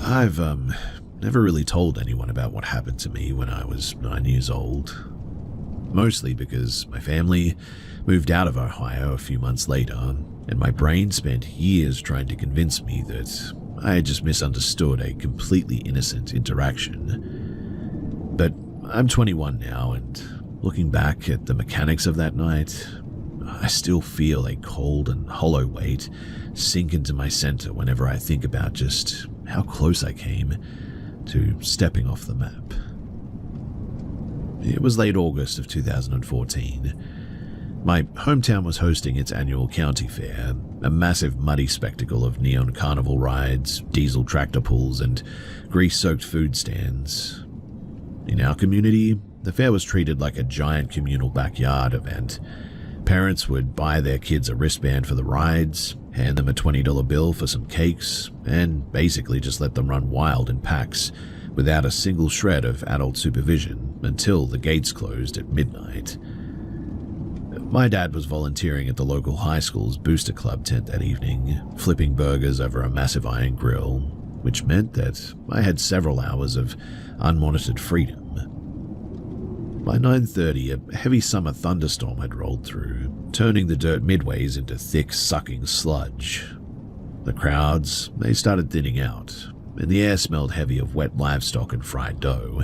I've never really told anyone about what happened to me when I was 9 years old. Mostly because my family moved out of Ohio a few months later, and my brain spent years trying to convince me that I had just misunderstood a completely innocent interaction. But I'm 21 now, and looking back at the mechanics of that night, I still feel a cold and hollow weight sink into my center whenever I think about just how close I came to stepping off the map. It was late August of 2014. My hometown was hosting its annual county fair, a massive muddy spectacle of neon carnival rides, diesel tractor pulls, and grease-soaked food stands. In our community, the fair was treated like a giant communal backyard event. Parents would buy their kids a wristband for the rides, hand them a $20 bill for some cakes, and basically just let them run wild in packs without a single shred of adult supervision until the gates closed at midnight. My dad was volunteering at the local high school's booster club tent that evening, flipping burgers over a massive iron grill, which meant that I had several hours of unmonitored freedom. By 9:30, a heavy summer thunderstorm had rolled through, turning the dirt midways into thick, sucking sludge. The crowds, they started thinning out, and the air smelled heavy of wet livestock and fried dough.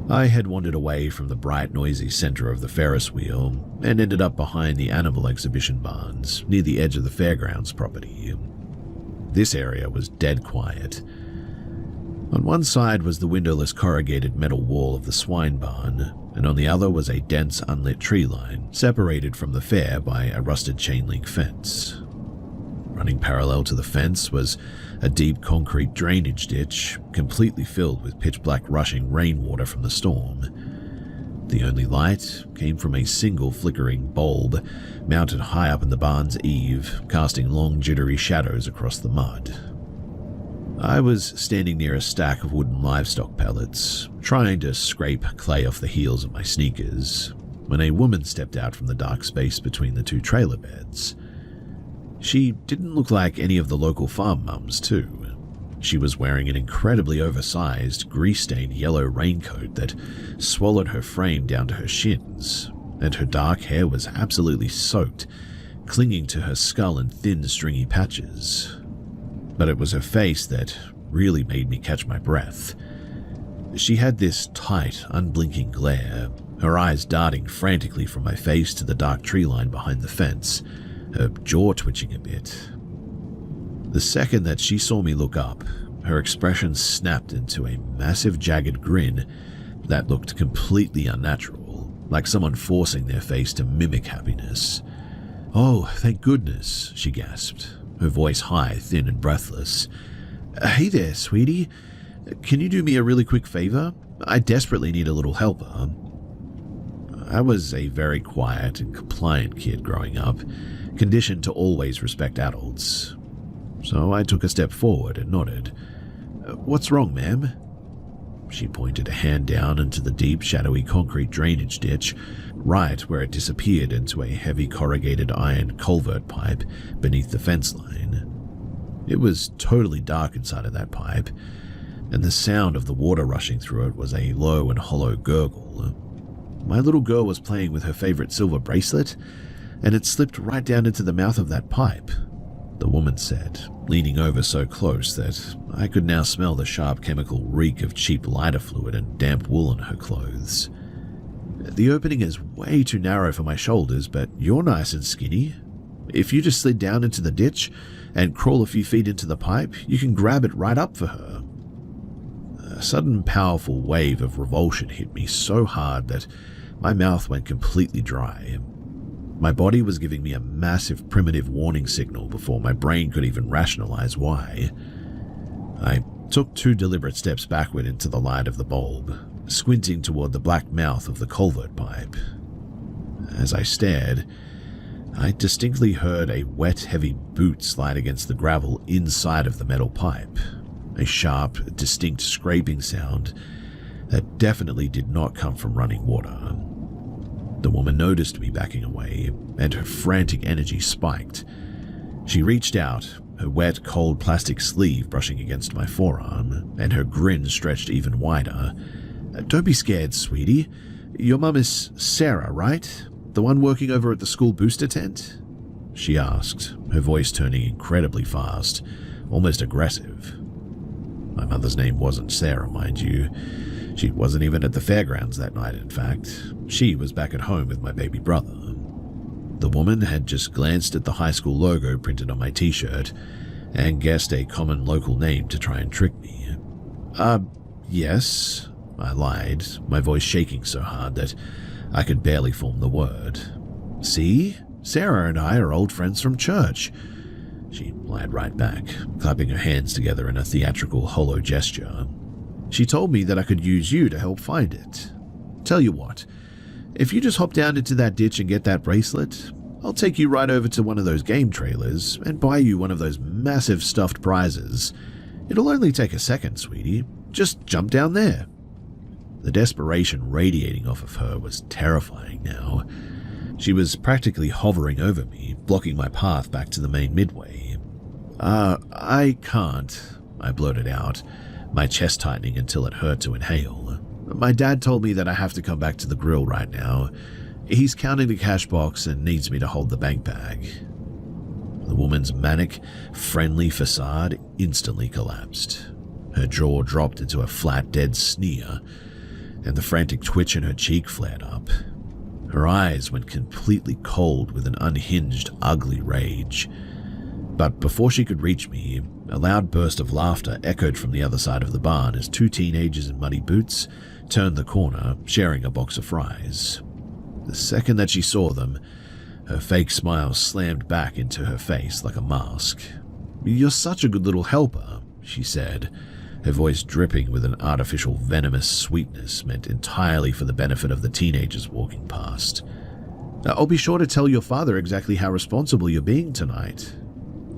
I had wandered away from the bright, noisy center of the Ferris wheel and ended up behind the animal exhibition barns near the edge of the fairgrounds property. This area was dead quiet. On one side was the windowless corrugated metal wall of the swine barn, and on the other was a dense unlit tree line separated from the fair by a rusted chain-link fence. Running parallel to the fence was a deep concrete drainage ditch completely filled with pitch-black rushing rainwater from the storm. The only light came from a single flickering bulb mounted high up in the barn's eave, casting long jittery shadows across the mud. I was standing near a stack of wooden livestock pellets, trying to scrape clay off the heels of my sneakers, when a woman stepped out from the dark space between the two trailer beds. She didn't look like any of the local farm mums, too. She was wearing an incredibly oversized, grease-stained yellow raincoat that swallowed her frame down to her shins, and her dark hair was absolutely soaked, clinging to her skull in thin, stringy patches. But it was her face that really made me catch my breath. She had this tight, unblinking glare, her eyes darting frantically from my face to the dark tree line behind the fence, her jaw twitching a bit. The second that she saw me look up, her expression snapped into a massive, jagged grin that looked completely unnatural, like someone forcing their face to mimic happiness. "Oh, thank goodness," she gasped, her voice high, thin, and breathless. "Hey there, sweetie. Can you do me a really quick favor? I desperately need a little helper." I was a very quiet and compliant kid growing up, conditioned to always respect adults. So I took a step forward and nodded. "What's wrong, ma'am?" She pointed a hand down into the deep, shadowy concrete drainage ditch, right where it disappeared into a heavy corrugated iron culvert pipe beneath the fence line. It was totally dark inside of that pipe, and the sound of the water rushing through it was a low and hollow gurgle. My little girl was playing with her favorite silver bracelet, and it slipped right down into the mouth of that pipe, the woman said, leaning over so close that I could now smell the sharp chemical reek of cheap lighter fluid and damp wool on her clothes. "The opening is way too narrow for my shoulders, but you're nice and skinny. If you just slid down into the ditch and crawl a few feet into the pipe, you can grab it right up for her." A sudden powerful wave of revulsion hit me so hard that my mouth went completely dry. My body was giving me a massive primitive warning signal before my brain could even rationalize why. I took 2 deliberate steps backward into the light of the bulb, squinting toward the black mouth of the culvert pipe. As I stared, I distinctly heard a wet, heavy boot slide against the gravel inside of the metal pipe, a sharp, distinct scraping sound that definitely did not come from running water. The woman noticed me backing away, and her frantic energy spiked. She reached out, her wet, cold plastic sleeve brushing against my forearm, and her grin stretched even wider. "Don't be scared, sweetie. Your mum is Sarah, right? The one working over at the school booster tent?" she asked, her voice turning incredibly fast, almost aggressive. My mother's name wasn't Sarah, mind you. She wasn't even at the fairgrounds that night, in fact. She was back at home with my baby brother. The woman had just glanced at the high school logo printed on my t-shirt and guessed a common local name to try and trick me. Yes, I lied, my voice shaking so hard that I could barely form the word. "See? Sarah and I are old friends from church," she lied right back, clapping her hands together in a theatrical hollow gesture. "She told me that I could use you to help find it. Tell you what, if you just hop down into that ditch and get that bracelet, I'll take you right over to one of those game trailers and buy you one of those massive stuffed prizes. It'll only take a second, sweetie. Just jump down there." The desperation radiating off of her was terrifying now. She was practically hovering over me, blocking my path back to the main midway. I can't," I blurted out, my chest tightening until it hurt to inhale. "My dad told me that I have to come back to the grill right now. He's counting the cash box and needs me to hold the bank bag." The woman's manic, friendly facade instantly collapsed. Her jaw dropped into a flat, dead sneer, and the frantic twitch in her cheek flared up. Her eyes went completely cold with an unhinged, ugly rage. But before she could reach me, a loud burst of laughter echoed from the other side of the barn as two teenagers in muddy boots turned the corner, sharing a box of fries. The second that she saw them, her fake smile slammed back into her face like a mask. "You're such a good little helper," she said, her voice dripping with an artificial venomous sweetness meant entirely for the benefit of the teenagers walking past. "I'll be sure to tell your father exactly how responsible you're being tonight."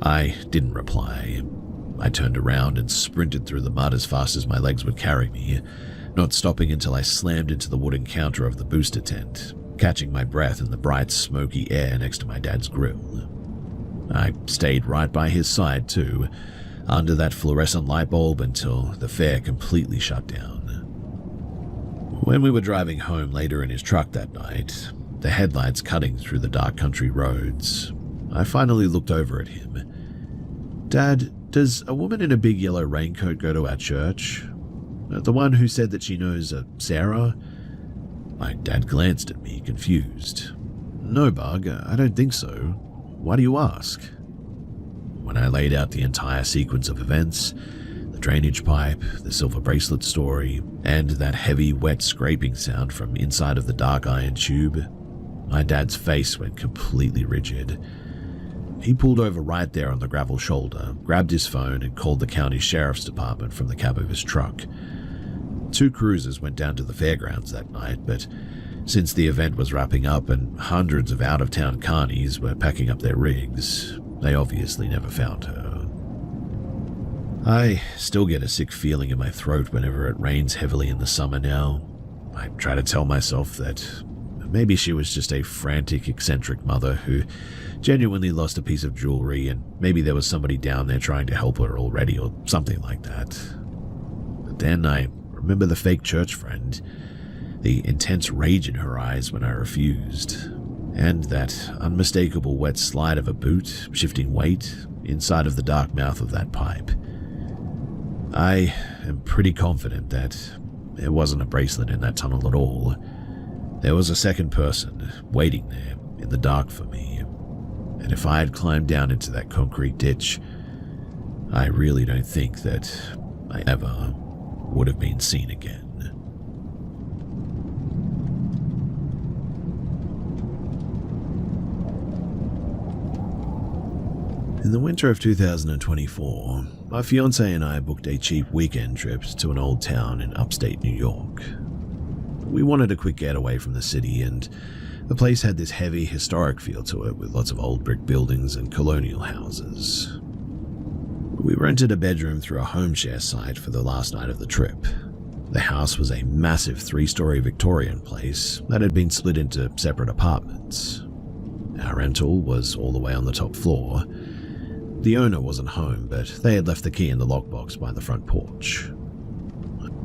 I didn't reply. I turned around and sprinted through the mud as fast as my legs would carry me, not stopping until I slammed into the wooden counter of the booster tent, catching my breath in the bright, smoky air next to my dad's grill. I stayed right by his side too, under that fluorescent light bulb until the fair completely shut down. When we were driving home later in his truck that night, the headlights cutting through the dark country roads, I finally looked over at him. "Dad, does a woman in a big yellow raincoat go to our church? The one who said that she knows Sarah?" My dad glanced at me, confused. "No, Bug, I don't think so. Why do you ask?" When I laid out the entire sequence of events, the drainage pipe, the silver bracelet story, and that heavy, wet scraping sound from inside of the dark iron tube, my dad's face went completely rigid. He pulled over right there on the gravel shoulder, grabbed his phone, and called the county sheriff's department from the cab of his truck. 2 cruisers went down to the fairgrounds that night, but since the event was wrapping up and hundreds of out-of-town carnies were packing up their rigs, they obviously never found her. I still get a sick feeling in my throat whenever it rains heavily in the summer now. I try to tell myself that maybe she was just a frantic, eccentric mother who genuinely lost a piece of jewelry, and maybe there was somebody down there trying to help her already or something like that. But then I remember the fake church friend, the intense rage in her eyes when I refused, and that unmistakable wet slide of a boot shifting weight inside of the dark mouth of that pipe. I am pretty confident that there wasn't a bracelet in that tunnel at all. There was a second person waiting there in the dark for me, and if I had climbed down into that concrete ditch, I really don't think that I ever would have been seen again. In the winter of 2024, my fiancé and I booked a cheap weekend trip to an old town in upstate New York. We wanted a quick getaway from the city, and the place had this heavy, historic feel to it with lots of old brick buildings and colonial houses. We rented a bedroom through a home share site for the last night of the trip. The house was a massive 3-story Victorian place that had been split into separate apartments. Our rental was all the way on the top floor. The owner wasn't home, but they had left the key in the lockbox by the front porch.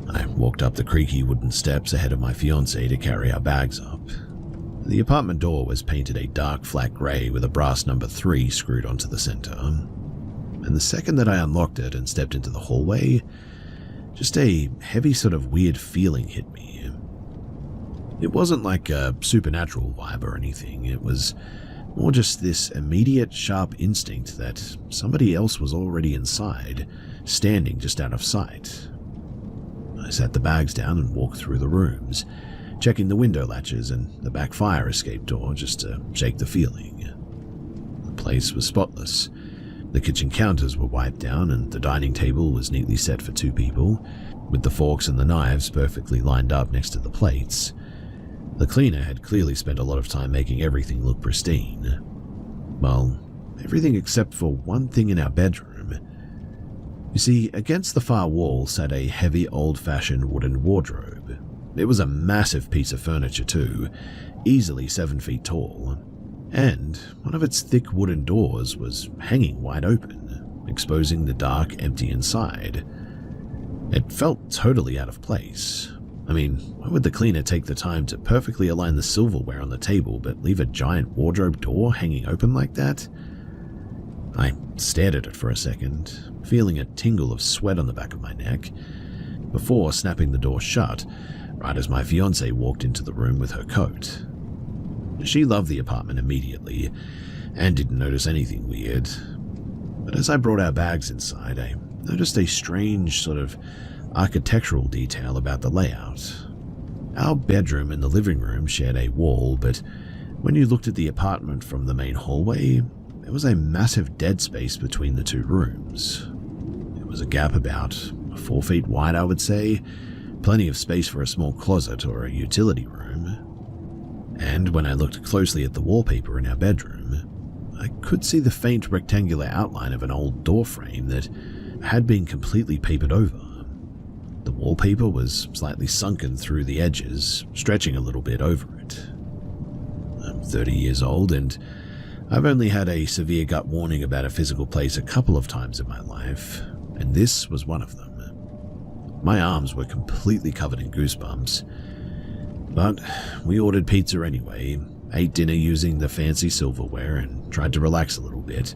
I walked up the creaky wooden steps ahead of my fiancée to carry our bags up. The apartment door was painted a dark flat grey with a brass number 3 screwed onto the center. And the second that I unlocked it and stepped into the hallway, just a heavy sort of weird feeling hit me. It wasn't like a supernatural vibe or anything, it was more just this immediate sharp instinct that somebody else was already inside, standing just out of sight. I sat the bags down and walked through the rooms, checking the window latches and the back fire escape door just to shake the feeling. The place was spotless. The kitchen counters were wiped down and the dining table was neatly set for 2 people, with the forks and the knives perfectly lined up next to the plates. The cleaner had clearly spent a lot of time making everything look pristine. Well, everything except for one thing in our bedroom. You see, against the far wall sat a heavy old-fashioned wooden wardrobe. It was a massive piece of furniture too, easily 7 feet tall, and one of its thick wooden doors was hanging wide open, exposing the dark, empty inside. It felt totally out of place. I mean, why would the cleaner take the time to perfectly align the silverware on the table but leave a giant wardrobe door hanging open like that? I stared at it for a second, feeling a tingle of sweat on the back of my neck, before snapping the door shut right as my fiancée walked into the room with her coat. She loved the apartment immediately and didn't notice anything weird. But as I brought our bags inside, I noticed a strange sort of architectural detail about the layout. Our bedroom and the living room shared a wall, but when you looked at the apartment from the main hallway, there was a massive dead space between the 2 rooms. It was a gap about 4 feet wide, I would say, plenty of space for a small closet or a utility room. And when I looked closely at the wallpaper in our bedroom, I could see the faint rectangular outline of an old door frame that had been completely papered over. The wallpaper was slightly sunken through the edges, stretching a little bit over it. I'm 30 years old and I've only had a severe gut warning about a physical place a couple of times in my life, and this was one of them. My arms were completely covered in goosebumps, but we ordered pizza anyway, ate dinner using the fancy silverware, and tried to relax a little bit,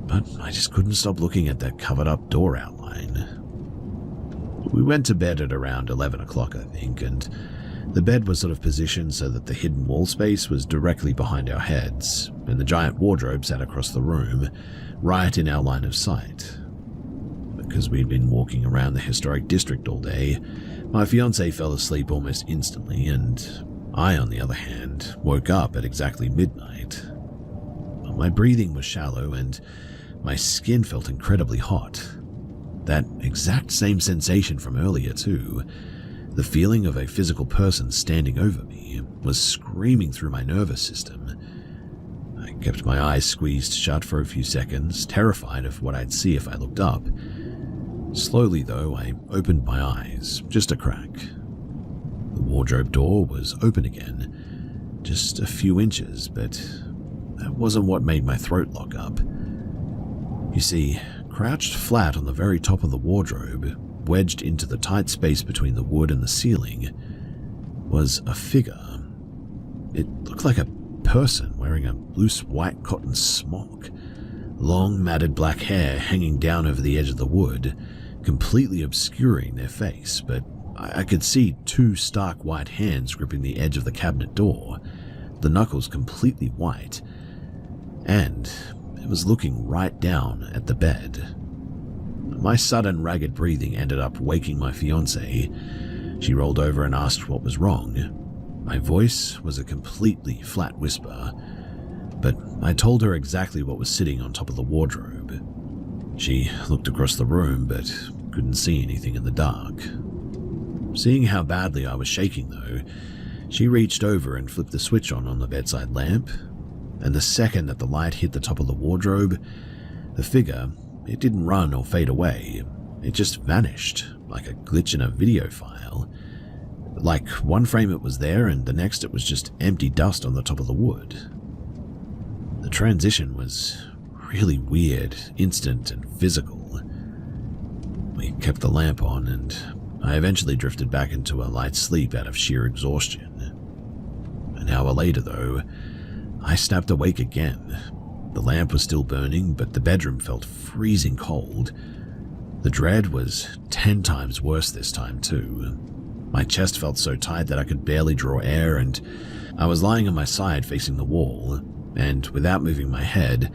but I just couldn't stop looking at that covered up door outline. We went to bed at around 11 o'clock, I think, and the bed was sort of positioned so that the hidden wall space was directly behind our heads, and the giant wardrobe sat across the room, right in our line of sight. Because we'd been walking around the historic district all day, my fiancée fell asleep almost instantly, and I, on the other hand, woke up at exactly midnight. My breathing was shallow, and my skin felt incredibly hot. That exact same sensation from earlier, too. The feeling of a physical person standing over me was screaming through my nervous system. I kept my eyes squeezed shut for a few seconds, terrified of what I'd see if I looked up. Slowly, though, I opened my eyes, just a crack. The wardrobe door was open again, just a few inches, but that wasn't what made my throat lock up. You see, crouched flat on the very top of the wardrobe, wedged into the tight space between the wood and the ceiling, was a figure. It looked like a person wearing a loose white cotton smock, long matted black hair hanging down over the edge of the wood, completely obscuring their face, but I could see 2 stark white hands gripping the edge of the cabinet door, the knuckles completely white, and it was looking right down at the bed. My sudden ragged breathing ended up waking my fiancée. She rolled over and asked what was wrong. My voice was a completely flat whisper, but I told her exactly what was sitting on top of the wardrobe. She looked across the room, but couldn't see anything in the dark. Seeing how badly I was shaking, though, she reached over and flipped the switch on the bedside lamp, and the second that the light hit the top of the wardrobe, the figure, it didn't run or fade away. It just vanished, like a glitch in a video file. Like one frame it was there, and the next it was just empty dust on the top of the wood. The transition was really weird, instant, and physical. We kept the lamp on, and I eventually drifted back into a light sleep out of sheer exhaustion. An hour later, though, I snapped awake again. The lamp was still burning, but the bedroom felt freezing cold. The dread was 10 times worse this time, too. My chest felt so tight that I could barely draw air, and I was lying on my side facing the wall, and without moving my head,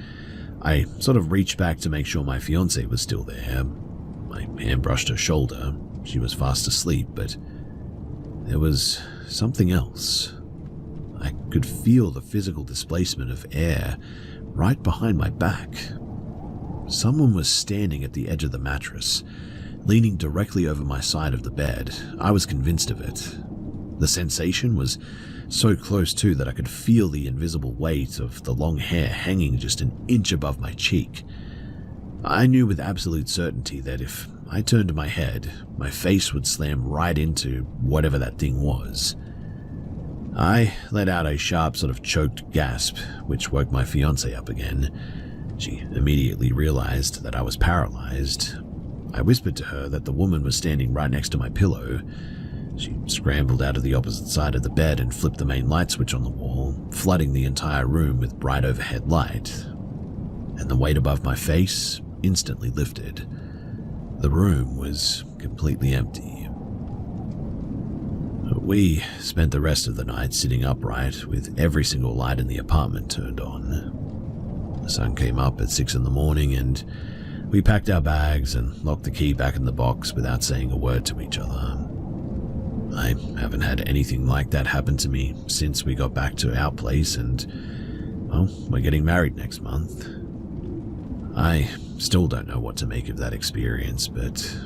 I sort of reached back to make sure my fiancée was still there. My hand brushed her shoulder. She was fast asleep, but there was something else. I could feel the physical displacement of air right behind my back. Someone was standing at the edge of the mattress, leaning directly over my side of the bed. I was convinced of it. The sensation was so close too that I could feel the invisible weight of the long hair hanging just an inch above my cheek. I knew with absolute certainty that if I turned my head, my face would slam right into whatever that thing was. I let out a sharp sort of choked gasp, which woke my fiancée up again. She immediately realized that I was paralyzed. I whispered to her that the woman was standing right next to my pillow. She scrambled out of the opposite side of the bed and flipped the main light switch on the wall, flooding the entire room with bright overhead light. And the weight above my face instantly lifted. The room was completely empty. We spent the rest of the night sitting upright with every single light in the apartment turned on. The sun came up at 6 in the morning and we packed our bags and locked the key back in the box without saying a word to each other. I haven't had anything like that happen to me since we got back to our place and, well, we're getting married next month. I still don't know what to make of that experience, but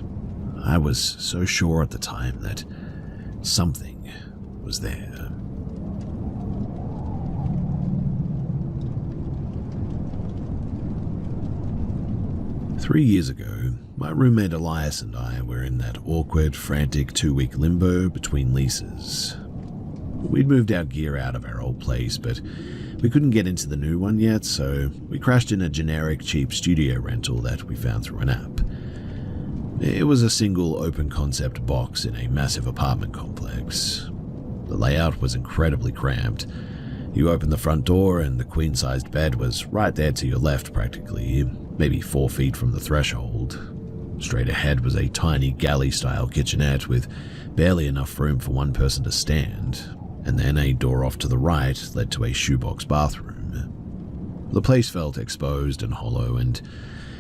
I was so sure at the time that something was there. Three years ago, my roommate Elias and I were in that awkward, frantic 2-week limbo between leases. We'd moved our gear out of our old place, but we couldn't get into the new one yet, so we crashed in a generic, cheap studio rental that we found through an app. It was a single open-concept box in a massive apartment complex. The layout was incredibly cramped. You opened the front door and the queen-sized bed was right there to your left practically, maybe 4 feet from the threshold. Straight ahead was a tiny galley-style kitchenette with barely enough room for one person to stand, and then a door off to the right led to a shoebox bathroom. The place felt exposed and hollow, and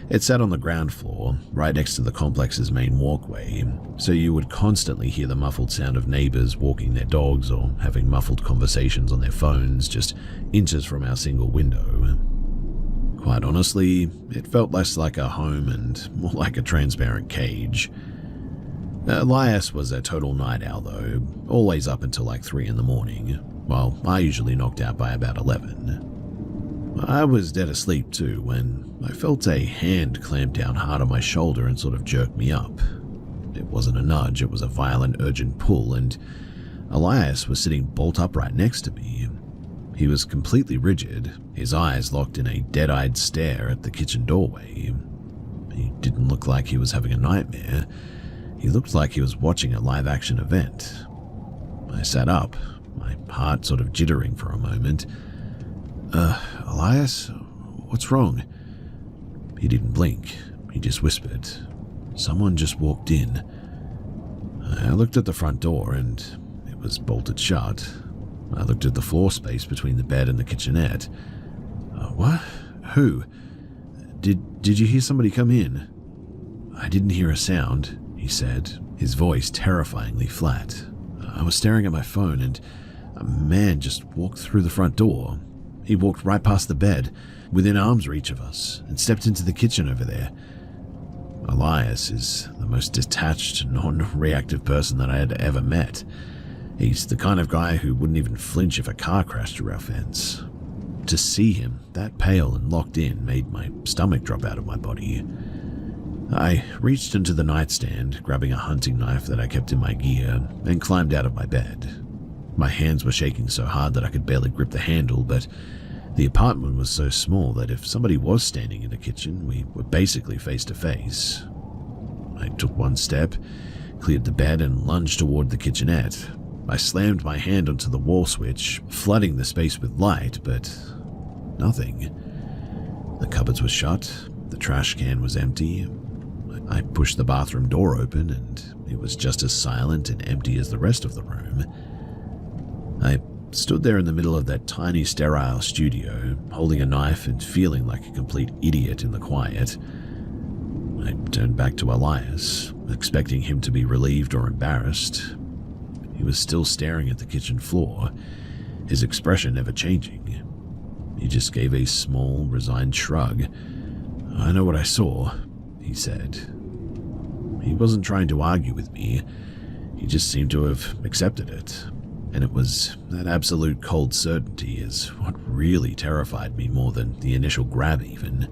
it sat on the ground floor, right next to the complex's main walkway, so you would constantly hear the muffled sound of neighbors walking their dogs or having muffled conversations on their phones just inches from our single window. Quite honestly, it felt less like a home and more like a transparent cage. Elias was a total night owl though, always up until like 3 in the morning, while I usually knocked out by about 11. I was dead asleep too when I felt a hand clamp down hard on my shoulder and sort of jerk me up. It wasn't a nudge, it was a violent, urgent pull, and Elias was sitting bolt upright next to me. He was completely rigid, his eyes locked in a dead-eyed stare at the kitchen doorway. He didn't look like he was having a nightmare. He looked like he was watching a live-action event. I sat up, my heart sort of jittering for a moment. Elias, what's wrong?" He didn't blink. He just whispered, "Someone just walked in." I looked at the front door and it was bolted shut. I looked at the floor space between the bed and the kitchenette. "What? Who? Did you hear somebody come in?" "I didn't hear a sound," he said, his voice terrifyingly flat. "I was staring at my phone and a man just walked through the front door. He walked right past the bed, within arm's reach of us, and stepped into the kitchen over there." Elias is the most detached, non-reactive person that I had ever met. He's the kind of guy who wouldn't even flinch if a car crashed through our fence. To see him that pale and locked in made my stomach drop out of my body. I reached into the nightstand, grabbing a hunting knife that I kept in my gear, and climbed out of my bed. My hands were shaking so hard that I could barely grip the handle, but The apartment was so small that if somebody was standing in the kitchen, we were basically face to face. I took one step, cleared the bed, and lunged toward the kitchenette. I slammed my hand onto the wall switch, flooding the space with light, but nothing. The cupboards were shut, the trash can was empty. I pushed the bathroom door open, and it was just as silent and empty as the rest of the room. I stood there in the middle of that tiny sterile studio, holding a knife and feeling like a complete idiot in the quiet. I turned back to Elias, expecting him to be relieved or embarrassed. He was still staring at the kitchen floor, his expression never changing. He just gave a small, resigned shrug. "I know what I saw," he said. He wasn't trying to argue with me. He just seemed to have accepted it. And it was that absolute cold certainty is what really terrified me more than the initial grab even.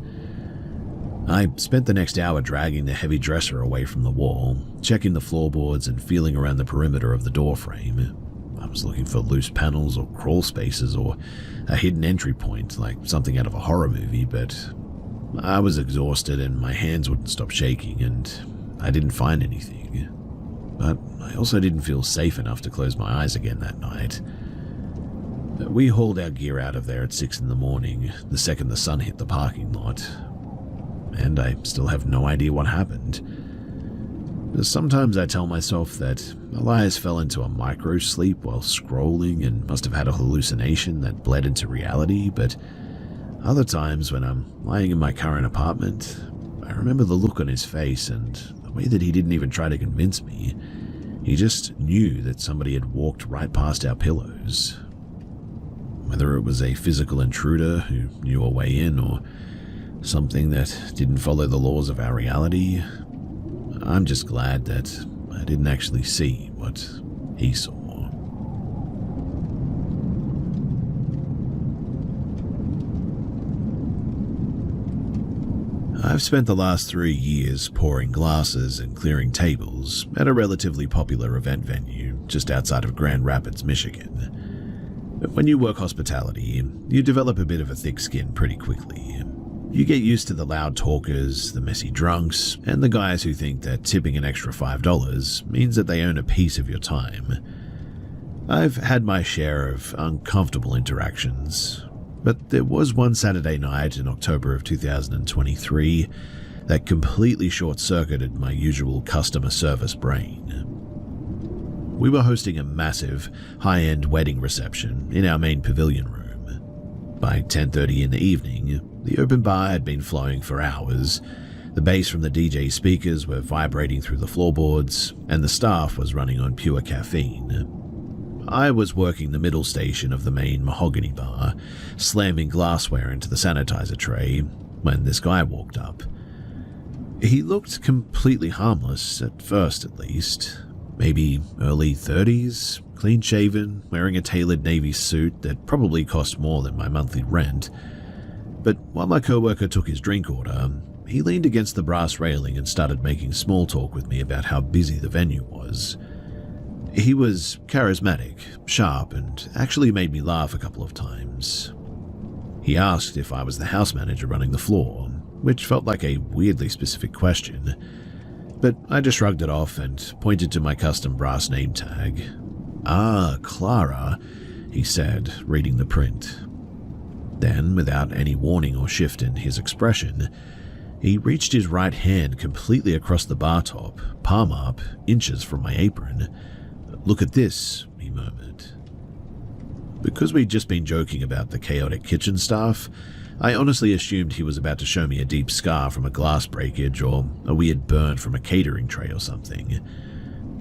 I spent the next hour dragging the heavy dresser away from the wall, checking the floorboards and feeling around the perimeter of the door frame. I was looking for loose panels or crawl spaces or a hidden entry point like something out of a horror movie, but I was exhausted and my hands wouldn't stop shaking, and I didn't find anything. But I also didn't feel safe enough to close my eyes again that night. We hauled our gear out of there at 6 in the morning, the second the sun hit the parking lot. And I still have no idea what happened. Sometimes I tell myself that Elias fell into a micro-sleep while scrolling and must have had a hallucination that bled into reality, but other times when I'm lying in my current apartment, I remember the look on his face and the way that he didn't even try to convince me. He just knew that somebody had walked right past our pillows. Whether it was a physical intruder who knew a way in or something that didn't follow the laws of our reality, I'm just glad that I didn't actually see what he saw. I've spent the last 3 years pouring glasses and clearing tables at a relatively popular event venue just outside of Grand Rapids, Michigan. But when you work hospitality, you develop a bit of a thick skin pretty quickly. You get used to the loud talkers, the messy drunks, and the guys who think that tipping an extra $5 means that they own a piece of your time. I've had my share of uncomfortable interactions, but there was one Saturday night in October of 2023 that completely short-circuited my usual customer service brain. We were hosting a massive, high-end wedding reception in our main pavilion room. By 10:30 in the evening, the open bar had been flowing for hours, the bass from the DJ speakers were vibrating through the floorboards, and the staff was running on pure caffeine. I was working the middle station of the main mahogany bar, slamming glassware into the sanitizer tray, when this guy walked up. He looked completely harmless, at first at least. Maybe early 30s, clean-shaven, wearing a tailored navy suit that probably cost more than my monthly rent. But while my coworker took his drink order, he leaned against the brass railing and started making small talk with me about how busy the venue was. He was charismatic, sharp, and actually made me laugh a couple of times. He asked if I was the house manager running the floor, which felt like a weirdly specific question, but I just shrugged it off and pointed to my custom brass name tag. "Ah, Clara," he said, reading the print. Then, without any warning or shift in his expression, he reached his right hand completely across the bar top, palm up, inches from my apron. "Look at this," he murmured. Because we'd just been joking about the chaotic kitchen staff, I honestly assumed he was about to show me a deep scar from a glass breakage or a weird burn from a catering tray or something.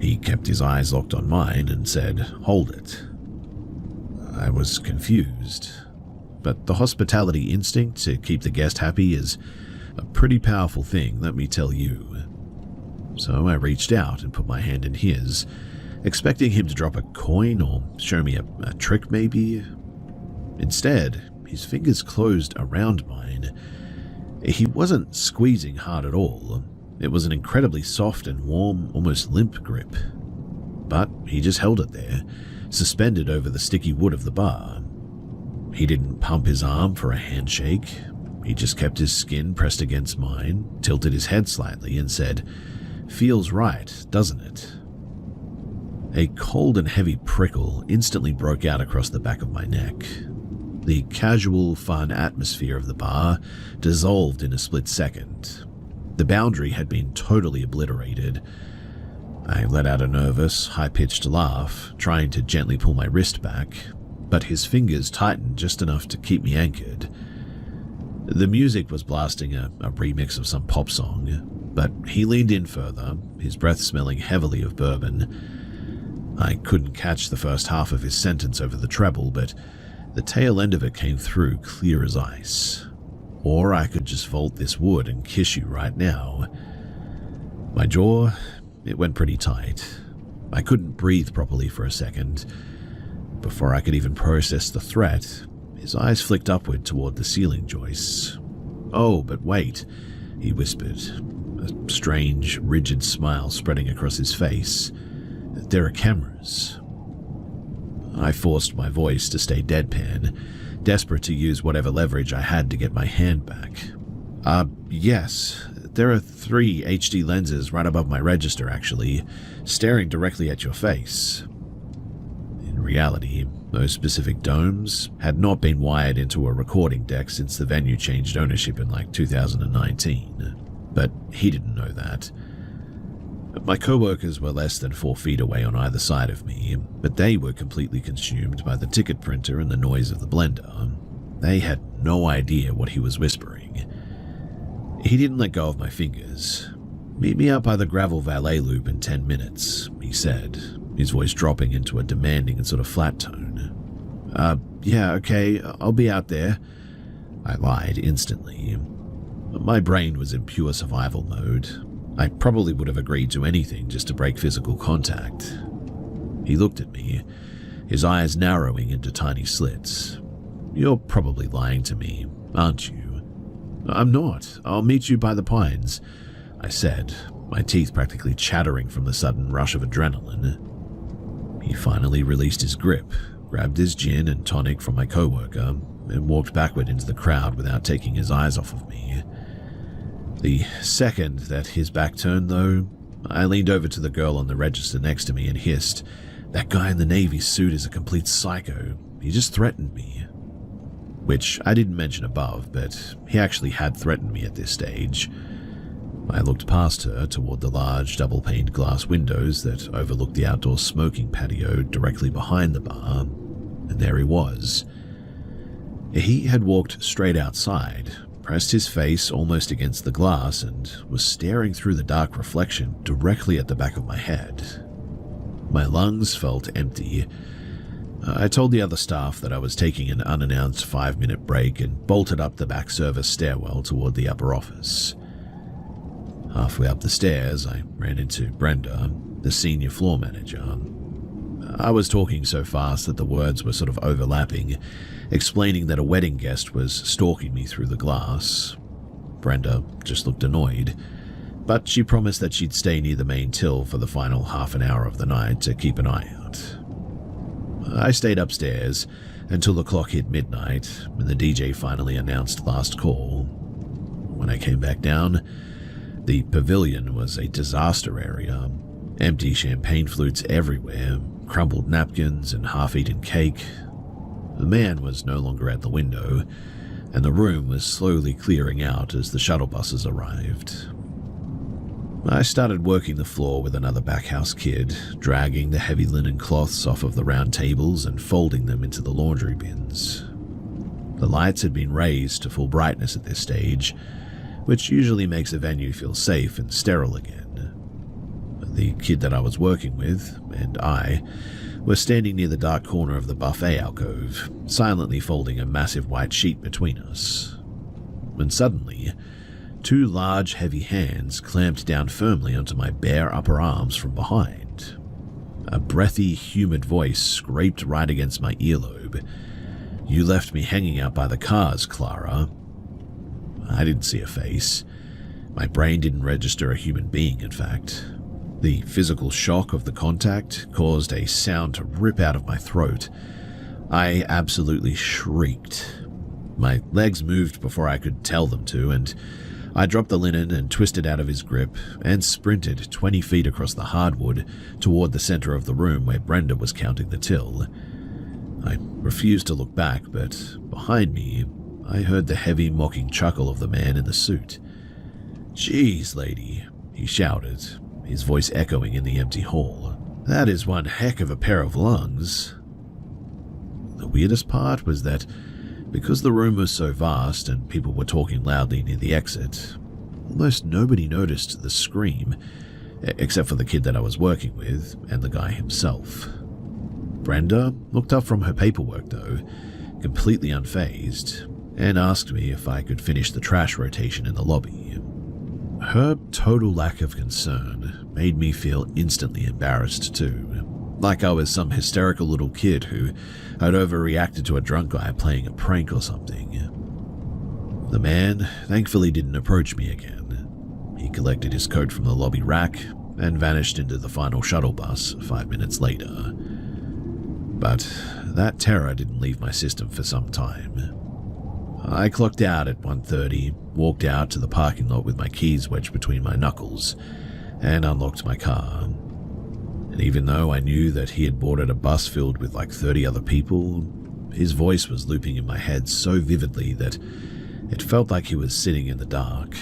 He kept his eyes locked on mine and said, "Hold it." I was confused, but the hospitality instinct to keep the guest happy is a pretty powerful thing, let me tell you. So I reached out and put my hand in his, expecting him to drop a coin or show me a trick maybe. Instead, his fingers closed around mine. He wasn't squeezing hard at all. It was an incredibly soft and warm, almost limp grip. But he just held it there, suspended over the sticky wood of the bar. He didn't pump his arm for a handshake. He just kept his skin pressed against mine, tilted his head slightly, and said, "Feels right, doesn't it?" A cold and heavy prickle instantly broke out across the back of my neck. The casual, fun atmosphere of the bar dissolved in a split second. The boundary had been totally obliterated. I let out a nervous, high-pitched laugh, trying to gently pull my wrist back, but his fingers tightened just enough to keep me anchored. The music was blasting a remix of some pop song, but he leaned in further, his breath smelling heavily of bourbon. I couldn't catch the first half of his sentence over the treble, but the tail end of it came through clear as ice. Or I could just vault this wood and kiss you right now. My jaw, it went pretty tight. I couldn't breathe properly for a second. Before I could even process the threat, his eyes flicked upward toward the ceiling joists. "Oh, but wait," he whispered, a strange, rigid smile spreading across his face. "There are cameras." I forced my voice to stay deadpan, desperate to use whatever leverage I had to get my hand back. Yes, there are 3 HD lenses right above my register, actually, staring directly at your face." In reality, those specific domes had not been wired into a recording deck since the venue changed ownership in 2019, but he didn't know that. My co-workers were less than 4 feet away on either side of me, but they were completely consumed by the ticket printer and the noise of the blender. They had no idea what he was whispering. He didn't let go of my fingers. "Meet me out by the gravel valet loop in 10 minutes, he said, his voice dropping into a demanding and sort of flat tone. Yeah, okay, I'll be out there," I lied instantly. My brain was in pure survival mode. I probably would have agreed to anything just to break physical contact. He looked at me, his eyes narrowing into tiny slits. "You're probably lying to me, aren't you?" "I'm not. I'll meet you by the pines," I said, my teeth practically chattering from the sudden rush of adrenaline. He finally released his grip, grabbed his gin and tonic from my coworker, and walked backward into the crowd without taking his eyes off of me. The second that his back turned, though, I leaned over to the girl on the register next to me and hissed, "That guy in the Navy suit is a complete psycho. He just threatened me." Which I didn't mention above, but he actually had threatened me at this stage. I looked past her toward the large double-paned glass windows that overlooked the outdoor smoking patio directly behind the bar, and there he was. He had walked straight outside, pressed his face almost against the glass, and was staring through the dark reflection directly at the back of my head. My lungs felt empty. I told the other staff that I was taking an unannounced 5-minute break and bolted up the back service stairwell toward the upper office. Halfway up the stairs, I ran into Brenda, the senior floor manager. I was talking so fast that the words were sort of overlapping, explaining that a wedding guest was stalking me through the glass. Brenda just looked annoyed, but she promised that she'd stay near the main till for the final half an hour of the night to keep an eye out. I stayed upstairs until the clock hit midnight, when the DJ finally announced last call. When I came back down, the pavilion was a disaster area. Empty champagne flutes everywhere, crumbled napkins and half-eaten cake. The man was no longer at the window, and the room was slowly clearing out as the shuttle buses arrived. I started working the floor with another backhouse kid, dragging the heavy linen cloths off of the round tables and folding them into the laundry bins. The lights had been raised to full brightness at this stage, which usually makes a venue feel safe and sterile again. The kid that I was working with, and I, were standing near the dark corner of the buffet alcove, silently folding a massive white sheet between us. When suddenly, 2 large, heavy hands clamped down firmly onto my bare upper arms from behind. A breathy, humid voice scraped right against my earlobe. "You left me hanging out by the cars, Clara." I didn't see a face. My brain didn't register a human being, in fact. The physical shock of the contact caused a sound to rip out of my throat. I absolutely shrieked. My legs moved before I could tell them to, and I dropped the linen and twisted out of his grip and sprinted 20 feet across the hardwood toward the center of the room where Brenda was counting the till. I refused to look back, but behind me, I heard the heavy, mocking chuckle of the man in the suit. "Geez, lady," he shouted, his voice echoing in the empty hall. "That is one heck of a pair of lungs." The weirdest part was that because the room was so vast and people were talking loudly near the exit, almost nobody noticed the scream, except for the kid that I was working with and the guy himself. Brenda looked up from her paperwork, though, completely unfazed, and asked me if I could finish the trash rotation in the lobby. Her total lack of concern made me feel instantly embarrassed too, like I was some hysterical little kid who had overreacted to a drunk guy playing a prank or something. The man thankfully didn't approach me again. He collected his coat from the lobby rack and vanished into the final shuttle bus 5 minutes later. But that terror didn't leave my system for some time. I clocked out at 1:30, walked out to the parking lot with my keys wedged between my knuckles, and unlocked my car. And even though I knew that he had boarded a bus filled with like 30 other people, his voice was looping in my head so vividly that it felt like he was sitting in the dark.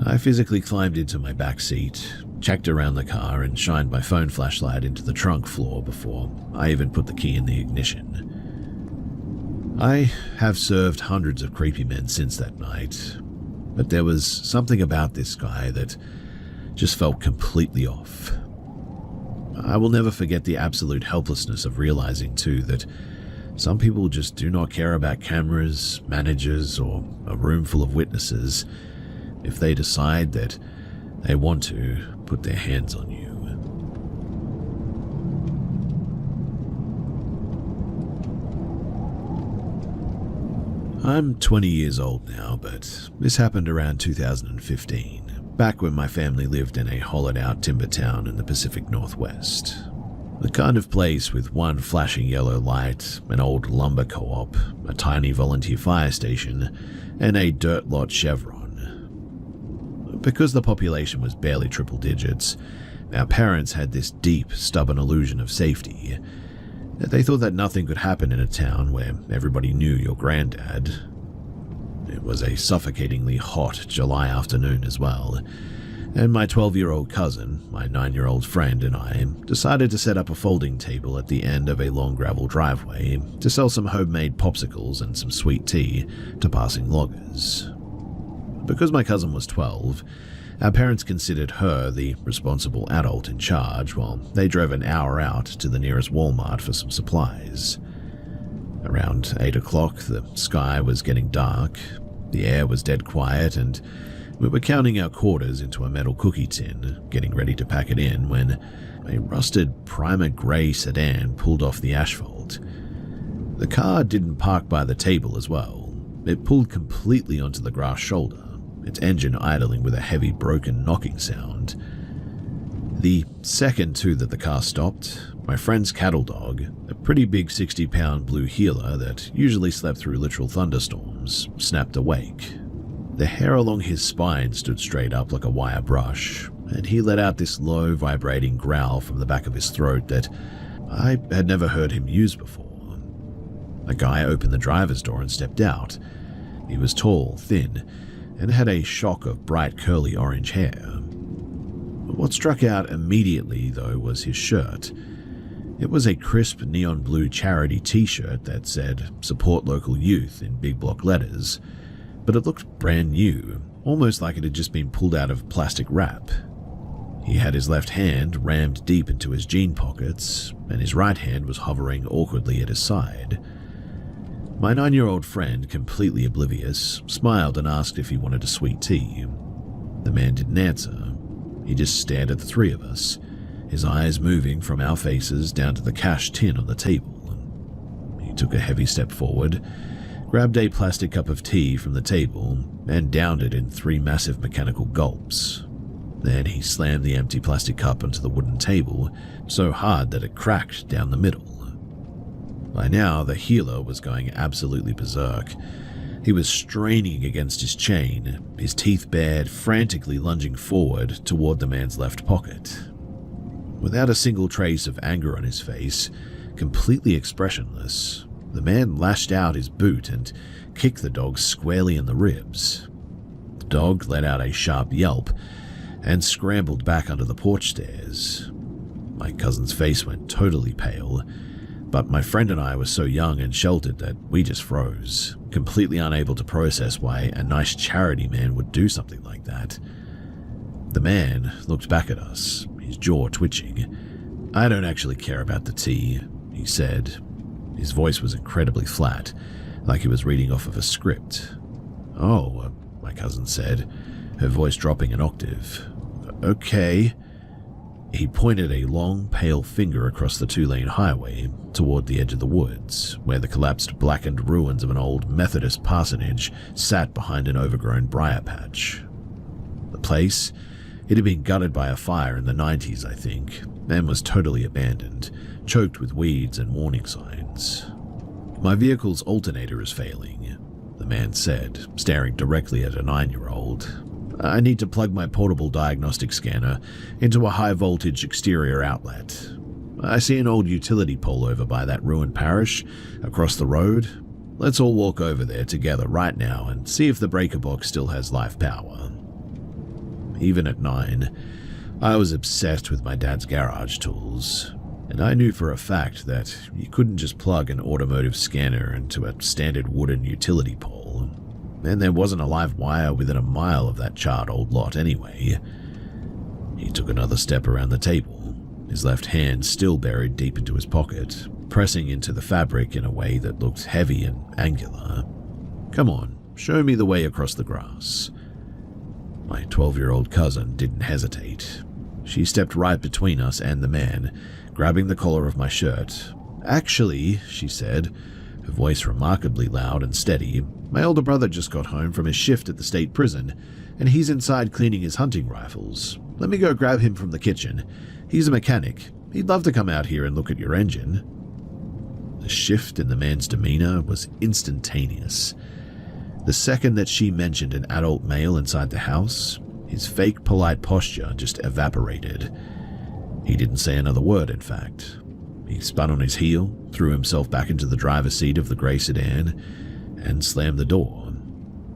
I physically climbed into my back seat, checked around the car, and shined my phone flashlight into the trunk floor before I even put the key in the ignition. I have served hundreds of creepy men since that night, but there was something about this guy that just felt completely off. I will never forget the absolute helplessness of realizing, too, that some people just do not care about cameras, managers, or a room full of witnesses if they decide that they want to put their hands on you. I'm 20 years old now, but this happened around 2015. Back when my family lived in a hollowed-out timber town in the Pacific Northwest. The kind of place with one flashing yellow light, an old lumber co-op, a tiny volunteer fire station, and a dirt lot chevron. Because the population was barely triple digits, our parents had this deep, stubborn illusion of safety. They thought that nothing could happen in a town where everybody knew your granddad. It was a suffocatingly hot July afternoon as well, and my 12-year-old cousin, my 9-year-old friend, and I decided to set up a folding table at the end of a long gravel driveway to sell some homemade popsicles and some sweet tea to passing loggers. Because my cousin was 12, our parents considered her the responsible adult in charge while they drove an hour out to the nearest Walmart for some supplies. Around 8 o'clock, the sky was getting dark, the air was dead quiet, and we were counting our quarters into a metal cookie tin, getting ready to pack it in, when a rusted primer grey sedan pulled off the asphalt. The car didn't park by the table as well. It pulled completely onto the grass shoulder, its engine idling with a heavy broken knocking sound. The second, too, that the car stopped, my friend's cattle dog, a pretty big 60-pound blue heeler that usually slept through literal thunderstorms, snapped awake. The hair along his spine stood straight up like a wire brush, and he let out this low, vibrating growl from the back of his throat that I had never heard him use before. A guy opened the driver's door and stepped out. He was tall, thin, and had a shock of bright curly orange hair. What struck out immediately, though, was his shirt. It was a crisp neon blue charity t-shirt that said, "Support local youth" in big block letters, but it looked brand new, almost like it had just been pulled out of plastic wrap. He had his left hand rammed deep into his jean pockets, and his right hand was hovering awkwardly at his side. My 9-year-old friend, completely oblivious, smiled and asked if he wanted a sweet tea. The man didn't answer. He just stared at the three of us, his eyes moving from our faces down to the cash tin on the table. He took a heavy step forward, grabbed a plastic cup of tea from the table, and downed it in 3 massive mechanical gulps. Then he slammed the empty plastic cup onto the wooden table so hard that it cracked down the middle. By now, the healer was going absolutely berserk. He was straining against his chain, his teeth bared, frantically lunging forward toward the man's left pocket. Without a single trace of anger on his face, completely expressionless, the man lashed out his boot and kicked the dog squarely in the ribs. The dog let out a sharp yelp and scrambled back under the porch stairs. My cousin's face went totally pale, but my friend and I were so young and sheltered that we just froze, completely unable to process why a nice charity man would do something like that. The man looked back at us, his jaw twitching. "I don't actually care about the tea," he said. His voice was incredibly flat, like he was reading off of a script. "Oh," my cousin said, her voice dropping an octave. "Okay." He pointed a long, pale finger across the two-lane highway toward the edge of the woods, where the collapsed, blackened ruins of an old Methodist parsonage sat behind an overgrown briar patch. The place, it had been gutted by a fire in the 90s, I think, and was totally abandoned, choked with weeds and warning signs. "My vehicle's alternator is failing," the man said, staring directly at a 9-year-old. "I need to plug my portable diagnostic scanner into a high-voltage exterior outlet. I see an old utility pole over by that ruined parish across the road. Let's all walk over there together right now and see if the breaker box still has live power." Even at 9, I was obsessed with my dad's garage tools, and I knew for a fact that you couldn't just plug an automotive scanner into a standard wooden utility pole, and there wasn't a live wire within a mile of that charred old lot anyway. He took another step around the table, his left hand still buried deep into his pocket, pressing into the fabric in a way that looked heavy and angular. "Come on, show me the way across the grass." My 12-year-old cousin didn't hesitate. She stepped right between us and the man, grabbing the collar of my shirt. "Actually," she said, her voice remarkably loud and steady, "my older brother just got home from his shift at the state prison, and he's inside cleaning his hunting rifles. Let me go grab him from the kitchen. He's a mechanic. He'd love to come out here and look at your engine." The shift in the man's demeanor was instantaneous. The second that she mentioned an adult male inside the house, his fake polite posture just evaporated. He didn't say another word, in fact. He spun on his heel, threw himself back into the driver's seat of the grey sedan, and slammed the door.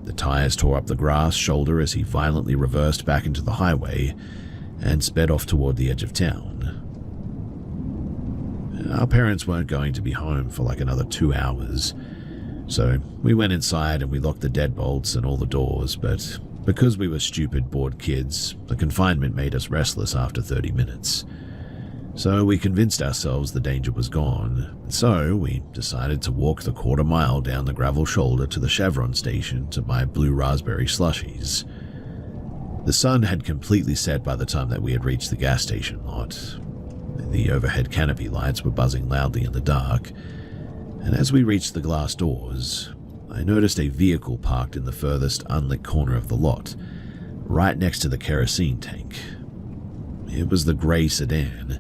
The tires tore up the grass shoulder as he violently reversed back into the highway and sped off toward the edge of town. Our parents weren't going to be home for like another 2 hours, so we went inside and we locked the deadbolts and all the doors, but because we were stupid, bored kids, the confinement made us restless after 30 minutes. So we convinced ourselves the danger was gone, and so we decided to walk the quarter-mile down the gravel shoulder to the Chevron station to buy blue raspberry slushies. The sun had completely set by the time that we had reached the gas station lot. The overhead canopy lights were buzzing loudly in the dark, and as we reached the glass doors, I noticed a vehicle parked in the furthest unlit corner of the lot, right next to the kerosene tank. It was the grey sedan.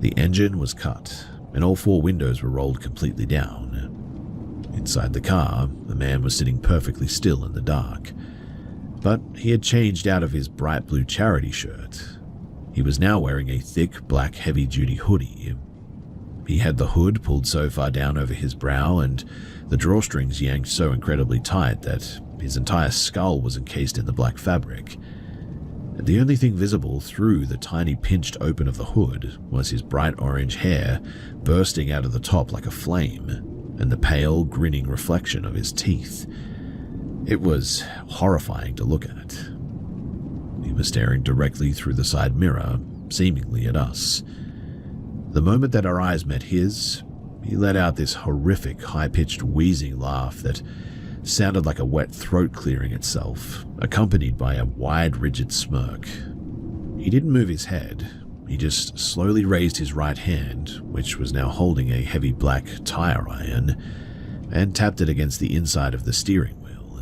The engine was cut, and all 4 windows were rolled completely down. Inside the car, the man was sitting perfectly still in the dark, but he had changed out of his bright blue charity shirt. He was now wearing a thick, black, heavy-duty hoodie. He had the hood pulled so far down over his brow and the drawstrings yanked so incredibly tight that his entire skull was encased in the black fabric. The only thing visible through the tiny pinched open of the hood was his bright orange hair bursting out of the top like a flame, and the pale, grinning reflection of his teeth. It was horrifying to look at. He was staring directly through the side mirror, seemingly at us. The moment that our eyes met his, he let out this horrific, high-pitched wheezing laugh that sounded like a wet throat clearing itself, accompanied by a wide, rigid smirk. He didn't move his head. He just slowly raised his right hand, which was now holding a heavy black tire iron, and tapped it against the inside of the steering wheel.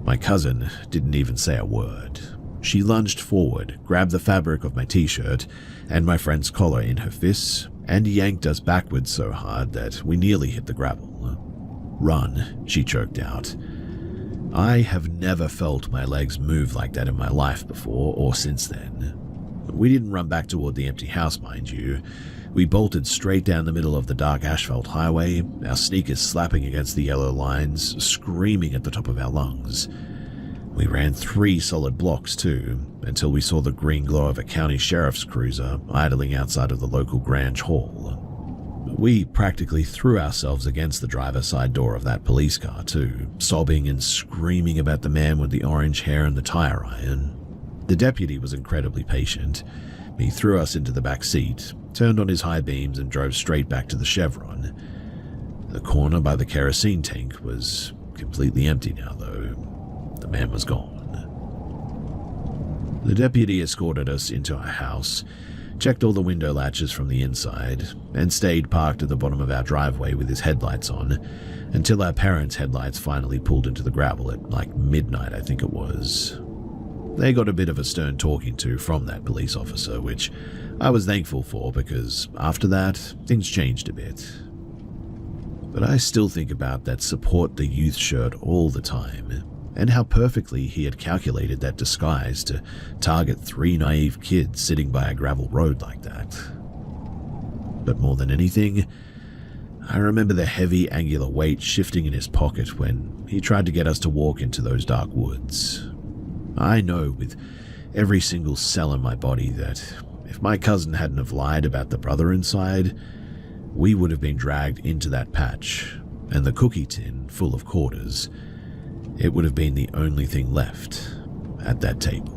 My cousin didn't even say a word. She lunged forward, grabbed the fabric of my t-shirt and my friend's collar in her fists, and yanked us backwards so hard that we nearly hit the gravel. "Run," she choked out. I have never felt my legs move like that in my life before or since then. We didn't run back toward the empty house, mind you. We bolted straight down the middle of the dark asphalt highway, our sneakers slapping against the yellow lines, screaming at the top of our lungs. We ran 3 solid blocks too, until we saw the green glow of a county sheriff's cruiser idling outside of the local Grange Hall. We practically threw ourselves against the driver's side door of that police car too, sobbing and screaming about the man with the orange hair and the tire iron. The deputy was incredibly patient. He threw us into the back seat, turned on his high beams and drove straight back to the Chevron. The corner by the kerosene tank was completely empty now though. The man was gone. The deputy escorted us into our house, checked all the window latches from the inside, and stayed parked at the bottom of our driveway with his headlights on until our parents' headlights finally pulled into the gravel at like midnight, I think it was. They got a bit of a stern talking to from that police officer, which I was thankful for because after that, things changed a bit. But I still think about that support the youth shirt all the time, and how perfectly he had calculated that disguise to target 3 naive kids sitting by a gravel road like that. But more than anything, I remember the heavy angular weight shifting in his pocket when he tried to get us to walk into those dark woods. I know with every single cell in my body that if my cousin hadn't have lied about the brother inside, we would have been dragged into that patch, and the cookie tin full of quarters, it would have been the only thing left at that table.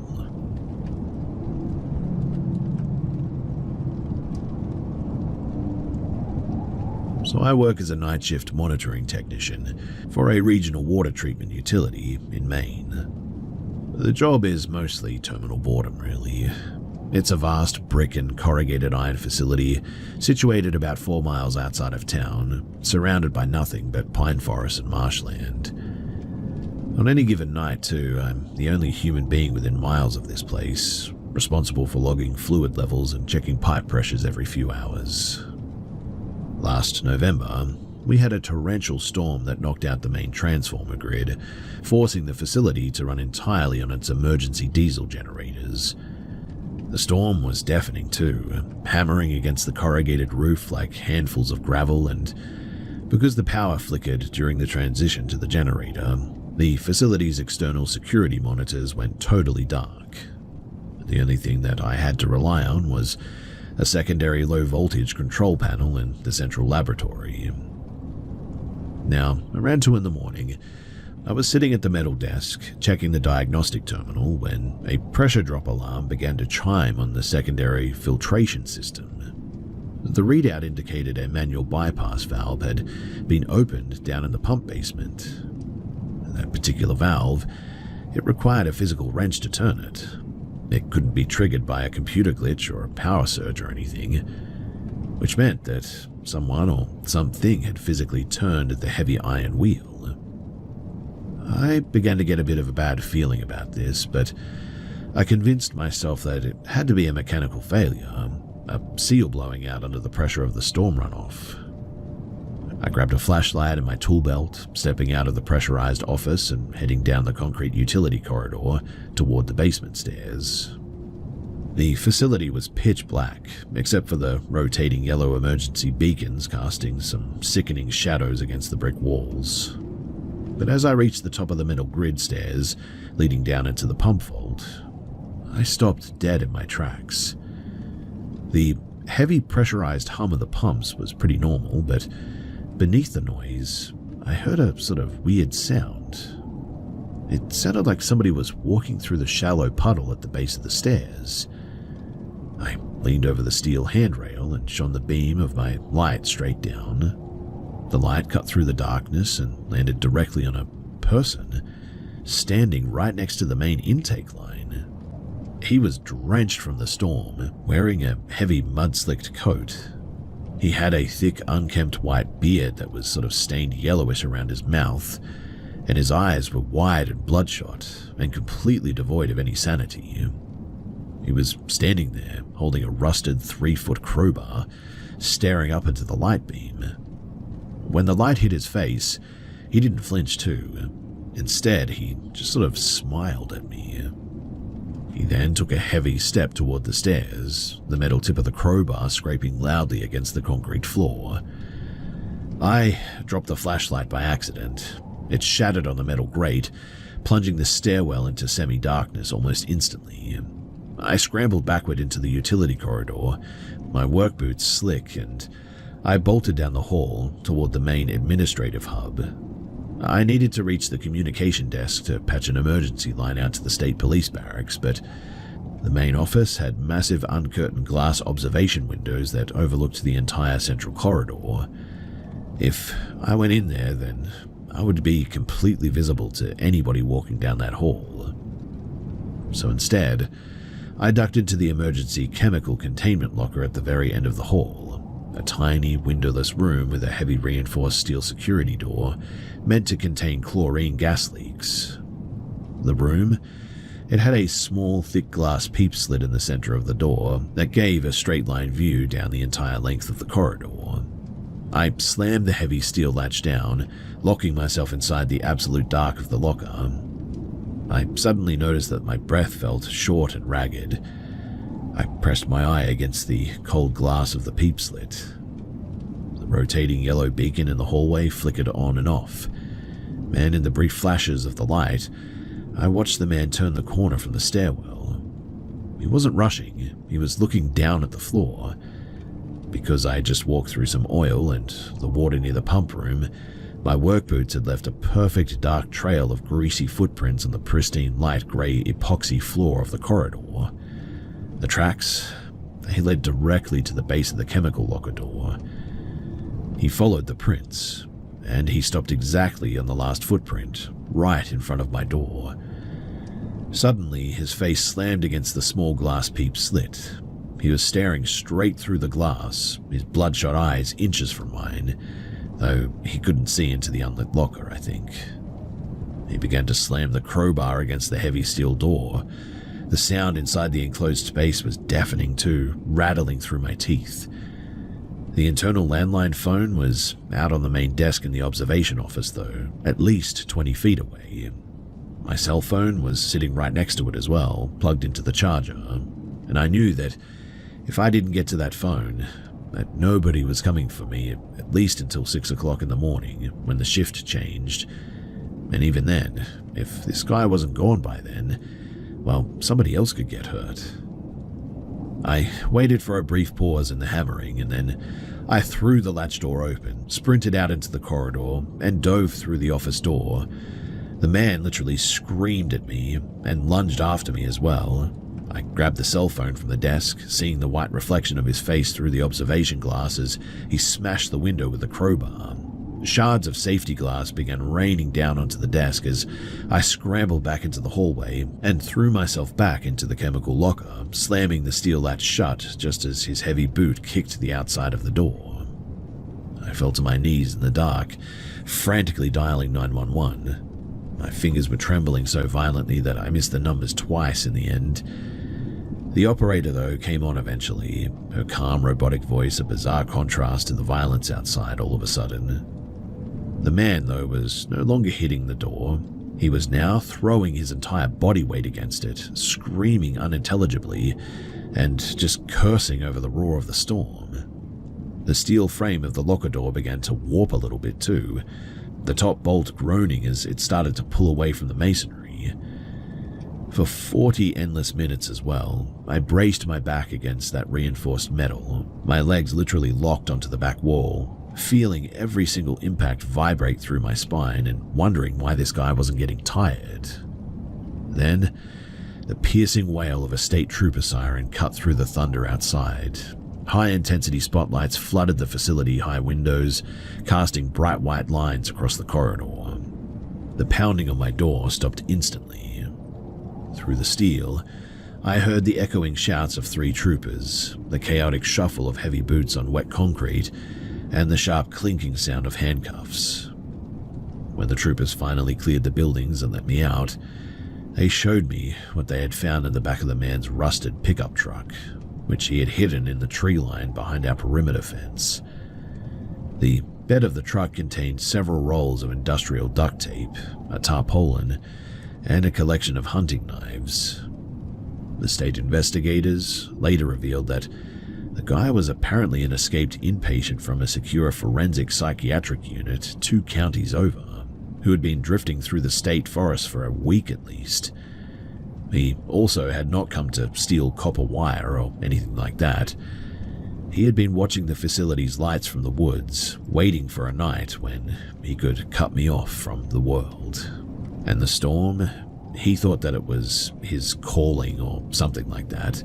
So I work as a night shift monitoring technician for a regional water treatment utility in Maine. The job is mostly terminal boredom, really. It's a vast brick and corrugated iron facility situated about 4 miles outside of town, surrounded by nothing but pine forests and marshland. On any given night, too, I'm the only human being within miles of this place, responsible for logging fluid levels and checking pipe pressures every few hours. Last November, we had a torrential storm that knocked out the main transformer grid, forcing the facility to run entirely on its emergency diesel generators. The storm was deafening too, hammering against the corrugated roof like handfuls of gravel, and because the power flickered during the transition to the generator, the facility's external security monitors went totally dark. The only thing that I had to rely on was a secondary low-voltage control panel in the central laboratory. Now, around 2 in the morning, I was sitting at the metal desk, checking the diagnostic terminal, when a pressure drop alarm began to chime on the secondary filtration system. The readout indicated a manual bypass valve had been opened down in the pump basement. That particular valve, it required a physical wrench to turn it. It couldn't be triggered by a computer glitch or a power surge or anything, which meant that someone or something had physically turned the heavy iron wheel. I began to get a bit of a bad feeling about this, but I convinced myself that it had to be a mechanical failure, a seal blowing out under the pressure of the storm runoff. I grabbed a flashlight and my tool belt, stepping out of the pressurized office and heading down the concrete utility corridor toward the basement stairs. The facility was pitch black, except for the rotating yellow emergency beacons casting some sickening shadows against the brick walls. But as I reached the top of the middle grid stairs, leading down into the pump vault, I stopped dead in my tracks. The heavy pressurized hum of the pumps was pretty normal, but beneath the noise, I heard a sort of weird sound. It sounded like somebody was walking through the shallow puddle at the base of the stairs. I leaned over the steel handrail and shone the beam of my light straight down. The light cut through the darkness and landed directly on a person standing right next to the main intake line. He was drenched from the storm, wearing a heavy mud-slicked coat. He had a thick, unkempt white beard that was sort of stained yellowish around his mouth, and his eyes were wide and bloodshot and completely devoid of any sanity. He was standing there, holding a rusted 3-foot crowbar, staring up into the light beam. When the light hit his face, he didn't flinch too. Instead, he just sort of smiled at me. He then took a heavy step toward the stairs, the metal tip of the crowbar scraping loudly against the concrete floor. I dropped the flashlight by accident. It shattered on the metal grate, plunging the stairwell into semi-darkness almost instantly. I scrambled backward into the utility corridor, my work boots slick, and I bolted down the hall toward the main administrative hub. I needed to reach the communication desk to patch an emergency line out to the state police barracks, but the main office had massive uncurtained glass observation windows that overlooked the entire central corridor. If I went in there, then I would be completely visible to anybody walking down that hall. So instead, I ducked into the emergency chemical containment locker at the very end of the hall, a tiny windowless room with a heavy reinforced steel security door meant to contain chlorine gas leaks. The room, it had a small, thick glass peep slit in the center of the door that gave a straight-line view down the entire length of the corridor. I slammed the heavy steel latch down, locking myself inside the absolute dark of the locker. I suddenly noticed that my breath felt short and ragged. I pressed my eye against the cold glass of the peep slit. The rotating yellow beacon in the hallway flickered on and off, and in the brief flashes of the light, I watched the man turn the corner from the stairwell. He wasn't rushing, he was looking down at the floor. Because I had just walked through some oil and the water near the pump room, my work boots had left a perfect dark trail of greasy footprints on the pristine light grey epoxy floor of the corridor. The tracks, they led directly to the base of the chemical locker door. He followed the prints, and he stopped exactly on the last footprint, right in front of my door. Suddenly, his face slammed against the small glass peep slit. He was staring straight through the glass, his bloodshot eyes inches from mine, though he couldn't see into the unlit locker, I think. He began to slam the crowbar against the heavy steel door. The sound inside the enclosed space was deafening too, rattling through my teeth. The internal landline phone was out on the main desk in the observation office, though, at least 20 feet away. My cell phone was sitting right next to it as well, plugged into the charger, and I knew that if I didn't get to that phone, that nobody was coming for me, at least until 6 o'clock in the morning, when the shift changed. And even then, if this guy wasn't gone by then, well, somebody else could get hurt. I waited for a brief pause in the hammering, and then I threw the latch door open, sprinted out into the corridor, and dove through the office door. The man literally screamed at me and lunged after me as well. I grabbed the cell phone from the desk, seeing the white reflection of his face through the observation glass as he smashed the window with a crowbar. Shards of safety glass began raining down onto the desk as I scrambled back into the hallway and threw myself back into the chemical locker, slamming the steel latch shut just as his heavy boot kicked the outside of the door. I fell to my knees in the dark, frantically dialing 911. My fingers were trembling so violently that I missed the numbers twice in the end. The operator, though, came on eventually, her calm, robotic voice a bizarre contrast to the violence outside all of a sudden. The man, though, was no longer hitting the door. He was now throwing his entire body weight against it, screaming unintelligibly, and just cursing over the roar of the storm. The steel frame of the locker door began to warp a little bit too, the top bolt groaning as it started to pull away from the masonry. For 40 endless minutes as well, I braced my back against that reinforced metal, my legs literally locked onto the back wall, feeling every single impact vibrate through my spine and wondering why this guy wasn't getting tired. Then, the piercing wail of a state trooper siren cut through the thunder outside. High-intensity spotlights flooded the facility high windows, casting bright white lines across the corridor. The pounding on my door stopped instantly. Through the steel, I heard the echoing shouts of 3 troopers, the chaotic shuffle of heavy boots on wet concrete, and the sharp clinking sound of handcuffs. When the troopers finally cleared the buildings and let me out, they showed me what they had found in the back of the man's rusted pickup truck, which he had hidden in the tree line behind our perimeter fence. The bed of the truck contained several rolls of industrial duct tape, a tarpaulin, and a collection of hunting knives. The state investigators later revealed that the guy was apparently an escaped inpatient from a secure forensic psychiatric unit 2 counties over, who had been drifting through the state forest for a week at least. He also had not come to steal copper wire or anything like that. He had been watching the facility's lights from the woods, waiting for a night when he could cut me off from the world. And the storm, he thought that it was his calling or something like that,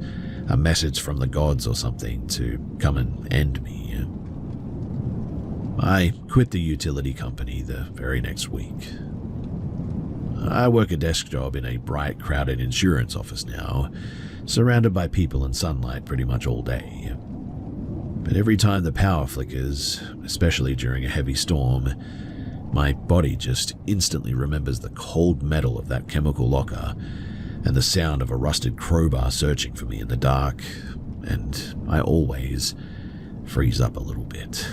a message from the gods or something to come and end me. I quit the utility company the very next week. I work a desk job in a bright, crowded insurance office now, surrounded by people and sunlight pretty much all day. But every time the power flickers, especially during a heavy storm, my body just instantly remembers the cold metal of that chemical locker and the sound of a rusted crowbar searching for me in the dark, and I always freeze up a little bit.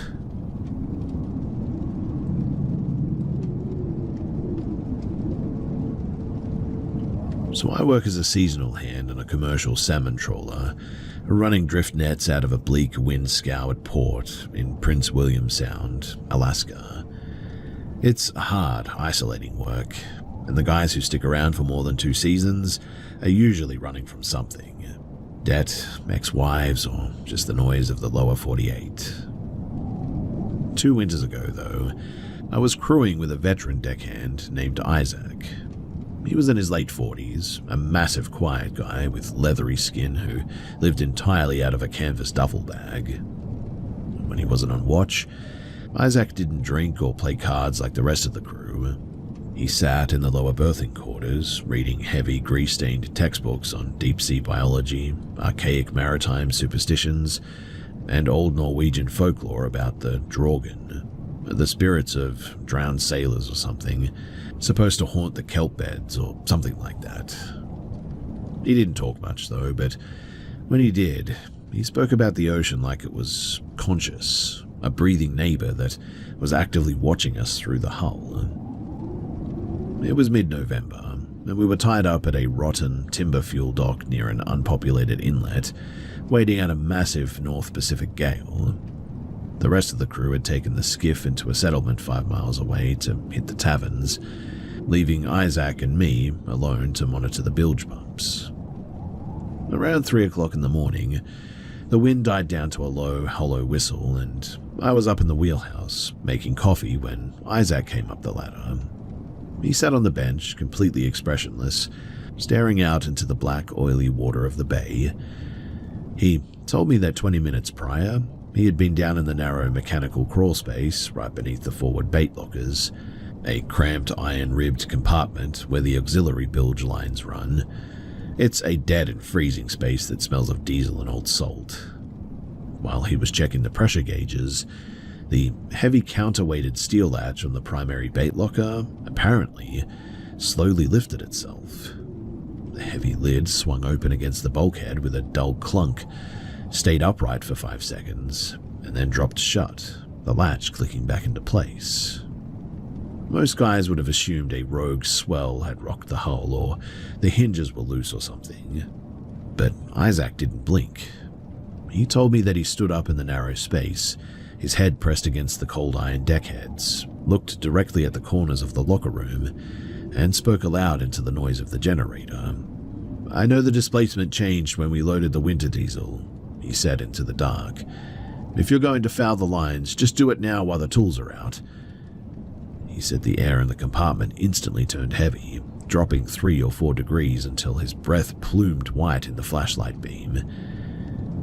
So I work as a seasonal hand on a commercial salmon trawler, running drift nets out of a bleak, wind-scoured port in Prince William Sound, Alaska. It's hard, isolating work, and the guys who stick around for more than 2 seasons are usually running from something. Debt, ex-wives, or just the noise of the lower 48. 2 winters ago, though, I was crewing with a veteran deckhand named Isaac. He was in his late 40s, a massive quiet guy with leathery skin who lived entirely out of a canvas duffel bag. When he wasn't on watch, Isaac didn't drink or play cards like the rest of the crew. He sat in the lower berthing quarters, reading heavy, grease-stained textbooks on deep-sea biology, archaic maritime superstitions, and old Norwegian folklore about the Draugr, the spirits of drowned sailors or something, supposed to haunt the kelp beds or something like that. He didn't talk much though, but when he did, he spoke about the ocean like it was conscious, a breathing neighbor that was actively watching us through the hull. It was mid-November, and we were tied up at a rotten timber fuel dock near an unpopulated inlet, waiting out a massive North Pacific gale. The rest of the crew had taken the skiff into a settlement 5 miles away to hit the taverns, leaving Isaac and me alone to monitor the bilge pumps. Around 3 o'clock in the morning, the wind died down to a low, hollow whistle, and I was up in the wheelhouse, making coffee when Isaac came up the ladder. He sat on the bench, completely expressionless, staring out into the black, oily water of the bay. He told me that 20 minutes prior, he had been down in the narrow mechanical crawl space right beneath the forward bait lockers, a cramped iron-ribbed compartment where the auxiliary bilge lines run. It's a dead and freezing space that smells of diesel and old salt. While he was checking the pressure gauges, the heavy counterweighted steel latch on the primary bait locker apparently slowly lifted itself. The heavy lid swung open against the bulkhead with a dull clunk, stayed upright for 5 seconds, and then dropped shut, the latch clicking back into place. Most guys would have assumed a rogue swell had rocked the hull, or the hinges were loose or something. But Isaac didn't blink. He told me that he stood up in the narrow space, his head pressed against the cold iron deckheads, looked directly at the corners of the locker room, and spoke aloud into the noise of the generator. "I know the displacement changed when we loaded the winter diesel," he said into the dark. "If you're going to foul the lines, just do it now while the tools are out." He said the air in the compartment instantly turned heavy, dropping 3 or 4 degrees until his breath plumed white in the flashlight beam.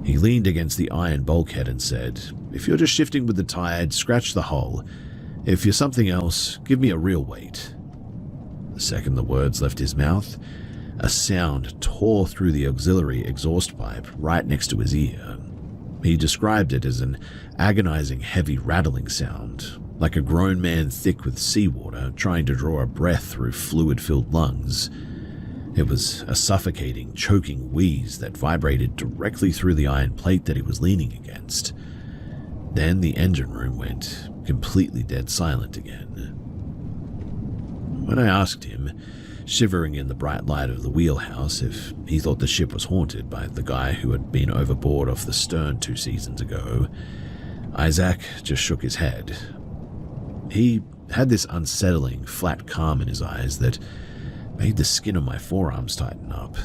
He leaned against the iron bulkhead and said, "If you're just shifting with the tide, scratch the hull. If you're something else, give me a real weight." The second the words left his mouth, a sound tore through the auxiliary exhaust pipe right next to his ear. He described it as an agonizing, heavy rattling sound, like a grown man thick with seawater trying to draw a breath through fluid-filled lungs. It was a suffocating, choking wheeze that vibrated directly through the iron plate that he was leaning against. Then the engine room went completely dead silent again. When I asked him, shivering in the bright light of the wheelhouse, if he thought the ship was haunted by the guy who had been overboard off the stern 2 seasons ago, Isaac just shook his head. He had this unsettling, flat calm in his eyes that made the skin on my forearms tighten up.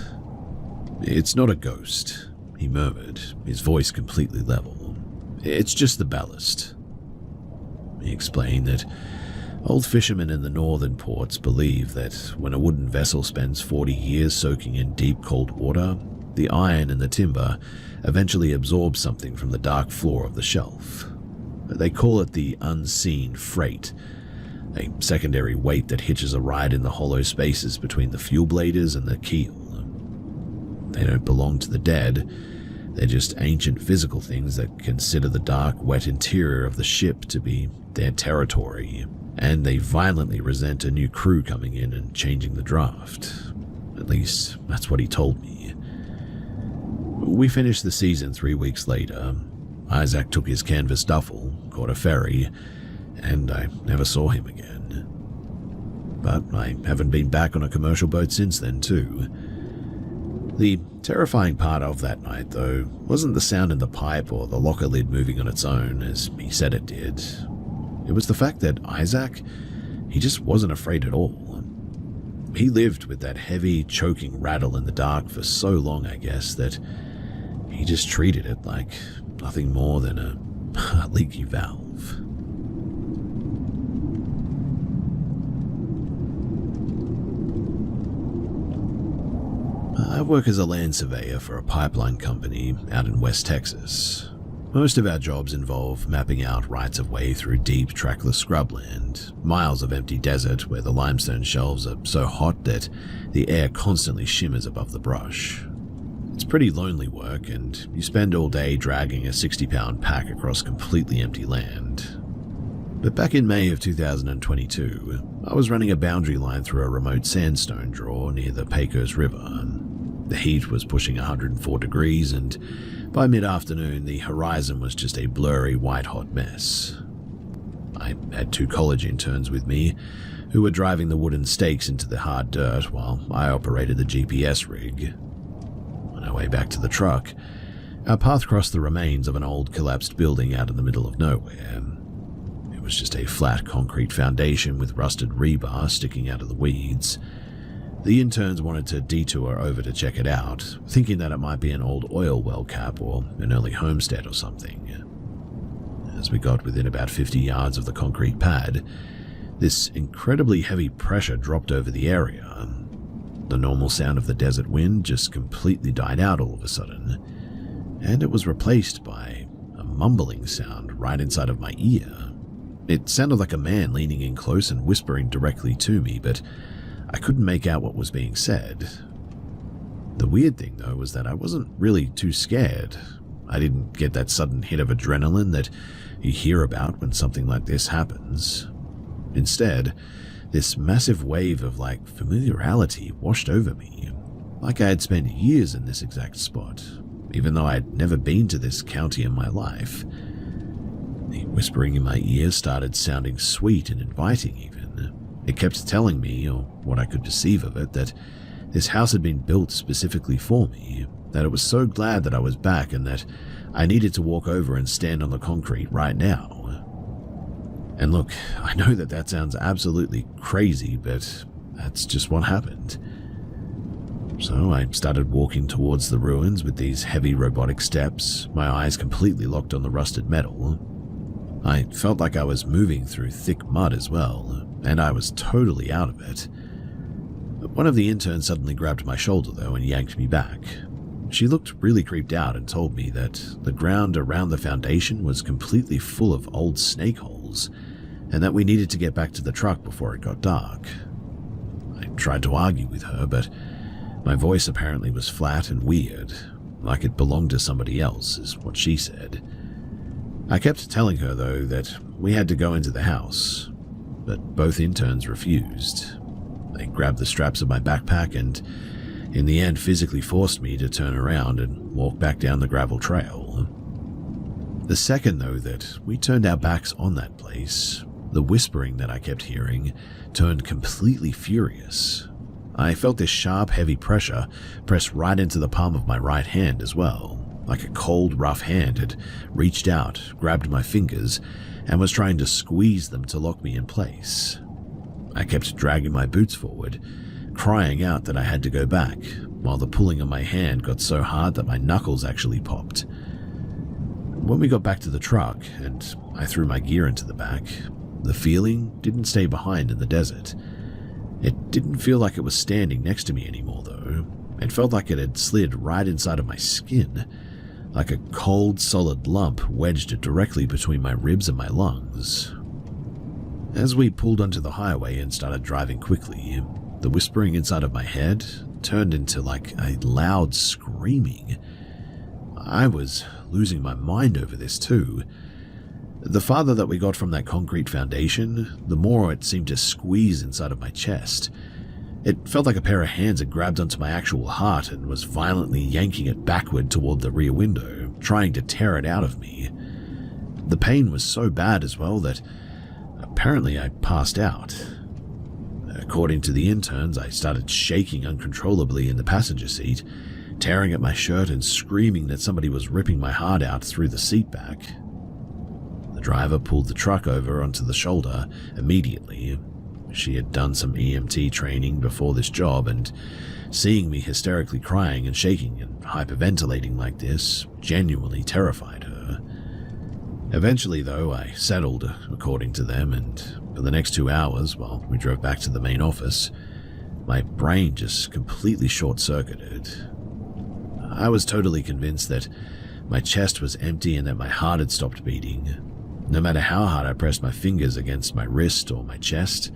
"It's not a ghost," he murmured, his voice completely level. "It's just the ballast." He explained that old fishermen in the northern ports believe that when a wooden vessel spends 40 years soaking in deep cold water, the iron in the timber eventually absorbs something from the dark floor of the shelf. They call it the unseen freight, a secondary weight that hitches a ride in the hollow spaces between the fuel bladers and the keel. They don't belong to the dead, they're just ancient physical things that consider the dark, wet interior of the ship to be their territory, and they violently resent a new crew coming in and changing the draft. At least, that's what he told me. We finished the season 3 weeks later. Isaac took his canvas duffel, caught a ferry, and I never saw him again. But I haven't been back on a commercial boat since then, too. The terrifying part of that night, though, wasn't the sound in the pipe or the locker lid moving on its own, as he said it did. It was the fact that Isaac, he just wasn't afraid at all. He lived with that heavy, choking rattle in the dark for so long, I guess, that he just treated it like nothing more than a leaky valve. I work as a land surveyor for a pipeline company out in West Texas. Most of our jobs involve mapping out rights-of-way through deep, trackless scrubland, miles of empty desert where the limestone shelves are so hot that the air constantly shimmers above the brush. It's pretty lonely work, and you spend all day dragging a 60-pound pack across completely empty land. But back in May of 2022, I was running a boundary line through a remote sandstone draw near the Pecos River. The heat was pushing 104 degrees, and by mid-afternoon, the horizon was just a blurry, white-hot mess. I had 2 college interns with me who were driving the wooden stakes into the hard dirt while I operated the GPS rig. On our way back to the truck, our path crossed the remains of an old collapsed building out in the middle of nowhere. It was just a flat concrete foundation with rusted rebar sticking out of the weeds. The interns wanted to detour over to check it out, thinking that it might be an old oil well cap or an early homestead or something. As we got within about 50 yards of the concrete pad, this incredibly heavy pressure dropped over the area. The normal sound of the desert wind just completely died out all of a sudden, and it was replaced by a mumbling sound right inside of my ear. It sounded like a man leaning in close and whispering directly to me, but I couldn't make out what was being said. The weird thing, though, was that I wasn't really too scared. I didn't get that sudden hit of adrenaline that you hear about when something like this happens. Instead, this massive wave of, familiarity washed over me, like I had spent years in this exact spot, even though I had never been to this county in my life. The whispering in my ear started sounding sweet and inviting even. It kept telling me, or what I could perceive of it, that this house had been built specifically for me, that it was so glad that I was back and that I needed to walk over and stand on the concrete right now. And look, I know that that sounds absolutely crazy, but that's just what happened. So I started walking towards the ruins with these heavy robotic steps, my eyes completely locked on the rusted metal. I felt like I was moving through thick mud as well, and I was totally out of it. One of the interns suddenly grabbed my shoulder, though, and yanked me back. She looked really creeped out and told me that the ground around the foundation was completely full of old snake holes, and that we needed to get back to the truck before it got dark. I tried to argue with her, but my voice apparently was flat and weird, like it belonged to somebody else, is what she said. I kept telling her, though, that we had to go into the house, but both interns refused. They grabbed the straps of my backpack and in the end physically forced me to turn around and walk back down the gravel trail. The second, though, that we turned our backs on that place, the whispering that I kept hearing turned completely furious. I felt this sharp, heavy pressure press right into the palm of my right hand as well, like a cold, rough hand had reached out, grabbed my fingers, and was trying to squeeze them to lock me in place. I kept dragging my boots forward, crying out that I had to go back, while the pulling of my hand got so hard that my knuckles actually popped. When we got back to the truck and I threw my gear into the back, the feeling didn't stay behind in the desert. It didn't feel like it was standing next to me anymore, though. It felt like it had slid right inside of my skin, like a cold, solid lump wedged directly between my ribs and my lungs. As we pulled onto the highway and started driving quickly, the whispering inside of my head turned into like a loud screaming. I was losing my mind over this too. The farther that we got from that concrete foundation, the more it seemed to squeeze inside of my chest. It felt like a pair of hands had grabbed onto my actual heart and was violently yanking it backward toward the rear window, trying to tear it out of me. The pain was so bad as well that apparently I passed out. According to the interns, I started shaking uncontrollably in the passenger seat, tearing at my shirt and screaming that somebody was ripping my heart out through the seat back. The driver pulled the truck over onto the shoulder immediately. She had done some EMT training before this job, and seeing me hysterically crying and shaking and hyperventilating like this genuinely terrified her. Eventually, though, I settled, according to them, and for the next 2 hours, while we drove back to the main office, my brain just completely short-circuited. I was totally convinced that my chest was empty and that my heart had stopped beating. No matter how hard I pressed my fingers against my wrist or my chest,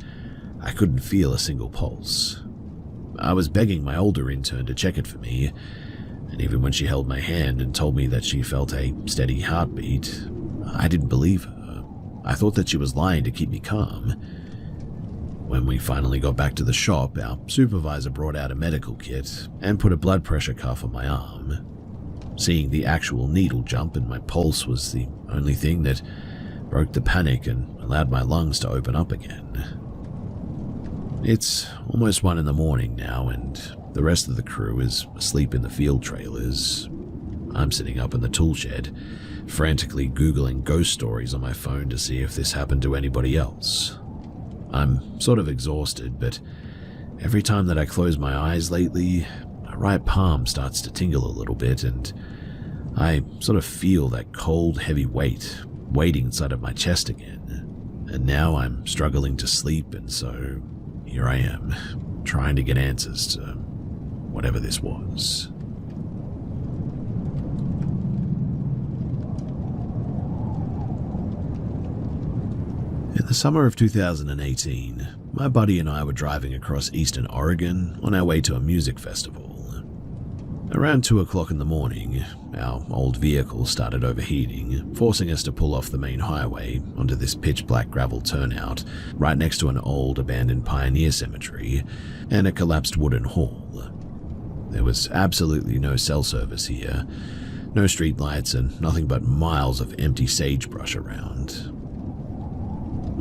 I couldn't feel a single pulse. I was begging my older intern to check it for me, and even when she held my hand and told me that she felt a steady heartbeat, I didn't believe her. I thought that she was lying to keep me calm. When we finally got back to the shop, our supervisor brought out a medical kit and put a blood pressure cuff on my arm. Seeing the actual needle jump in my pulse was the only thing that broke the panic and allowed my lungs to open up again. It's almost 1 a.m. now, and the rest of the crew is asleep in the field trailers. I'm sitting up in the tool shed, frantically Googling ghost stories on my phone to see if this happened to anybody else. I'm sort of exhausted, but every time that I close my eyes lately, my right palm starts to tingle a little bit, and I sort of feel that cold, heavy weight waiting inside of my chest again. And now I'm struggling to sleep, and so here I am, trying to get answers to whatever this was. In the summer of 2018, my buddy and I were driving across eastern Oregon on our way to a music festival. Around 2 o'clock in the morning, our old vehicle started overheating, forcing us to pull off the main highway onto this pitch-black gravel turnout right next to an old abandoned pioneer cemetery and a collapsed wooden hall. There was absolutely no cell service here, no street lights, and nothing but miles of empty sagebrush around.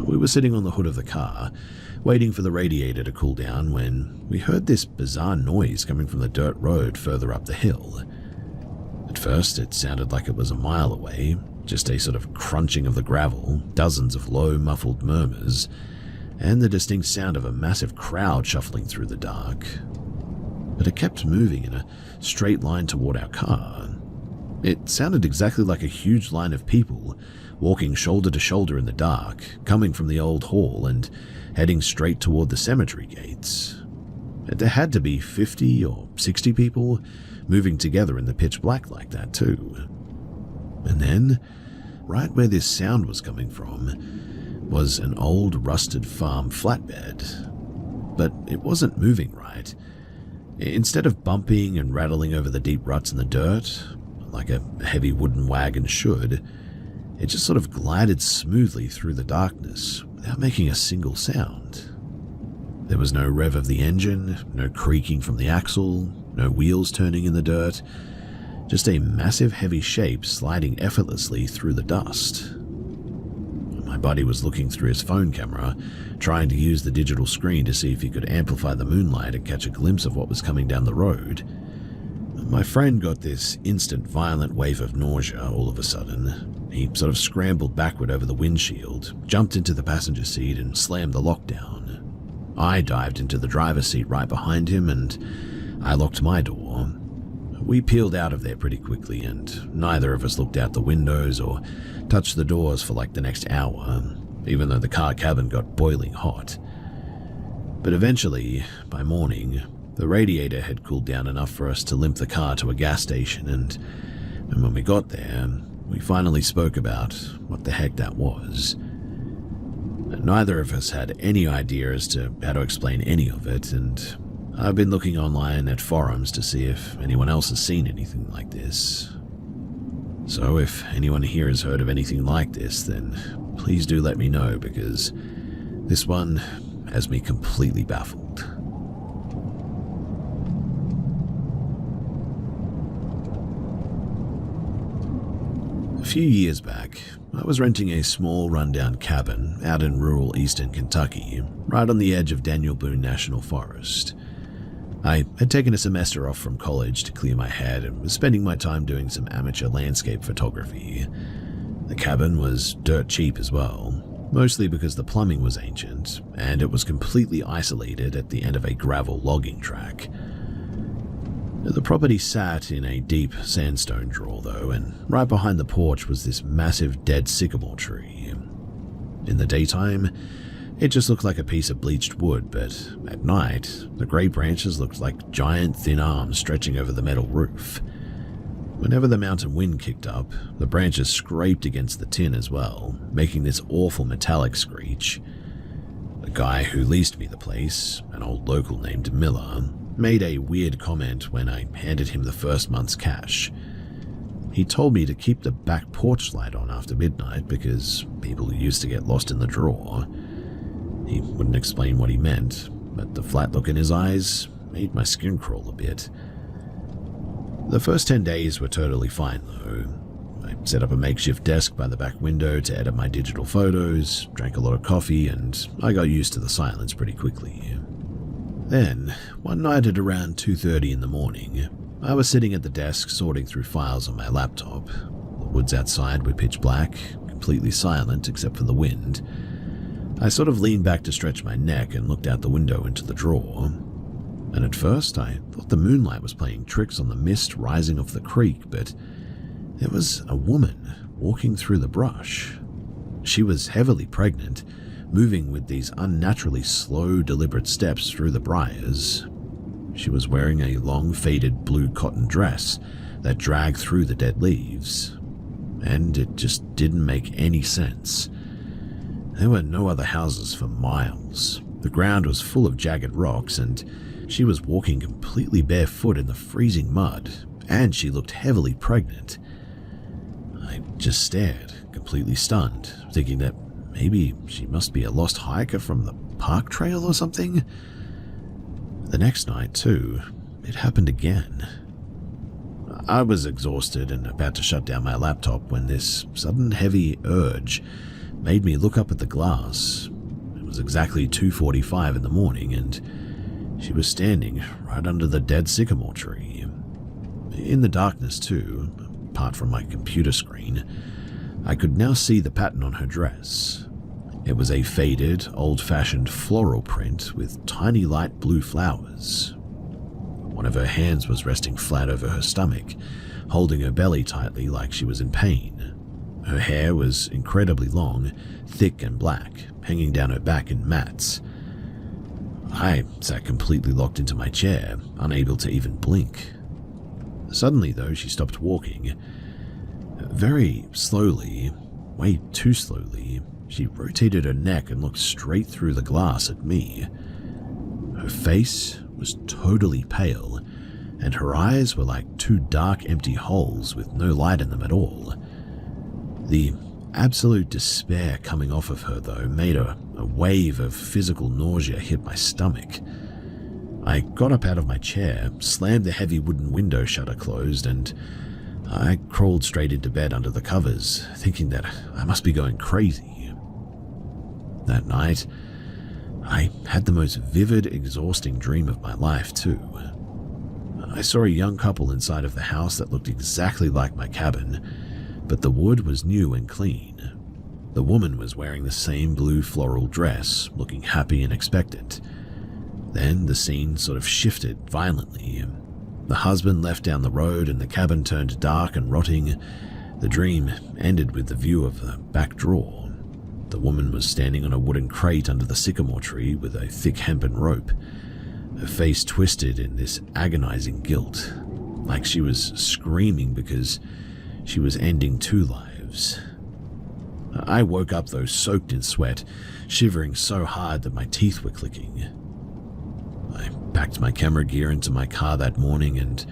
We were sitting on the hood of the car, waiting for the radiator to cool down, when we heard this bizarre noise coming from the dirt road further up the hill. At first, it sounded like it was a mile away, just a sort of crunching of the gravel, dozens of low, muffled murmurs, and the distinct sound of a massive crowd shuffling through the dark. But it kept moving in a straight line toward our car. It sounded exactly like a huge line of people walking shoulder to shoulder in the dark, coming from the old hall and heading straight toward the cemetery gates. There had to be 50 or 60 people moving together in the pitch black like that too. And then, right where this sound was coming from, was an old rusted farm flatbed. But it wasn't moving right. Instead of bumping and rattling over the deep ruts in the dirt, like a heavy wooden wagon should, it just sort of glided smoothly through the darkness without making a single sound. There was no rev of the engine, no creaking from the axle, no wheels turning in the dirt, just a massive heavy shape sliding effortlessly through the dust. My buddy was looking through his phone camera, trying to use the digital screen to see if he could amplify the moonlight and catch a glimpse of what was coming down the road. My friend got this instant violent wave of nausea all of a sudden. He sort of scrambled backward over the windshield, jumped into the passenger seat and slammed the lock down. I dived into the driver's seat right behind him and I locked my door. We peeled out of there pretty quickly and neither of us looked out the windows or touched the doors for like the next hour, even though the car cabin got boiling hot. But eventually, by morning, the radiator had cooled down enough for us to limp the car to a gas station, and when we got there, we finally spoke about what the heck that was. Neither of us had any idea as to how to explain any of it, and I've been looking online at forums to see if anyone else has seen anything like this. So if anyone here has heard of anything like this, then please do let me know, because this one has me completely baffled. A few years back, I was renting a small rundown cabin out in rural eastern Kentucky, right on the edge of Daniel Boone National Forest. I had taken a semester off from college to clear my head and was spending my time doing some amateur landscape photography. The cabin was dirt cheap as well, mostly because the plumbing was ancient and it was completely isolated at the end of a gravel logging track. The property sat in a deep sandstone draw though, and right behind the porch was this massive dead sycamore tree. In the daytime, it just looked like a piece of bleached wood, but at night, the grey branches looked like giant thin arms stretching over the metal roof. Whenever the mountain wind kicked up, the branches scraped against the tin as well, making this awful metallic screech. The guy who leased me the place, an old local named Miller, made a weird comment when I handed him the first month's cash. He told me to keep the back porch light on after midnight because people used to get lost in the drawer. He wouldn't explain what he meant, but the flat look in his eyes made my skin crawl a bit. The first 10 days were totally fine though. I set up a makeshift desk by the back window to edit my digital photos, drank a lot of coffee, and I got used to the silence pretty quickly. Then, one night at around 2:30 in the morning, I was sitting at the desk sorting through files on my laptop. The woods outside were pitch black, completely silent except for the wind. I sort of leaned back to stretch my neck and looked out the window into the draw. And at first, I thought the moonlight was playing tricks on the mist rising off the creek, but there was a woman walking through the brush. She was heavily pregnant, moving with these unnaturally slow, deliberate steps through the briars. She was wearing a long, faded blue cotton dress that dragged through the dead leaves, and it just didn't make any sense. There were no other houses for miles. The ground was full of jagged rocks, and she was walking completely barefoot in the freezing mud, and she looked heavily pregnant. I just stared, completely stunned, thinking that maybe she must be a lost hiker from the park trail or something. The next night, too, it happened again. I was exhausted and about to shut down my laptop when this sudden heavy urge made me look up at the glass. It was exactly 2:45 in the morning, and she was standing right under the dead sycamore tree. In the darkness, too, apart from my computer screen, I could now see the pattern on her dress. It was a faded, old-fashioned floral print with tiny light blue flowers. One of her hands was resting flat over her stomach, holding her belly tightly like she was in pain. Her hair was incredibly long, thick and black, hanging down her back in mats. I sat completely locked into my chair, unable to even blink. Suddenly, though, she stopped walking. Very slowly, way too slowly, she rotated her neck and looked straight through the glass at me. Her face was totally pale, and her eyes were like two dark, empty holes with no light in them at all. The absolute despair coming off of her, though, made a wave of physical nausea hit my stomach. I got up out of my chair, slammed the heavy wooden window shutter closed, and I crawled straight into bed under the covers, thinking that I must be going crazy. That night, I had the most vivid, exhausting dream of my life, too. I saw a young couple inside of the house that looked exactly like my cabin, but the wood was new and clean. The woman was wearing the same blue floral dress, looking happy and expectant. Then the scene sort of shifted violently. The husband left down the road and the cabin turned dark and rotting. The dream ended with the view of the back drawer. The woman was standing on a wooden crate under the sycamore tree with a thick hempen rope, her face twisted in this agonizing guilt, like she was screaming because she was ending two lives. I woke up, though, soaked in sweat, shivering so hard that my teeth were clicking. I packed my camera gear into my car that morning and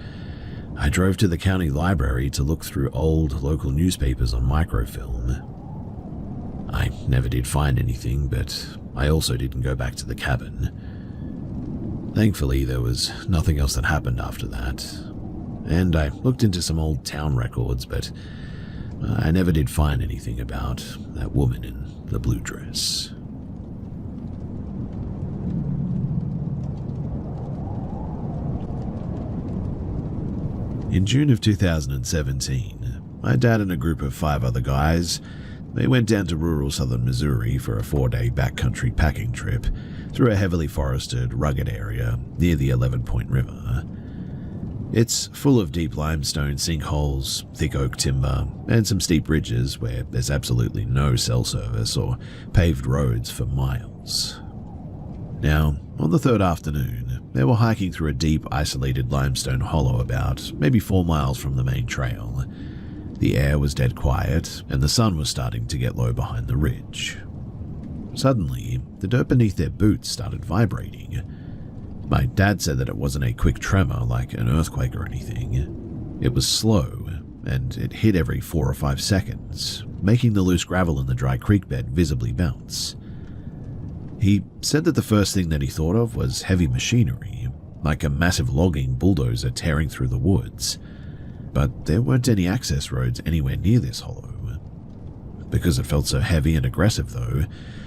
I drove to the county library to look through old local newspapers on microfilm. I never did find anything, but I also didn't go back to the cabin. Thankfully, there was nothing else that happened after that, and I looked into some old town records, but I never did find anything about that woman in the blue dress. In June of 2017, my dad and a group of 5 other guys, they went down to rural southern Missouri for a 4-day backcountry packing trip through a heavily forested, rugged area near the 11-Point River. It's full of deep limestone sinkholes, thick oak timber, and some steep ridges where there's absolutely no cell service or paved roads for miles. Now, on the 3rd afternoon, they were hiking through a deep, isolated limestone hollow about maybe 4 miles from the main trail. The air was dead quiet, and the sun was starting to get low behind the ridge. Suddenly, the dirt beneath their boots started vibrating. My dad said that it wasn't a quick tremor like an earthquake or anything. It was slow, and it hit every 4 or 5 seconds, making the loose gravel in the dry creek bed visibly bounce. He said that the first thing that he thought of was heavy machinery, like a massive logging bulldozer tearing through the woods. But there weren't any access roads anywhere near this hollow. Because it felt so heavy and aggressive, though,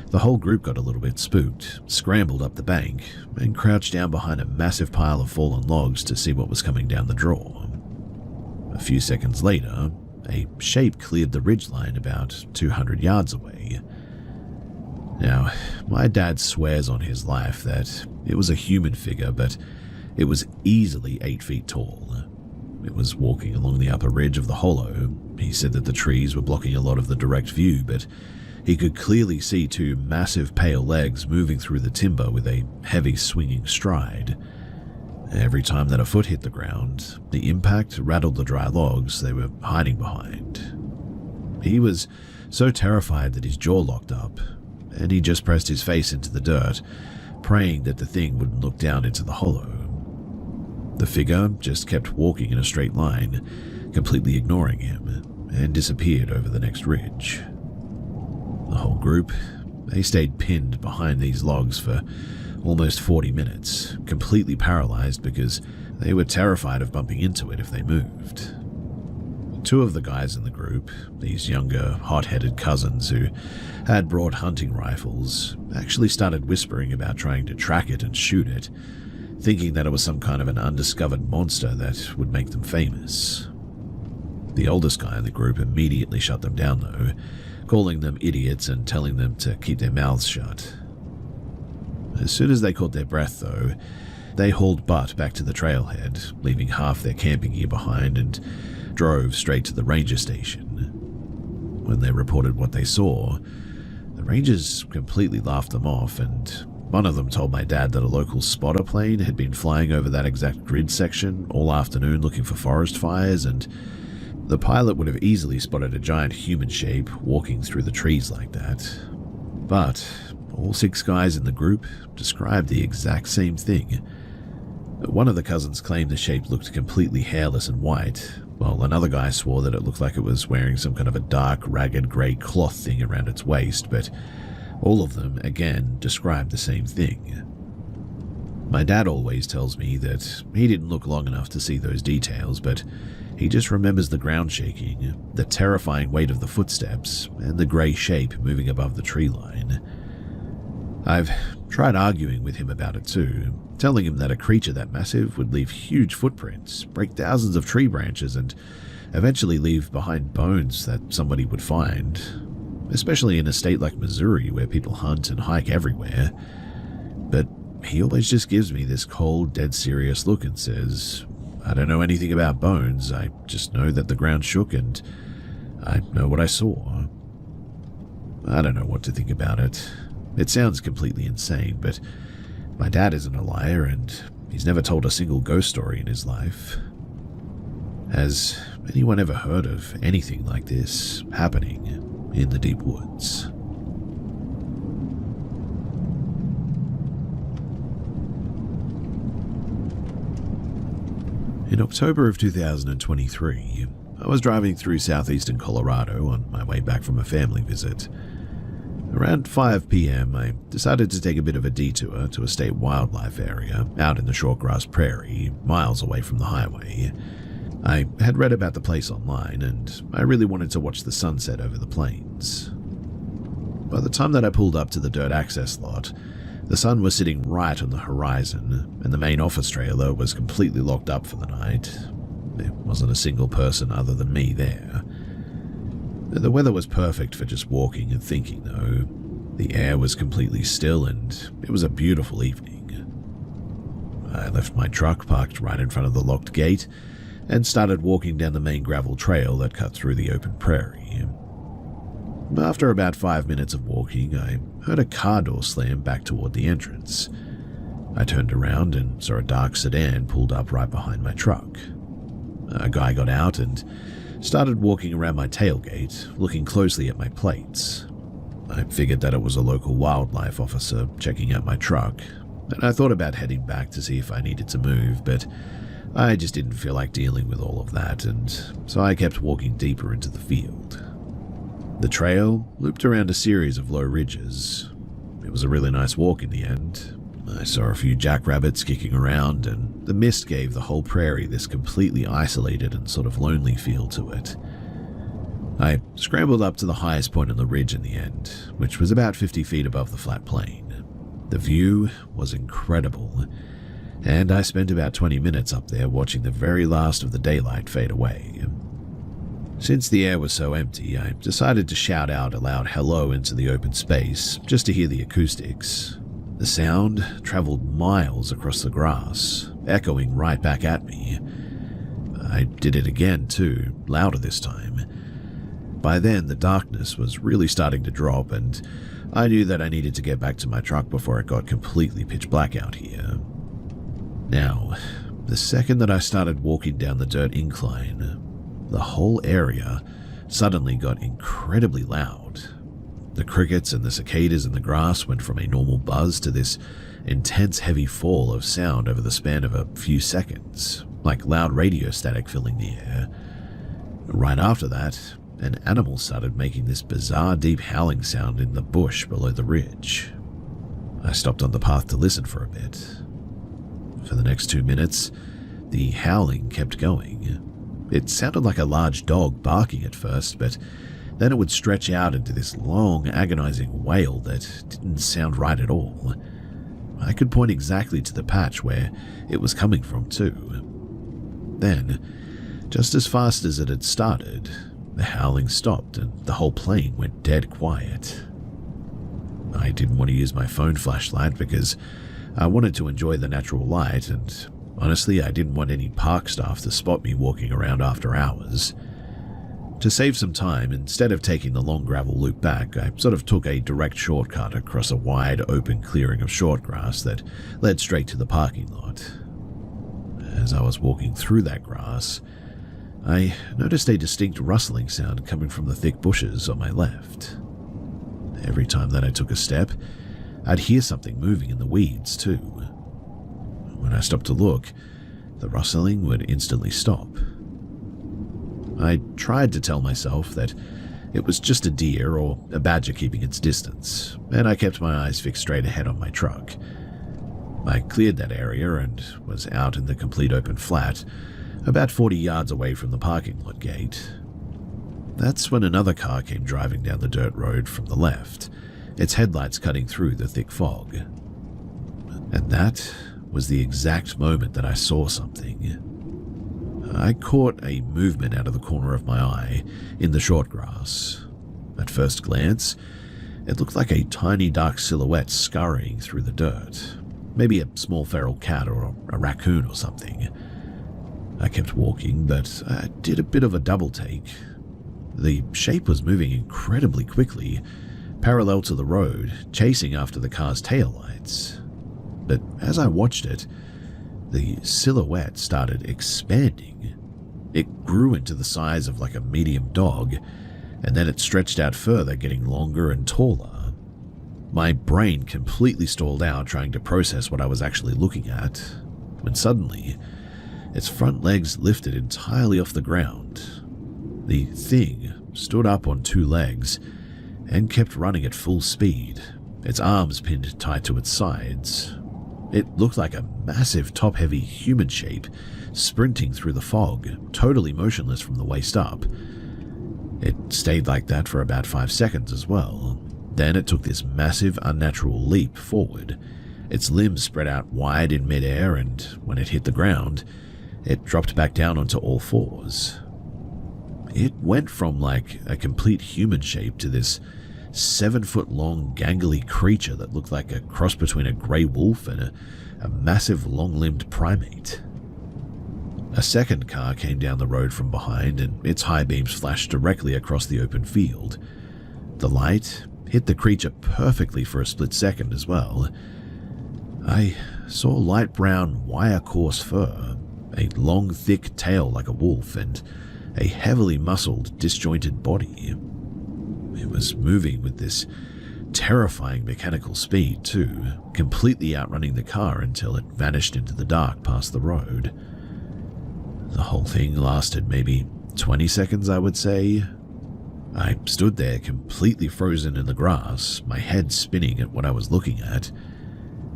the whole group got a little bit spooked, scrambled up the bank, and crouched down behind a massive pile of fallen logs to see what was coming down the draw. A few seconds later, a shape cleared the ridgeline about 200 yards away. Now, my dad swears on his life that it was a human figure, but it was easily 8 feet tall. It was walking along the upper ridge of the hollow. He said that the trees were blocking a lot of the direct view, but he could clearly see 2 massive pale legs moving through the timber with a heavy swinging stride. Every time that a foot hit the ground, the impact rattled the dry logs they were hiding behind. He was so terrified that his jaw locked up, and he just pressed his face into the dirt, praying that the thing wouldn't look down into the hollow. The figure just kept walking in a straight line, completely ignoring him, and disappeared over the next ridge. The whole group, they stayed pinned behind these logs for almost 40 minutes, completely paralyzed because they were terrified of bumping into it if they moved. 2 of the guys in the group, these younger, hot-headed cousins who had brought hunting rifles, actually started whispering about trying to track it and shoot it, thinking that it was some kind of an undiscovered monster that would make them famous. The oldest guy in the group immediately shut them down, though, calling them idiots and telling them to keep their mouths shut. As soon as they caught their breath, though, they hauled butt back to the trailhead, leaving half their camping gear behind, and drove straight to the ranger station. When they reported what they saw, the rangers completely laughed them off, and one of them told my dad that a local spotter plane had been flying over that exact grid section all afternoon looking for forest fires, and the pilot would have easily spotted a giant human shape walking through the trees like that. But all 6 guys in the group described the exact same thing. One of the cousins claimed the shape looked completely hairless and white, while another guy swore that it looked like it was wearing some kind of a dark, ragged grey cloth thing around its waist, but all of them, again, described the same thing. My dad always tells me that he didn't look long enough to see those details, but he just remembers the ground shaking, the terrifying weight of the footsteps, and the grey shape moving above the tree line. I've tried arguing with him about it too, telling him that a creature that massive would leave huge footprints, break thousands of tree branches, and eventually leave behind bones that somebody would find, especially in a state like Missouri where people hunt and hike everywhere. But he always just gives me this cold, dead serious look and says, "I don't know anything about bones, I just know that the ground shook and I know what I saw." I don't know what to think about it. It sounds completely insane, but my dad isn't a liar and he's never told a single ghost story in his life. Has anyone ever heard of anything like this happening in the deep woods? In October of 2023, I was driving through southeastern Colorado on my way back from a family visit. Around 5 p.m., I decided to take a bit of a detour to a state wildlife area out in the shortgrass prairie, miles away from the highway. I had read about the place online, and I really wanted to watch the sunset over the plains. By the time that I pulled up to the dirt access lot, the sun was sitting right on the horizon, and the main office trailer was completely locked up for the night. There wasn't a single person other than me there. The weather was perfect for just walking and thinking, though. The air was completely still, and it was a beautiful evening. I left my truck parked right in front of the locked gate and started walking down the main gravel trail that cut through the open prairie. After about 5 minutes of walking, I heard a car door slam back toward the entrance. I turned around and saw a dark sedan pulled up right behind my truck. A guy got out and started walking around my tailgate, looking closely at my plates. I figured that it was a local wildlife officer checking out my truck, and I thought about heading back to see if I needed to move, but I just didn't feel like dealing with all of that, and so I kept walking deeper into the field. The trail looped around a series of low ridges. It was a really nice walk in the end. I saw a few jackrabbits kicking around, and the mist gave the whole prairie this completely isolated and sort of lonely feel to it. I scrambled up to the highest point on the ridge in the end, which was about 50 feet above the flat plain. The view was incredible, and I spent about 20 minutes up there watching the very last of the daylight fade away. Since the air was so empty, I decided to shout out a loud hello into the open space just to hear the acoustics. The sound traveled miles across the grass, echoing right back at me. I did it again too, louder this time. By then, the darkness was really starting to drop, and I knew that I needed to get back to my truck before it got completely pitch black out here. Now, the second that I started walking down the dirt incline, the whole area suddenly got incredibly loud. The crickets and the cicadas in the grass went from a normal buzz to this intense heavy fall of sound over the span of a few seconds, like loud radio static filling the air. Right after that, an animal started making this bizarre deep howling sound in the bush below the ridge. I stopped on the path to listen for a bit. For the next 2 minutes, the howling kept going. It sounded like a large dog barking at first, but then it would stretch out into this long, agonizing wail that didn't sound right at all. I could point exactly to the patch where it was coming from too. Then, just as fast as it had started, the howling stopped and the whole plain went dead quiet. I didn't want to use my phone flashlight because I wanted to enjoy the natural light, and honestly, I didn't want any park staff to spot me walking around after hours. To save some time, instead of taking the long gravel loop back, I sort of took a direct shortcut across a wide open clearing of short grass that led straight to the parking lot. As I was walking through that grass, I noticed a distinct rustling sound coming from the thick bushes on my left. Every time that I took a step, I'd hear something moving in the weeds too. When I stopped to look, the rustling would instantly stop. I tried to tell myself that it was just a deer or a badger keeping its distance, and I kept my eyes fixed straight ahead on my truck. I cleared that area and was out in the complete open flat, about 40 yards away from the parking lot gate. That's when another car came driving down the dirt road from the left, its headlights cutting through the thick fog. And that was the exact moment that I saw something. I caught a movement out of the corner of my eye in the short grass. At first glance, it looked like a tiny dark silhouette scurrying through the dirt, maybe a small feral cat or a raccoon or something. I kept walking, but I did a bit of a double take. The shape was moving incredibly quickly, parallel to the road, chasing after the car's taillights. But as I watched it, the silhouette started expanding. It grew into the size of like a medium dog, and then it stretched out further, getting longer and taller. My brain completely stalled out trying to process what I was actually looking at, when suddenly, its front legs lifted entirely off the ground. The thing stood up on two legs and kept running at full speed, its arms pinned tight to its sides. It looked like a massive top-heavy human shape sprinting through the fog, totally motionless from the waist up. It stayed like that for about 5 seconds as well. Then it took this massive, unnatural leap forward. Its limbs spread out wide in midair, and when it hit the ground, it dropped back down onto all fours. It went from like a complete human shape to this 7-foot-long, gangly creature that looked like a cross between a grey wolf and a massive, long-limbed primate. A second car came down the road from behind, and its high beams flashed directly across the open field. The light hit the creature perfectly for a split second as well. I saw light brown, wire-coarse fur, a long, thick tail like a wolf, and a heavily muscled, disjointed body. It was moving with this terrifying mechanical speed too, completely outrunning the car until it vanished into the dark past the road. The whole thing lasted maybe 20 seconds, I would say. I stood there completely frozen in the grass, my head spinning at what I was looking at.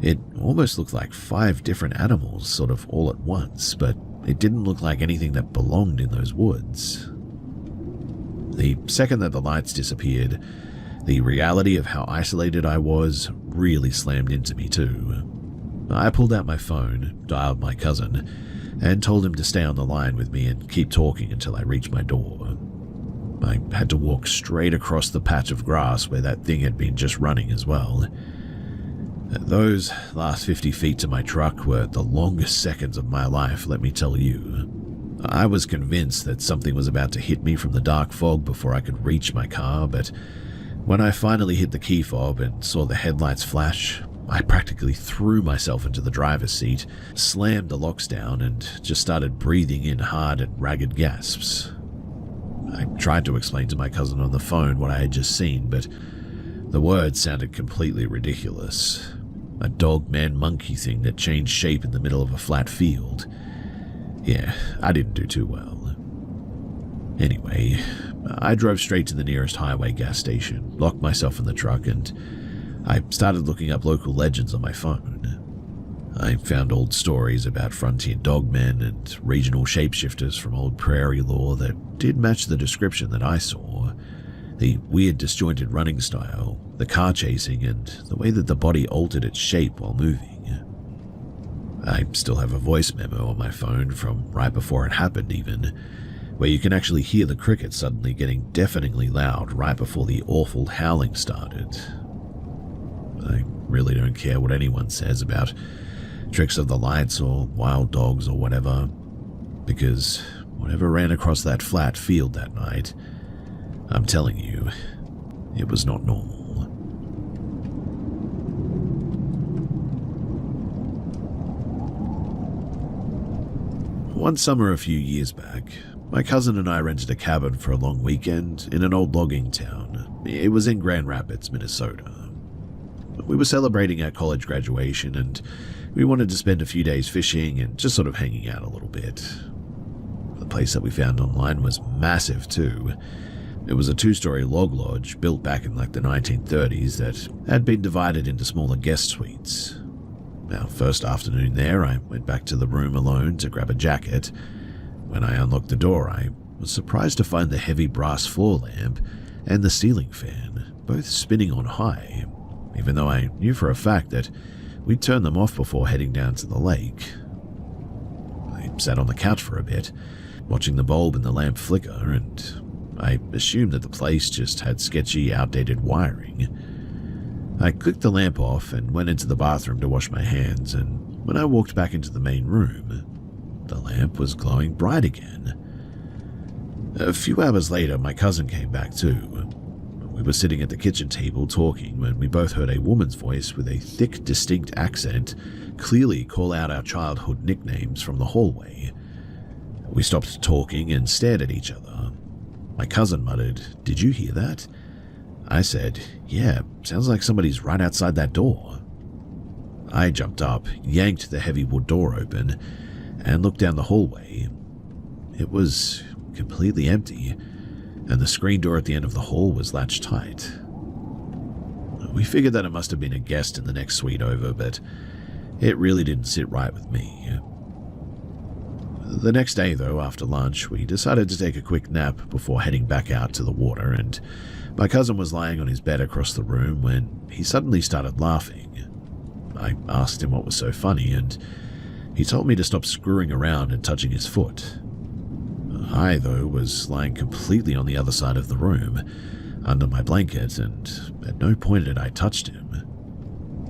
It almost looked like 5 different animals sort of all at once, but it didn't look like anything that belonged in those woods. The second that the lights disappeared, the reality of how isolated I was really slammed into me too. I pulled out my phone, dialed my cousin, and told him to stay on the line with me and keep talking until I reached my door. I had to walk straight across the patch of grass where that thing had been just running as well. Those last 50 feet to my truck were the longest seconds of my life, let me tell you. I was convinced that something was about to hit me from the dark fog before I could reach my car, but when I finally hit the key fob and saw the headlights flash, I practically threw myself into the driver's seat, slammed the locks down, and just started breathing in hard and ragged gasps. I tried to explain to my cousin on the phone what I had just seen, but the words sounded completely ridiculous. A dog-man-monkey thing that changed shape in the middle of a flat field. Yeah, I didn't do too well. Anyway, I drove straight to the nearest highway gas station, locked myself in the truck, and I started looking up local legends on my phone. I found old stories about frontier dogmen and regional shapeshifters from old prairie lore that did match the description that I saw. The weird disjointed running style, the car chasing, and the way that the body altered its shape while moving. I still have a voice memo on my phone from right before it happened even, where you can actually hear the crickets suddenly getting deafeningly loud right before the awful howling started. I really don't care what anyone says about tricks of the lights or wild dogs or whatever, because whatever ran across that flat field that night, I'm telling you, it was not normal. One summer a few years back, my cousin and I rented a cabin for a long weekend in an old logging town. It was in Grand Rapids, Minnesota. We were celebrating our college graduation, and we wanted to spend a few days fishing and just sort of hanging out a little bit. The place that we found online was massive too. It was a 2-story log lodge built back in like the 1930s that had been divided into smaller guest suites. Our first afternoon there, I went back to the room alone to grab a jacket. When I unlocked the door, I was surprised to find the heavy brass floor lamp and the ceiling fan both spinning on high, even though I knew for a fact that we'd turned them off before heading down to the lake. I sat on the couch for a bit, watching the bulb in the lamp flicker, and I assumed that the place just had sketchy, outdated wiring. I clicked the lamp off and went into the bathroom to wash my hands, and when I walked back into the main room, the lamp was glowing bright again. A few hours later, my cousin came back too. We were sitting at the kitchen table talking when we both heard a woman's voice with a thick, distinct accent clearly call out our childhood nicknames from the hallway. We stopped talking and stared at each other. My cousin muttered, "Did you hear that?" I said, "Yeah, sounds like somebody's right outside that door." I jumped up, yanked the heavy wood door open, and looked down the hallway. It was completely empty, and the screen door at the end of the hall was latched tight. We figured that it must have been a guest in the next suite over, but it really didn't sit right with me. The next day, though, after lunch, we decided to take a quick nap before heading back out to the water, and my cousin was lying on his bed across the room when he suddenly started laughing. I asked him what was so funny, and he told me to stop screwing around and touching his foot. I, though, was lying completely on the other side of the room, under my blanket, and at no point had I touched him.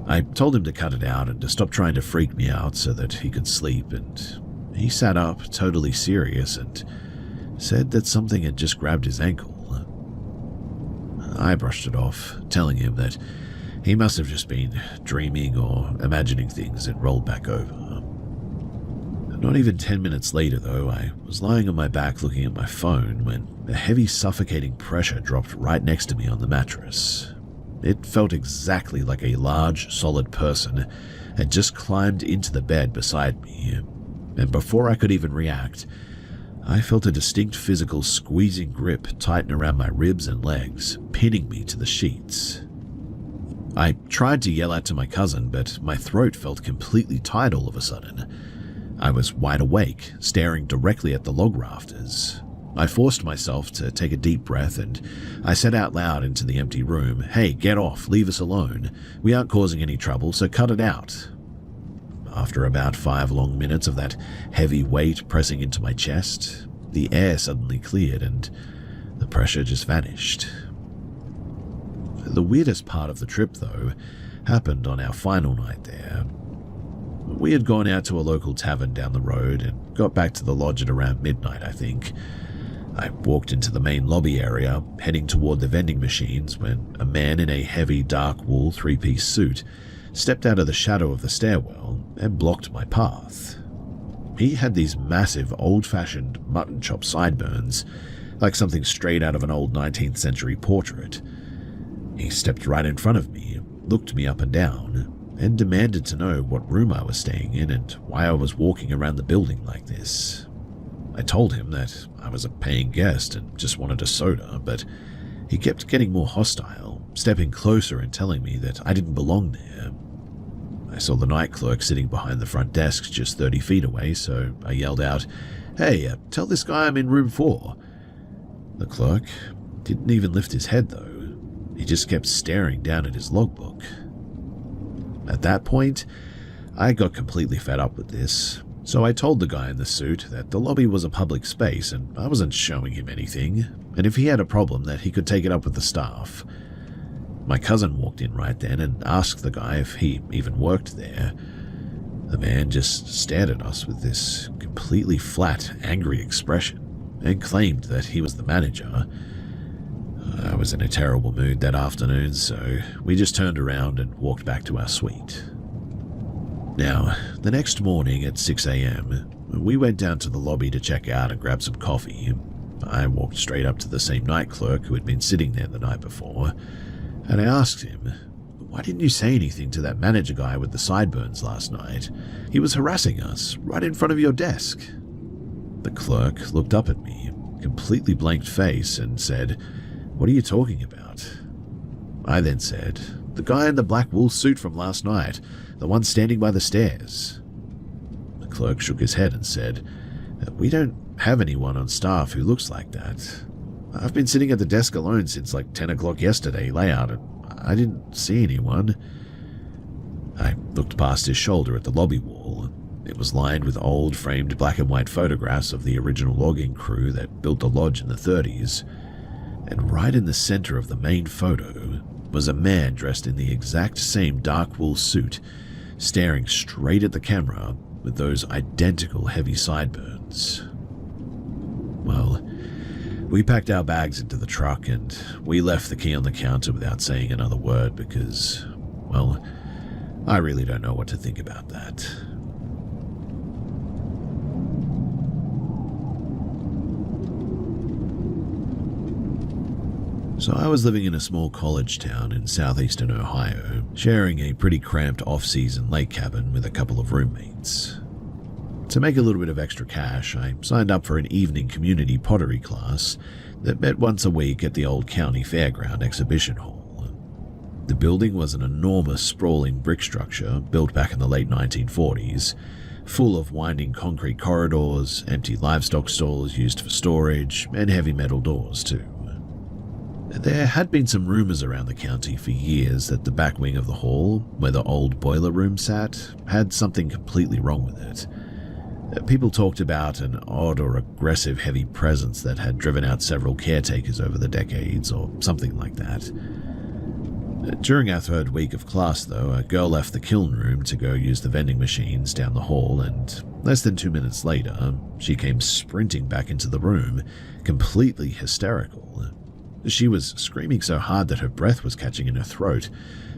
I told him to cut it out and to stop trying to freak me out so that he could sleep, and he sat up, totally serious, and said that something had just grabbed his ankle. I brushed it off, telling him that he must have just been dreaming or imagining things and rolled back over. Not even 10 minutes later, though, I was lying on my back looking at my phone when a heavy suffocating pressure dropped right next to me on the mattress. It felt exactly like a large, solid person had just climbed into the bed beside me, and before I could even react, I felt a distinct physical squeezing grip tighten around my ribs and legs, pinning me to the sheets. I tried to yell out to my cousin, but my throat felt completely tight all of a sudden. I was wide awake, staring directly at the log rafters. I forced myself to take a deep breath, and I said out loud into the empty room, "Hey, get off, leave us alone. We aren't causing any trouble, so cut it out." After about 5 long minutes of that heavy weight pressing into my chest, the air suddenly cleared and the pressure just vanished. The weirdest part of the trip, though, happened on our final night there. We had gone out to a local tavern down the road and got back to the lodge at around midnight, I think. I walked into the main lobby area, heading toward the vending machines, when a man in a heavy dark wool 3-piece suit stepped out of the shadow of the stairwell and blocked my path. He had these massive, old-fashioned mutton chop sideburns, like something straight out of an old 19th century portrait. He stepped right in front of me, looked me up and down, and demanded to know what room I was staying in and why I was walking around the building like this. I told him that I was a paying guest and just wanted a soda, but he kept getting more hostile, stepping closer and telling me that I didn't belong there. I saw the night clerk sitting behind the front desk just 30 feet away, so I yelled out, "Hey, tell this guy I'm in room 4. The clerk didn't even lift his head, though. He just kept staring down at his logbook. At that point, I got completely fed up with this, so I told the guy in the suit that the lobby was a public space and I wasn't showing him anything, and if he had a problem that he could take it up with the staff. My cousin walked in right then and asked the guy if he even worked there. The man just stared at us with this completely flat, angry expression and claimed that he was the manager. I was in a terrible mood that afternoon, so we just turned around and walked back to our suite. Now, the next morning at 6 a.m., we went down to the lobby to check out and grab some coffee. I walked straight up to the same night clerk who had been sitting there the night before, and I asked him, "Why didn't you say anything to that manager guy with the sideburns last night? He was harassing us right in front of your desk." The clerk looked up at me, completely blanked face, and said, "What are you talking about?" I then said, "The guy in the black wool suit from last night, the one standing by the stairs." The clerk shook his head and said, "We don't have anyone on staff who looks like that. I've been sitting at the desk alone since like 10 o'clock yesterday layout, and I didn't see anyone." I looked past his shoulder at the lobby wall. It was lined with old framed black and white photographs of the original logging crew that built the lodge in the 30s. And right in the center of the main photo was a man dressed in the exact same dark wool suit, staring straight at the camera with those identical heavy sideburns. Well, we packed our bags into the truck and we left the key on the counter without saying another word because, well, I really don't know what to think about that. So I was living in a small college town in southeastern Ohio, sharing a pretty cramped off-season lake cabin with a couple of roommates. To make a little bit of extra cash, I signed up for an evening community pottery class that met once a week at the old county fairground exhibition hall. The building was an enormous sprawling brick structure built back in the late 1940s, full of winding concrete corridors, empty livestock stalls used for storage, and heavy metal doors too. There had been some rumors around the county for years that the back wing of the hall, where the old boiler room sat, had something completely wrong with it. People talked about an odd or aggressive heavy presence that had driven out several caretakers over the decades, or something like that. During our third week of class, though, a girl left the kiln room to go use the vending machines down the hall, and less than 2 minutes later, she came sprinting back into the room, completely hysterical. She was screaming so hard that her breath was catching in her throat,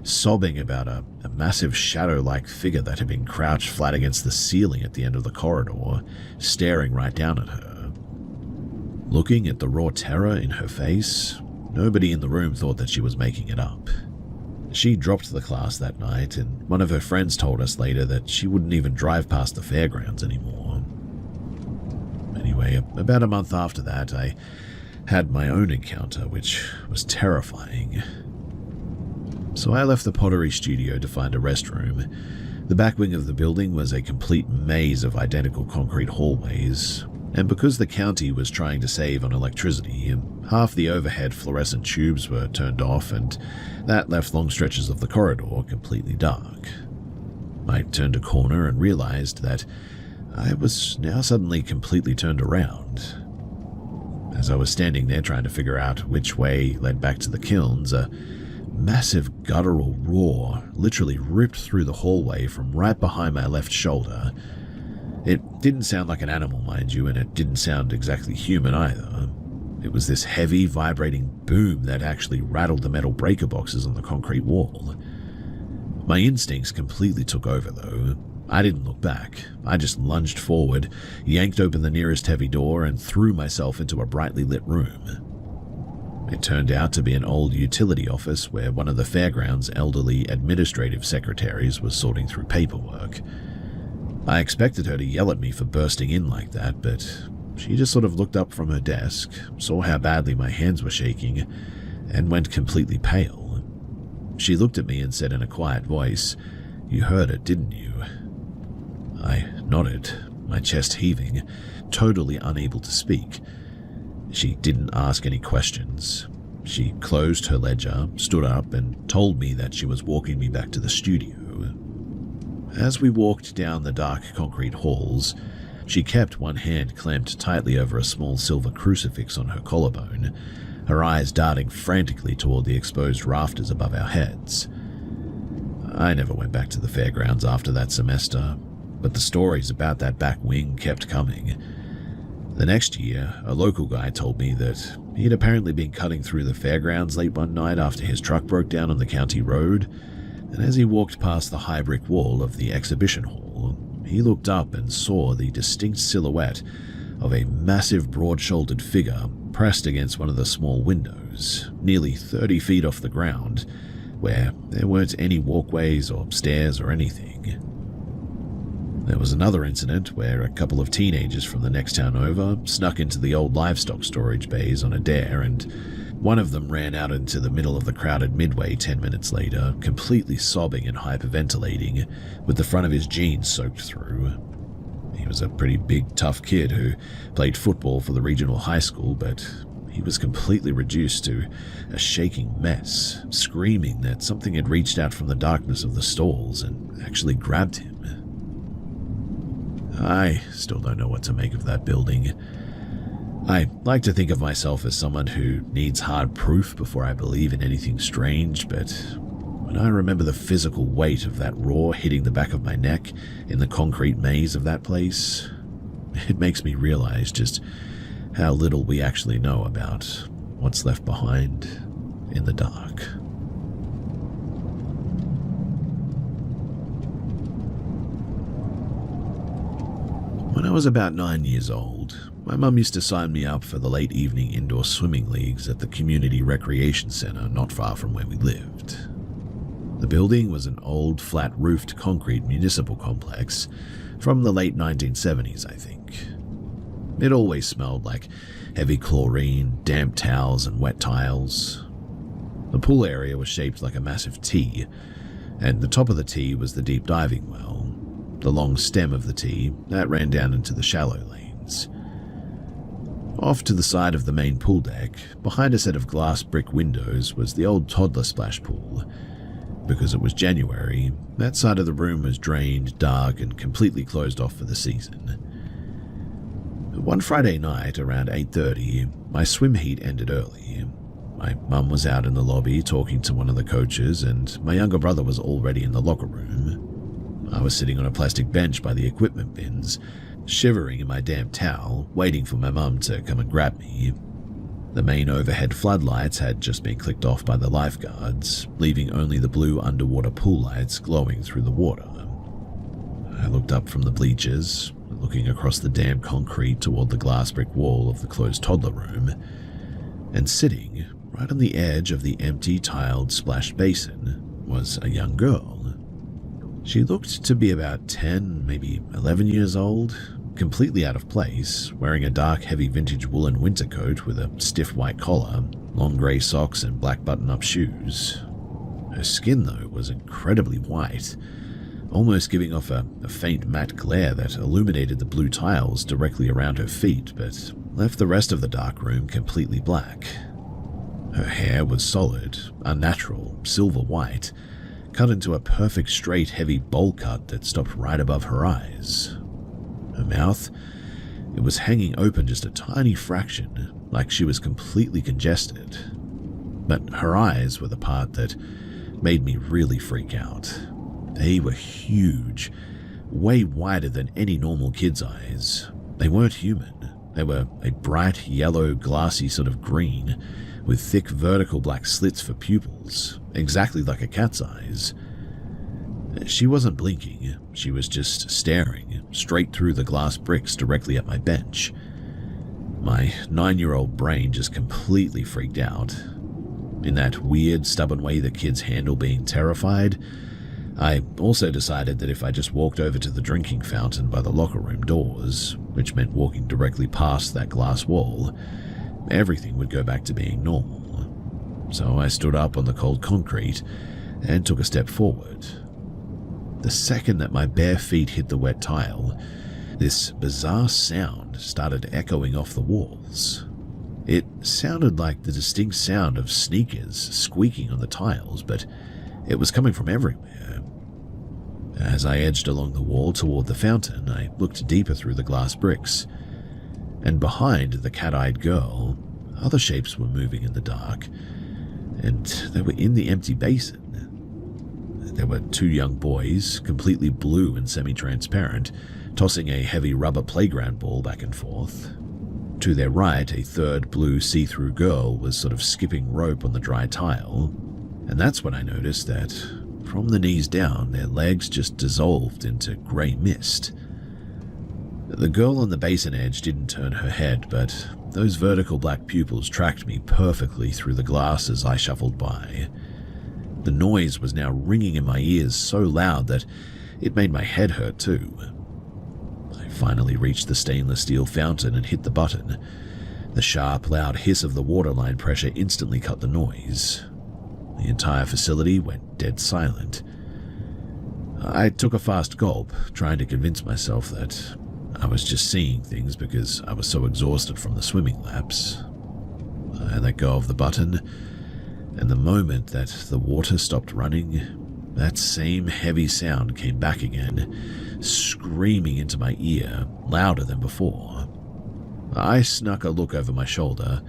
sobbing about a massive shadow-like figure that had been crouched flat against the ceiling at the end of the corridor, staring right down at her. Looking at the raw terror in her face, nobody in the room thought that she was making it up. She dropped the class that night, and one of her friends told us later that she wouldn't even drive past the fairgrounds anymore. Anyway, about a month after that, I had my own encounter, which was terrifying. So I left the pottery studio to find a restroom. The back wing of the building was a complete maze of identical concrete hallways, and because the county was trying to save on electricity, half the overhead fluorescent tubes were turned off, and that left long stretches of the corridor completely dark. I turned a corner and realized that I was now suddenly completely turned around. As I was standing there trying to figure out which way led back to the kilns, a massive guttural roar literally ripped through the hallway from right behind my left shoulder. It didn't sound like an animal, mind you, and it didn't sound exactly human either. It was this heavy, vibrating boom that actually rattled the metal breaker boxes on the concrete wall. My instincts completely took over, though. I didn't look back. I just lunged forward, yanked open the nearest heavy door, and threw myself into a brightly lit room. It turned out to be an old utility office where one of the fairground's elderly administrative secretaries was sorting through paperwork. I expected her to yell at me for bursting in like that, but she just sort of looked up from her desk, saw how badly my hands were shaking, and went completely pale. She looked at me and said in a quiet voice, "You heard it, didn't you?" I nodded, my chest heaving, totally unable to speak. She didn't ask any questions. She closed her ledger, stood up, and told me that she was walking me back to the studio. As we walked down the dark concrete halls, she kept one hand clamped tightly over a small silver crucifix on her collarbone, her eyes darting frantically toward the exposed rafters above our heads. I never went back to the fairgrounds after that semester, but the stories about that back wing kept coming. The next year, a local guy told me that he'd apparently been cutting through the fairgrounds late one night after his truck broke down on the county road, and as he walked past the high brick wall of the exhibition hall, he looked up and saw the distinct silhouette of a massive broad-shouldered figure pressed against one of the small windows, nearly 30 feet off the ground, where there weren't any walkways or stairs or anything. There was another incident where a couple of teenagers from the next town over snuck into the old livestock storage bays on a dare, and one of them ran out into the middle of the crowded midway 10 minutes later, completely sobbing and hyperventilating, with the front of his jeans soaked through. He was a pretty big, tough kid who played football for the regional high school, but he was completely reduced to a shaking mess, screaming that something had reached out from the darkness of the stalls and actually grabbed him. I still don't know what to make of that building. I like to think of myself as someone who needs hard proof before I believe in anything strange, but when I remember the physical weight of that roar hitting the back of my neck in the concrete maze of that place, it makes me realize just how little we actually know about what's left behind in the dark. When I was about 9 years old, my mum used to sign me up for the late evening indoor swimming leagues at the community recreation center not far from where we lived. The building was an old, flat-roofed concrete municipal complex from the late 1970s, I think. It always smelled like heavy chlorine, damp towels, and wet tiles. The pool area was shaped like a massive T, and the top of the T was the deep diving well, the long stem of the T that ran down into the shallow lanes. Off to the side of the main pool deck, behind a set of glass brick windows, was the old toddler splash pool. Because it was January, that side of the room was drained, dark, and completely closed off for the season. One Friday night, around 8:30, my swim heat ended early. My mum was out in the lobby talking to one of the coaches, and my younger brother was already in the locker room. I was sitting on a plastic bench by the equipment bins, shivering in my damp towel, waiting for my mum to come and grab me. The main overhead floodlights had just been clicked off by the lifeguards, leaving only the blue underwater pool lights glowing through the water. I looked up from the bleachers, looking across the damp concrete toward the glass brick wall of the closed toddler room, and sitting right on the edge of the empty tiled splash basin was a young girl. She looked to be about 10, maybe 11 years old, completely out of place, wearing a dark, heavy vintage woolen winter coat with a stiff white collar, long grey socks, and black button-up shoes. Her skin, though, was incredibly white, almost giving off a faint matte glare that illuminated the blue tiles directly around her feet, but left the rest of the dark room completely black. Her hair was solid, unnatural, silver white, cut into a perfect straight heavy bowl cut that stopped right above her eyes. Her mouth, it was hanging open just a tiny fraction, like she was completely congested. But her eyes were the part that made me really freak out. They were huge, way wider than any normal kid's eyes. They weren't human. They were a bright yellow, glassy sort of green, with thick vertical black slits for pupils, exactly like a cat's eyes. She wasn't blinking, she was just staring straight through the glass bricks directly at my bench. My 9-year-old brain just completely freaked out. In that weird, stubborn way that kids handle being terrified, I also decided that if I just walked over to the drinking fountain by the locker room doors, which meant walking directly past that glass wall, everything would go back to being normal. So I stood up on the cold concrete and took a step forward. The second that my bare feet hit the wet tile, this bizarre sound started echoing off the walls. It sounded like the distinct sound of sneakers squeaking on the tiles, but it was coming from everywhere. As I edged along the wall toward the fountain, I looked deeper through the glass bricks, and behind the cat-eyed girl, other shapes were moving in the dark, and they were in the empty basin. There were 2 young boys, completely blue and semi-transparent, tossing a heavy rubber playground ball back and forth. To their right, a third blue see-through girl was sort of skipping rope on the dry tile, and that's when I noticed that from the knees down, their legs just dissolved into grey mist. The girl on the basin edge didn't turn her head, but those vertical black pupils tracked me perfectly through the glass as I shuffled by. The noise was now ringing in my ears so loud that it made my head hurt too. finally reached the stainless steel fountain and hit the button, the sharp, loud hiss of the waterline pressure instantly cut the noise. The entire facility went dead silent. I took a fast gulp, trying to convince myself that I was just seeing things because I was so exhausted from the swimming laps. I let go of the button, and the moment that the water stopped running, that same heavy sound came back again, screaming into my ear, louder than before. I snuck a look over my shoulder.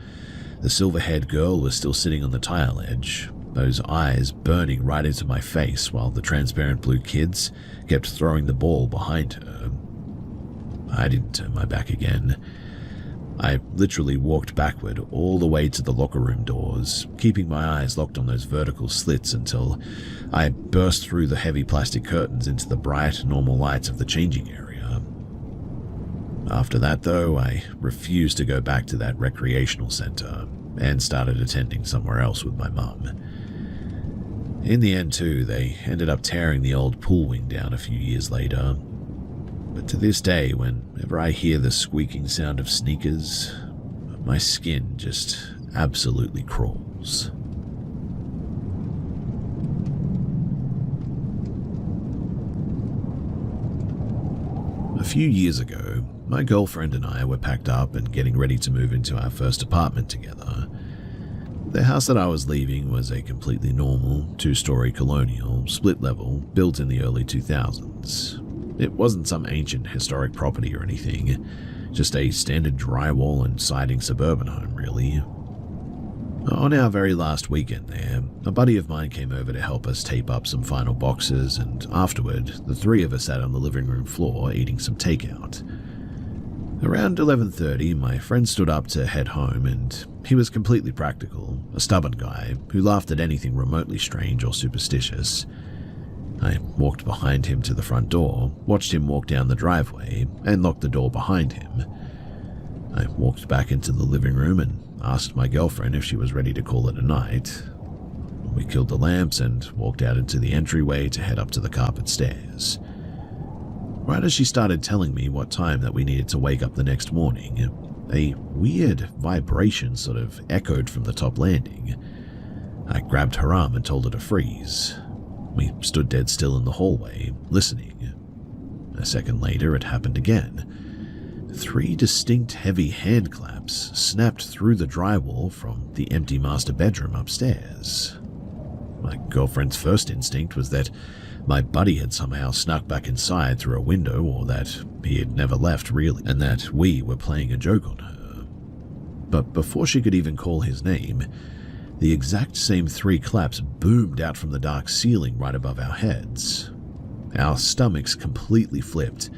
The silver-haired girl was still sitting on the tile edge, those eyes burning right into my face while the transparent blue kids kept throwing the ball behind her. I didn't turn my back again. I literally walked backward all the way to the locker room doors, keeping my eyes locked on those vertical slits until I burst through the heavy plastic curtains into the bright, normal lights of the changing area. After that, though, I refused to go back to that recreational center and started attending somewhere else with my mum. In the end, too, they ended up tearing the old pool wing down a few years later. But to this day, whenever I hear the squeaking sound of sneakers, my skin just absolutely crawls. A few years ago, my girlfriend and I were packed up and getting ready to move into our first apartment together. The house that I was leaving was a completely normal, two-story colonial, split-level, built in the early 2000s. It wasn't some ancient historic property or anything, just a standard drywall and siding suburban home, really. On our very last weekend there, a buddy of mine came over to help us tape up some final boxes, and afterward, the three of us sat on the living room floor eating some takeout. Around 11:30, my friend stood up to head home, and he was completely practical, a stubborn guy who laughed at anything remotely strange or superstitious. I walked behind him to the front door, watched him walk down the driveway, and locked the door behind him. I walked back into the living room and asked my girlfriend if she was ready to call it a night. We killed the lamps and walked out into the entryway to head up to the carpet stairs. Right as she started telling me what time that we needed to wake up the next morning, a weird vibration sort of echoed from the top landing. I grabbed her arm and told her to freeze. We stood dead still in the hallway, listening. A second later, it happened again. 3 distinct heavy hand claps snapped through the drywall from the empty master bedroom upstairs. My girlfriend's first instinct was that my buddy had somehow snuck back inside through a window, or that he had never left really, and that we were playing a joke on her. But before she could even call his name, the exact same 3 claps boomed out from the dark ceiling right above our heads. Our stomachs completely flipped.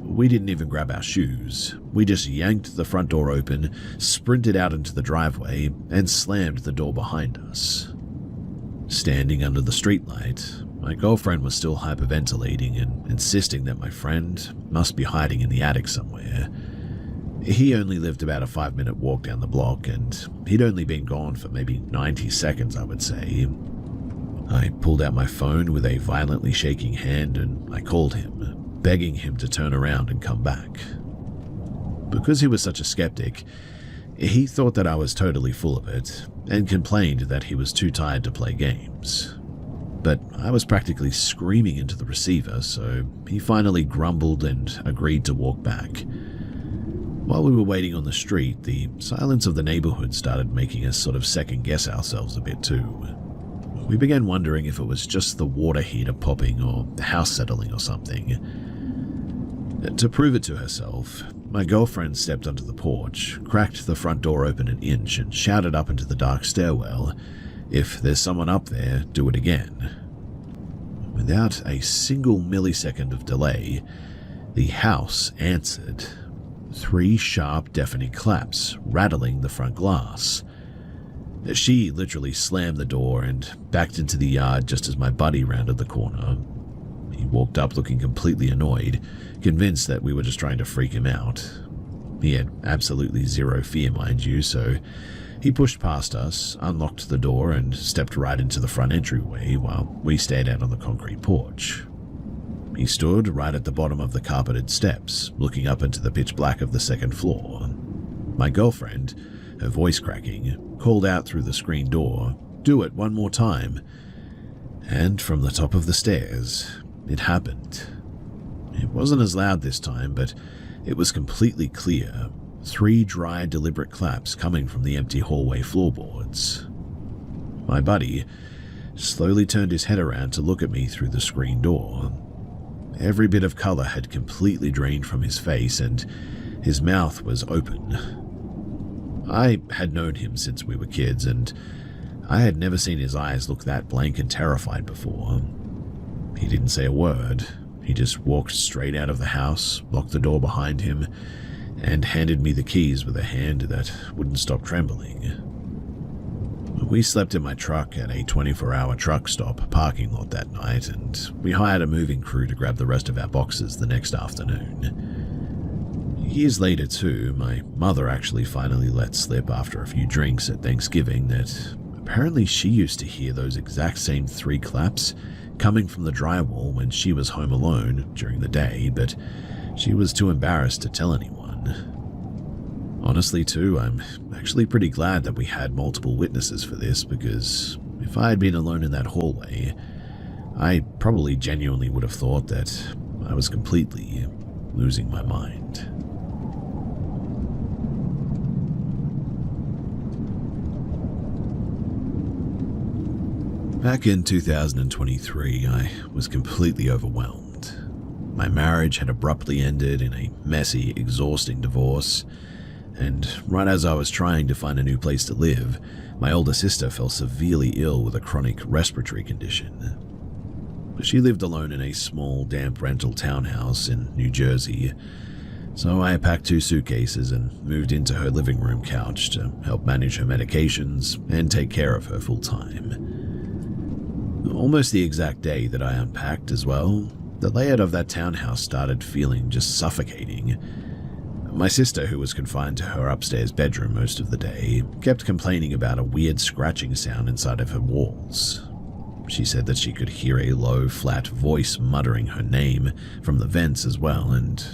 We didn't even grab our shoes. We just yanked the front door open, sprinted out into the driveway, and slammed the door behind us. Standing under the streetlight, my girlfriend was still hyperventilating and insisting that my friend must be hiding in the attic somewhere. He only lived about a 5-minute walk down the block, and he'd only been gone for maybe 90 seconds, I would say. I pulled out my phone with a violently shaking hand and I called him, begging him to turn around and come back. Because he was such a skeptic, he thought that I was totally full of it and complained that he was too tired to play games. But I was practically screaming into the receiver, so he finally grumbled and agreed to walk back. While we were waiting on the street, the silence of the neighborhood started making us sort of second-guess ourselves a bit too. We began wondering if it was just the water heater popping or the house settling or something. To prove it to herself, my girlfriend stepped onto the porch, cracked the front door open an inch, and shouted up into the dark stairwell, "If there's someone up there, do it again." Without a single millisecond of delay, the house answered. 3 sharp, deafening claps, rattling the front glass. She literally slammed the door and backed into the yard just as my buddy rounded the corner. He walked up looking completely annoyed, convinced that we were just trying to freak him out. He had absolutely zero fear, mind you, so he pushed past us, unlocked the door, and stepped right into the front entryway while we stared out on the concrete porch. He stood right at the bottom of the carpeted steps, looking up into the pitch black of the second floor. My girlfriend, her voice cracking, called out through the screen door, "Do it one more time." And from the top of the stairs, it happened. It wasn't as loud this time, but it was completely clear. 3 dry, deliberate claps coming from the empty hallway floorboards. My buddy slowly turned his head around to look at me through the screen door. Every bit of color had completely drained from his face, and his mouth was open. I had known him since we were kids, and I had never seen his eyes look that blank and terrified before. He didn't say a word. He just walked straight out of the house, locked the door behind him, and handed me the keys with a hand that wouldn't stop trembling. We slept in my truck at a 24-hour truck stop parking lot that night, and we hired a moving crew to grab the rest of our boxes the next afternoon. Years later, too, my mother actually finally let slip after a few drinks at Thanksgiving that apparently she used to hear those exact same 3 claps coming from the drywall when she was home alone during the day, but she was too embarrassed to tell anyone. Honestly, too, I'm actually pretty glad that we had multiple witnesses for this, because if I had been alone in that hallway, I probably genuinely would have thought that I was completely losing my mind. Back in 2023, I was completely overwhelmed. My marriage had abruptly ended in a messy, exhausting divorce, and right as I was trying to find a new place to live, my older sister fell severely ill with a chronic respiratory condition. She lived alone in a small, damp rental townhouse in New Jersey, so I packed 2 suitcases and moved into her living room couch to help manage her medications and take care of her full time. Almost the exact day that I unpacked as well, the layout of that townhouse started feeling just suffocating. My sister, who was confined to her upstairs bedroom most of the day, kept complaining about a weird scratching sound inside of her walls. She said that she could hear a low, flat voice muttering her name from the vents as well, and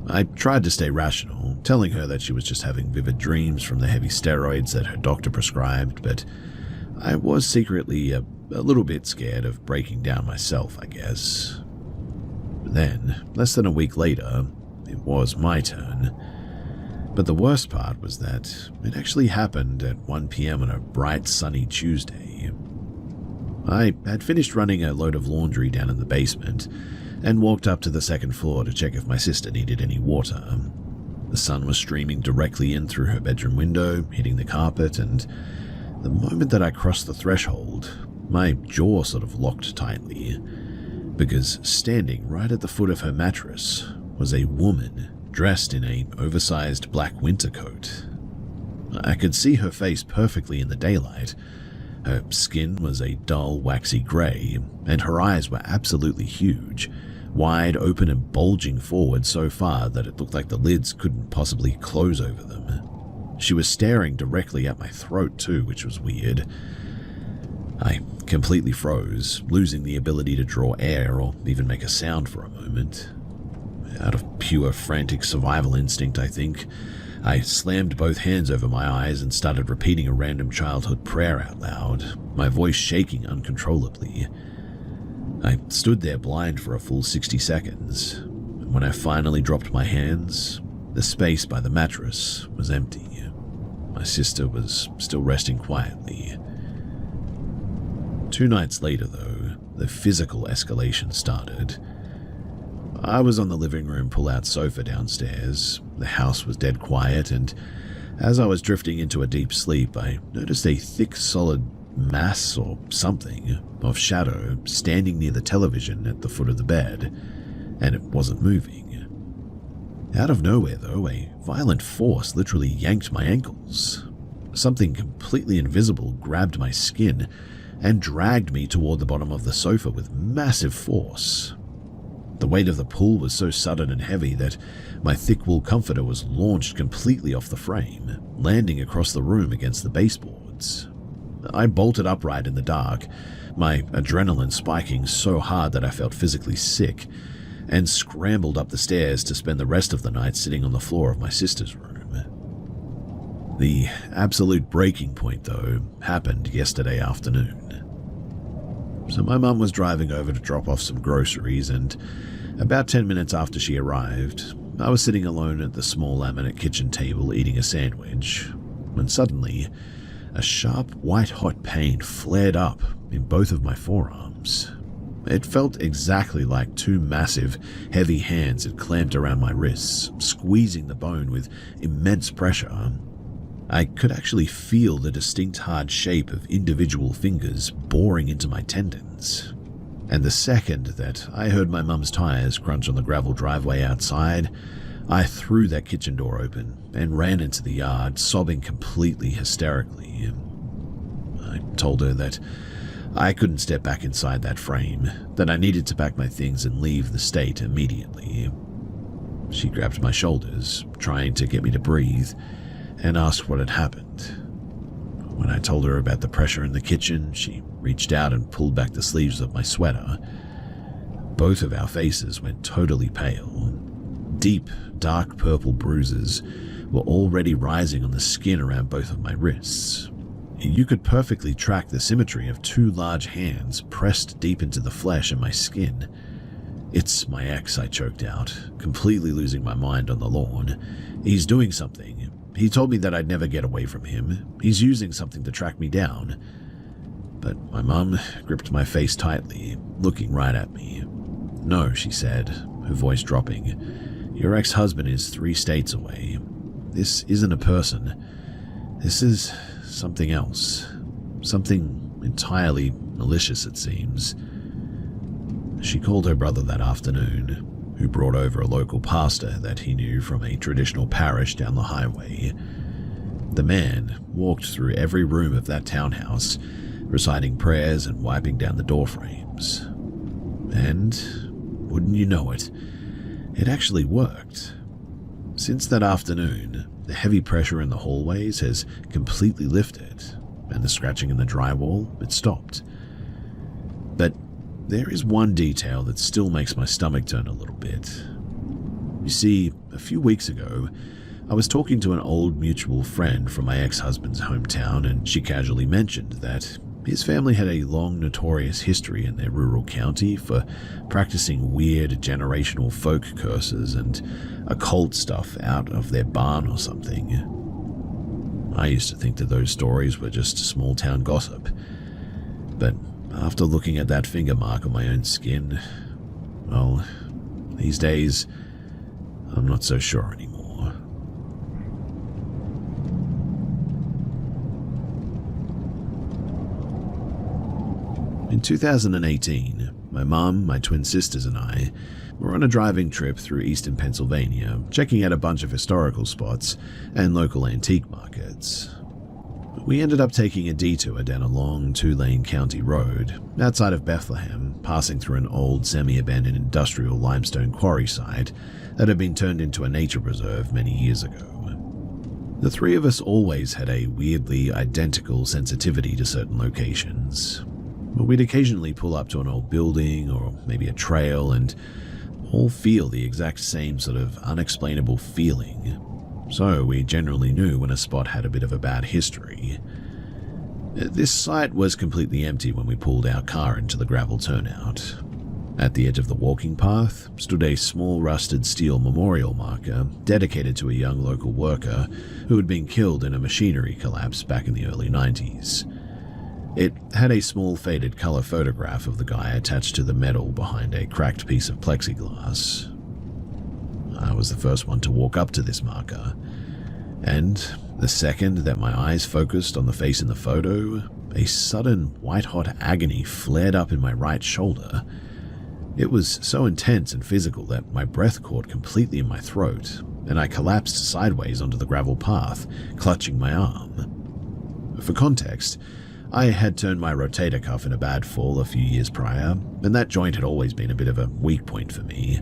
I tried to stay rational, telling her that she was just having vivid dreams from the heavy steroids that her doctor prescribed, but I was secretly a little bit scared of breaking down myself, I guess. Then, less than a week later, it was my turn. But the worst part was that it actually happened at 1 p.m. on a bright, sunny Tuesday. I had finished running a load of laundry down in the basement and walked up to the second floor to check if my sister needed any water. The sun was streaming directly in through her bedroom window, hitting the carpet, and the moment that I crossed the threshold, my jaw sort of locked tightly, because standing right at the foot of her mattress was a woman dressed in an oversized black winter coat. I could see her face perfectly in the daylight. Her skin was a dull, waxy gray, and her eyes were absolutely huge, wide open and bulging forward so far that it looked like the lids couldn't possibly close over them. She was staring directly at my throat too, which was weird. I completely froze, losing the ability to draw air or even make a sound for a moment. Out of pure frantic survival instinct, I think, I slammed both hands over my eyes and started repeating a random childhood prayer out loud, my voice shaking uncontrollably. I stood there blind for a full 60 seconds, and when I finally dropped my hands, the space by the mattress was empty. My sister was still resting quietly. 2 nights later, though, the physical escalation started. I was on the living room pull-out sofa downstairs. The house was dead quiet, and as I was drifting into a deep sleep, I noticed a thick, solid mass or something of shadow standing near the television at the foot of the bed, and it wasn't moving. Out of nowhere, though, a violent force literally yanked my ankles. Something completely invisible grabbed my skin and dragged me toward the bottom of the sofa with massive force. The weight of the pull was so sudden and heavy that my thick wool comforter was launched completely off the frame, landing across the room against the baseboards. I bolted upright in the dark, my adrenaline spiking so hard that I felt physically sick, and scrambled up the stairs to spend the rest of the night sitting on the floor of my sister's room. The absolute breaking point, though, happened yesterday afternoon. So my mum was driving over to drop off some groceries, and about 10 minutes after she arrived, I was sitting alone at the small laminate kitchen table eating a sandwich, when suddenly a sharp white-hot pain flared up in both of my forearms. It felt exactly like two massive, heavy hands had clamped around my wrists, squeezing the bone with immense pressure. I could actually feel the distinct hard shape of individual fingers boring into my tendons. And the second that I heard my mum's tires crunch on the gravel driveway outside, I threw that kitchen door open and ran into the yard, sobbing completely hysterically. I told her that I couldn't step back inside that frame, that I needed to pack my things and leave the state immediately. She grabbed my shoulders, trying to get me to breathe, and asked what had happened. When I told her about the pressure in the kitchen, she reached out and pulled back the sleeves of my sweater. Both of our faces went totally pale. Deep, dark purple bruises were already rising on the skin around both of my wrists. You could perfectly track the symmetry of two large hands pressed deep into the flesh and my skin. "It's my ex," I choked out, completely losing my mind on the lawn. "He's doing something. He told me that I'd never get away from him. He's using something to track me down." But my mum gripped my face tightly, looking right at me. "No," she said, her voice dropping. "Your ex-husband is 3 states away. This isn't a person. This is something else. Something entirely malicious, it seems." She called her brother that afternoon, who brought over a local pastor that he knew from a traditional parish down the highway. The man walked through every room of that townhouse, reciting prayers and wiping down the doorframes. And, wouldn't you know it, it actually worked. Since that afternoon, the heavy pressure in the hallways has completely lifted, and the scratching in the drywall, it stopped. But there is one detail that still makes my stomach turn a little bit. You see, a few weeks ago, I was talking to an old mutual friend from my ex-husband's hometown, and she casually mentioned that his family had a long, notorious history in their rural county for practicing weird generational folk curses and occult stuff out of their barn or something. I used to think that those stories were just small-town gossip, but after looking at that finger mark on my own skin, well, these days, I'm not so sure anymore. In 2018, my mom, my twin sisters, and I were on a driving trip through eastern Pennsylvania, checking out a bunch of historical spots and local antique markets. We ended up taking a detour down a long 2-lane county road outside of Bethlehem, passing through an old semi-abandoned industrial limestone quarry site that had been turned into a nature preserve many years ago. The three of us always had a weirdly identical sensitivity to certain locations. We'd occasionally pull up to an old building or maybe a trail and all feel the exact same sort of unexplainable feeling. So we generally knew when a spot had a bit of a bad history. This site was completely empty when we pulled our car into the gravel turnout. At the edge of the walking path stood a small rusted steel memorial marker dedicated to a young local worker who had been killed in a machinery collapse back in the early 90s. It had a small faded color photograph of the guy attached to the metal behind a cracked piece of plexiglass. I was the first one to walk up to this marker, and the second that my eyes focused on the face in the photo, a sudden white-hot agony flared up in my right shoulder. It was so intense and physical that my breath caught completely in my throat, and I collapsed sideways onto the gravel path, clutching my arm. For context, I had turned my rotator cuff in a bad fall a few years prior, and that joint had always been a bit of a weak point for me.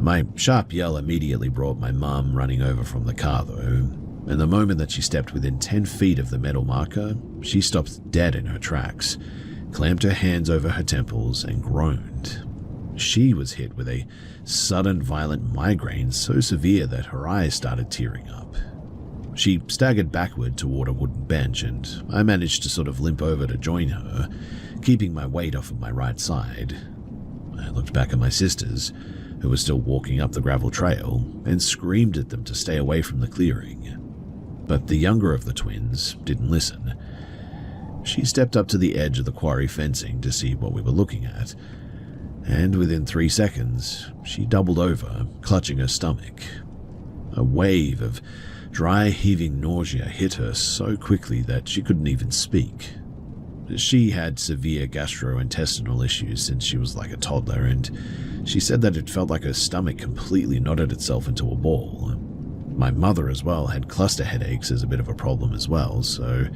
My sharp yell immediately brought my mum running over from the car though, and the moment that she stepped within 10 feet of the metal marker, she stopped dead in her tracks, clamped her hands over her temples, and groaned. She was hit with a sudden violent migraine so severe that her eyes started tearing up. She staggered backward toward a wooden bench, and I managed to sort of limp over to join her, keeping my weight off of my right side. I looked back at my sisters, who were still walking up the gravel trail, and screamed at them to stay away from the clearing. But the younger of the twins didn't listen. She stepped up to the edge of the quarry fencing to see what we were looking at, and within 3 seconds, she doubled over, clutching her stomach. A wave of dry, heaving nausea hit her so quickly that she couldn't even speak. She had severe gastrointestinal issues since she was like a toddler, and she said that it felt like her stomach completely knotted itself into a ball. My mother as well had cluster headaches as a bit of a problem as well, so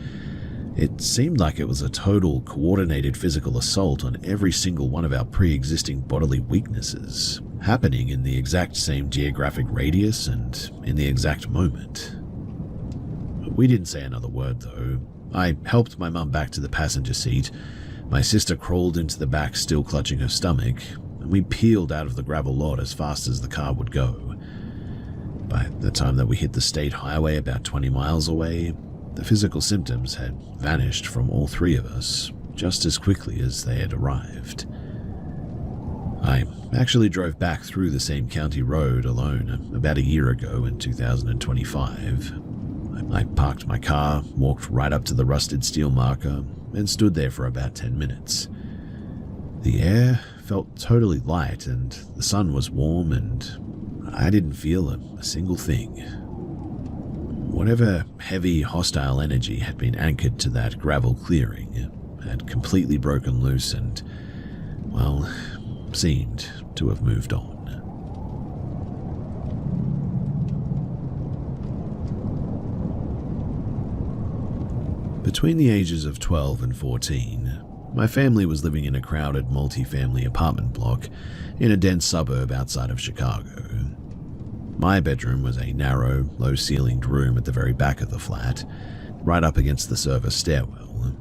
it seemed like it was a total coordinated physical assault on every single one of our pre-existing bodily weaknesses, happening in the exact same geographic radius and in the exact moment. We didn't say another word though. I helped my mum back to the passenger seat. My sister crawled into the back still clutching her stomach, and we peeled out of the gravel lot as fast as the car would go. By the time that we hit the state highway about 20 miles away, the physical symptoms had vanished from all three of us just as quickly as they had arrived. I actually drove back through the same county road alone about a year ago in 2025. I parked my car, walked right up to the rusted steel marker, and stood there for about 10 minutes. The air felt totally light and the sun was warm, and I didn't feel a single thing. Whatever heavy, hostile energy had been anchored to that gravel clearing had completely broken loose and, well, seemed to have moved on. Between the ages of 12 and 14, my family was living in a crowded multi-family apartment block in a dense suburb outside of Chicago. My bedroom was a narrow, low-ceilinged room at the very back of the flat, right up against the service stairwell.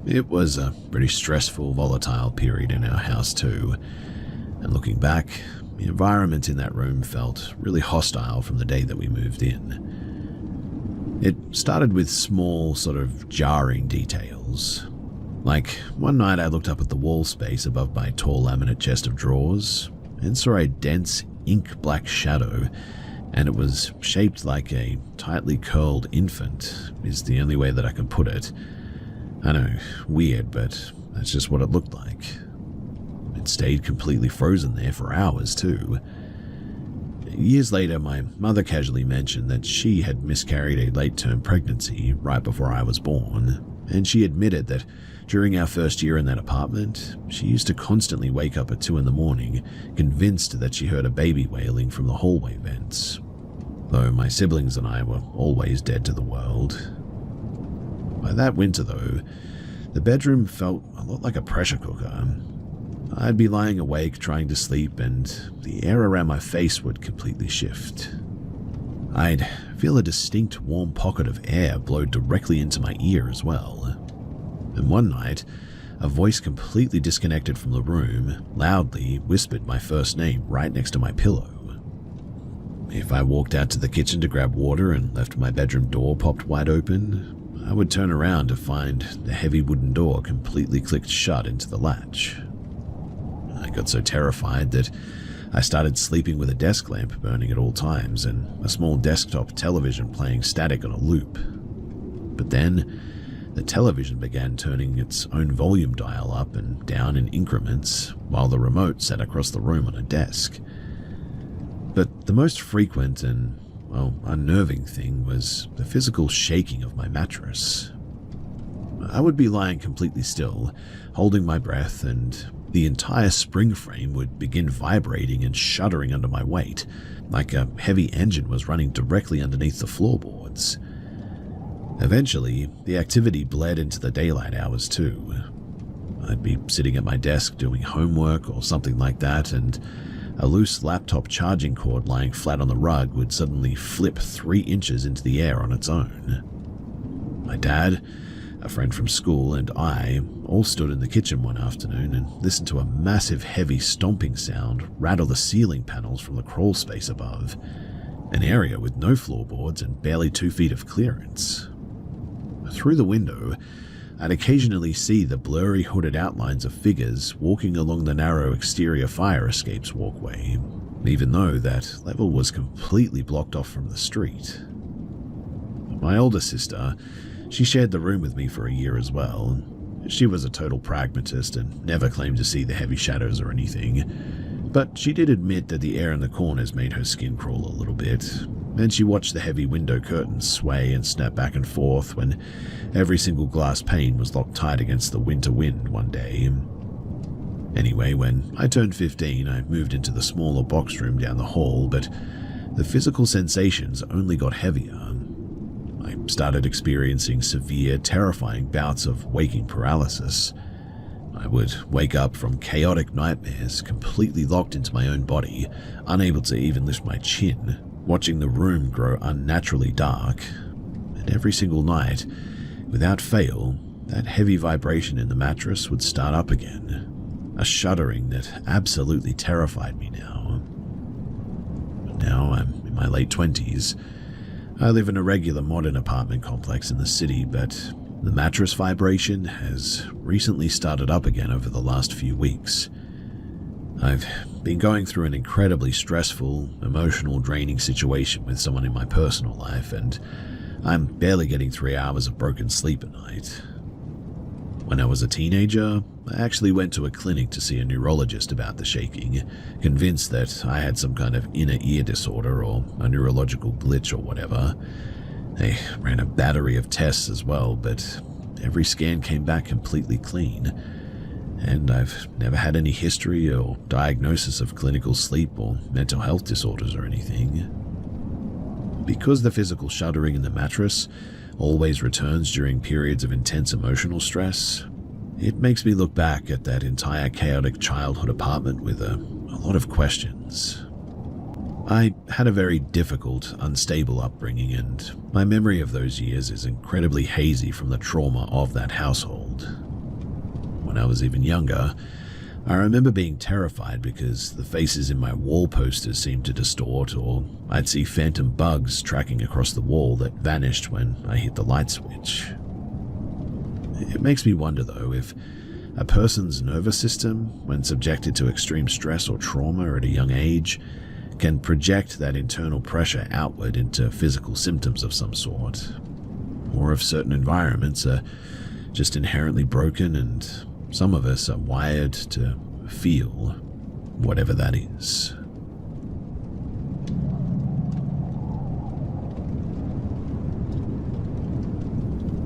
It was a pretty stressful, volatile period in our house too, and looking back, the environment in that room felt really hostile from the day that we moved in. It started with small, sort of jarring details. Like, one night I looked up at the wall space above my tall laminate chest of drawers and saw a dense, ink-black shadow, and it was shaped like a tightly curled infant, is the only way that I can put it. I know, weird, but that's just what it looked like. It stayed completely frozen there for hours, too. Years later, my mother casually mentioned that she had miscarried a late-term pregnancy right before I was born, and she admitted that during our first year in that apartment, she used to constantly wake up at 2 a.m, convinced that she heard a baby wailing from the hallway vents, though my siblings and I were always dead to the world. By that winter, though, the bedroom felt a lot like a pressure cooker. I'd be lying awake trying to sleep, and the air around my face would completely shift. I'd feel a distinct warm pocket of air blow directly into my ear as well. And one night, a voice completely disconnected from the room loudly whispered my first name right next to my pillow. If I walked out to the kitchen to grab water and left my bedroom door popped wide open, I would turn around to find the heavy wooden door completely clicked shut into the latch. I got so terrified that I started sleeping with a desk lamp burning at all times and a small desktop television playing static on a loop. But then, the television began turning its own volume dial up and down in increments, while the remote sat across the room on a desk. But the most frequent and, well, unnerving thing was the physical shaking of my mattress. I would be lying completely still, holding my breath, and the entire spring frame would begin vibrating and shuddering under my weight, like a heavy engine was running directly underneath the floorboards. Eventually, the activity bled into the daylight hours too. I'd be sitting at my desk doing homework or something like that, and a loose laptop charging cord lying flat on the rug would suddenly flip 3 inches into the air on its own. My dad, A friend from school and I all stood in the kitchen one afternoon and listened to a massive heavy stomping sound rattle the ceiling panels from the crawl space above, an area with no floorboards and barely 2 feet of clearance. Through the window, I'd occasionally see the blurry hooded outlines of figures walking along the narrow exterior fire escape's walkway, even though that level was completely blocked off from the street. My older sister, she shared the room with me for a year as well. She was a total pragmatist and never claimed to see the heavy shadows or anything, but she did admit that the air in the corners made her skin crawl a little bit, and she watched the heavy window curtains sway and snap back and forth when every single glass pane was locked tight against the winter wind one day. Anyway, when I turned 15, I moved into the smaller box room down the hall, but the physical sensations only got heavier. I started experiencing severe, terrifying bouts of waking paralysis. I would wake up from chaotic nightmares, completely locked into my own body, unable to even lift my chin, watching the room grow unnaturally dark. And every single night, without fail, that heavy vibration in the mattress would start up again, a shuddering that absolutely terrified me now. Now I'm in my late 20s. I live in a regular modern apartment complex in the city, but the mattress vibration has recently started up again over the last few weeks. I've been going through an incredibly stressful, emotional, draining situation with someone in my personal life, and I'm barely getting 3 hours of broken sleep a night. When I was a teenager, I actually went to a clinic to see a neurologist about the shaking, convinced that I had some kind of inner ear disorder or a neurological glitch or whatever. They ran a battery of tests as well, but every scan came back completely clean, and I've never had any history or diagnosis of clinical sleep or mental health disorders or anything. Because the physical shuddering in the mattress always returns during periods of intense emotional stress, it makes me look back at that entire chaotic childhood apartment with a lot of questions. I had a very difficult, unstable upbringing, and my memory of those years is incredibly hazy from the trauma of that household. When I was even younger, I remember being terrified because the faces in my wall posters seemed to distort, or I'd see phantom bugs tracking across the wall that vanished when I hit the light switch. It makes me wonder, though, if a person's nervous system, when subjected to extreme stress or trauma at a young age, can project that internal pressure outward into physical symptoms of some sort, or if certain environments are just inherently broken and some of us are wired to feel whatever that is.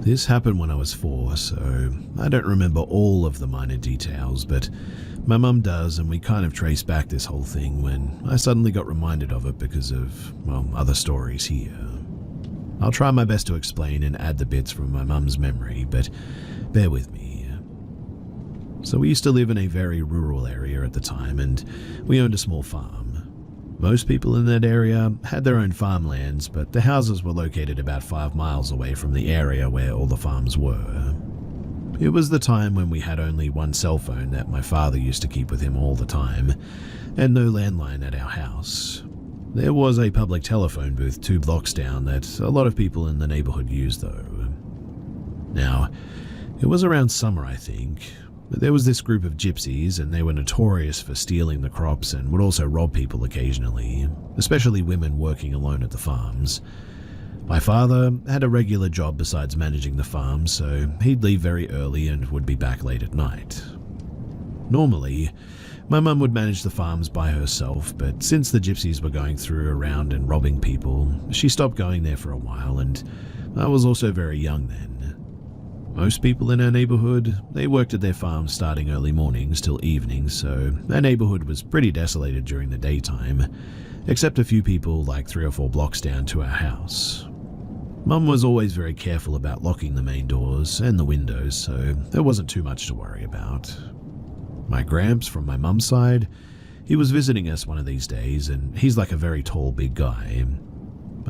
This happened when I was 4, so I don't remember all of the minor details, but my mum does, and we kind of trace back this whole thing when I suddenly got reminded of it because of, well, other stories here. I'll try my best to explain and add the bits from my mum's memory, but bear with me. So we used to live in a very rural area at the time, and we owned a small farm. Most people in that area had their own farmlands, but the houses were located about 5 miles away from the area where all the farms were. It was the time when we had only one cell phone that my father used to keep with him all the time, and no landline at our house. There was a public telephone booth 2 blocks down that a lot of people in the neighborhood used, though. Now, it was around summer, I think. But there was this group of gypsies, and they were notorious for stealing the crops and would also rob people occasionally, especially women working alone at the farms. My father had a regular job besides managing the farm, so he'd leave very early and would be back late at night. Normally, my mum would manage the farms by herself, but since the gypsies were going through around and robbing people, she stopped going there for a while, and I was also very young then. Most people in our neighborhood, they worked at their farms starting early mornings till evenings, so our neighborhood was pretty desolated during the daytime, except a few people like 3 or 4 blocks down to our house. Mum was always very careful about locking the main doors and the windows, so there wasn't too much to worry about. My Gramps, from my mum's side, he was visiting us one of these days, and he's like a very tall, big guy.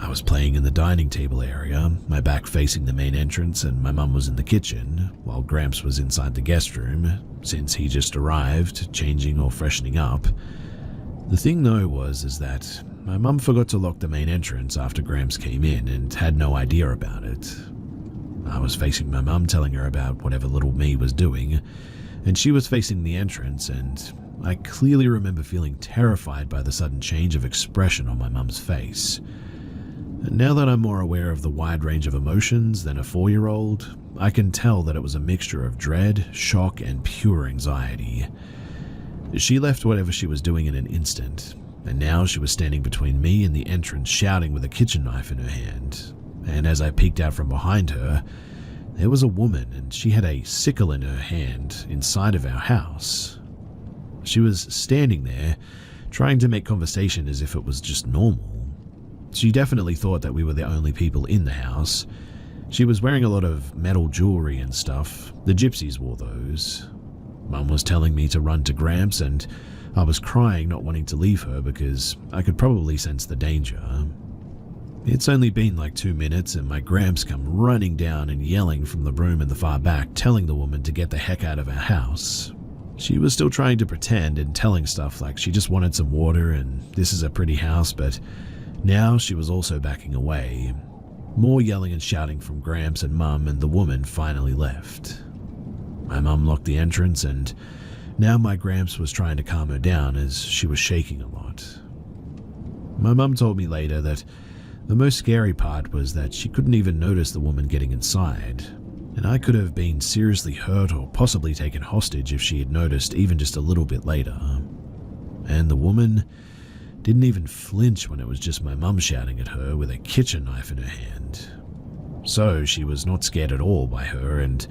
I was playing in the dining table area, my back facing the main entrance, and my mum was in the kitchen, while Gramps was inside the guest room, since he just arrived, changing or freshening up. The thing though is that my mum forgot to lock the main entrance after Gramps came in and had no idea about it. I was facing my mum telling her about whatever little me was doing, and she was facing the entrance, and I clearly remember feeling terrified by the sudden change of expression on my mum's face. And now that I'm more aware of the wide range of emotions than a 4-year-old, I can tell that it was a mixture of dread, shock, and pure anxiety. She left whatever she was doing in an instant, and now she was standing between me and the entrance shouting with a kitchen knife in her hand. And as I peeked out from behind her, there was a woman, and she had a sickle in her hand inside of our house. She was standing there, trying to make conversation as if it was just normal. She definitely thought that we were the only people in the house. She was wearing a lot of metal jewelry and stuff. The gypsies wore those. Mum was telling me to run to Gramps, and I was crying, not wanting to leave her because I could probably sense the danger. It's only been like 2 minutes and my Gramps come running down and yelling from the room in the far back, telling the woman to get the heck out of our house. She was still trying to pretend and telling stuff like she just wanted some water and this is a pretty house, but now she was also backing away. More yelling and shouting from Gramps and Mum, and the woman finally left. My mum locked the entrance, and now my Gramps was trying to calm her down as she was shaking a lot. My mum told me later that the most scary part was that she couldn't even notice the woman getting inside, and I could have been seriously hurt or possibly taken hostage if she had noticed even just a little bit later. And the woman didn't even flinch when it was just my mum shouting at her with a kitchen knife in her hand. So she was not scared at all by her and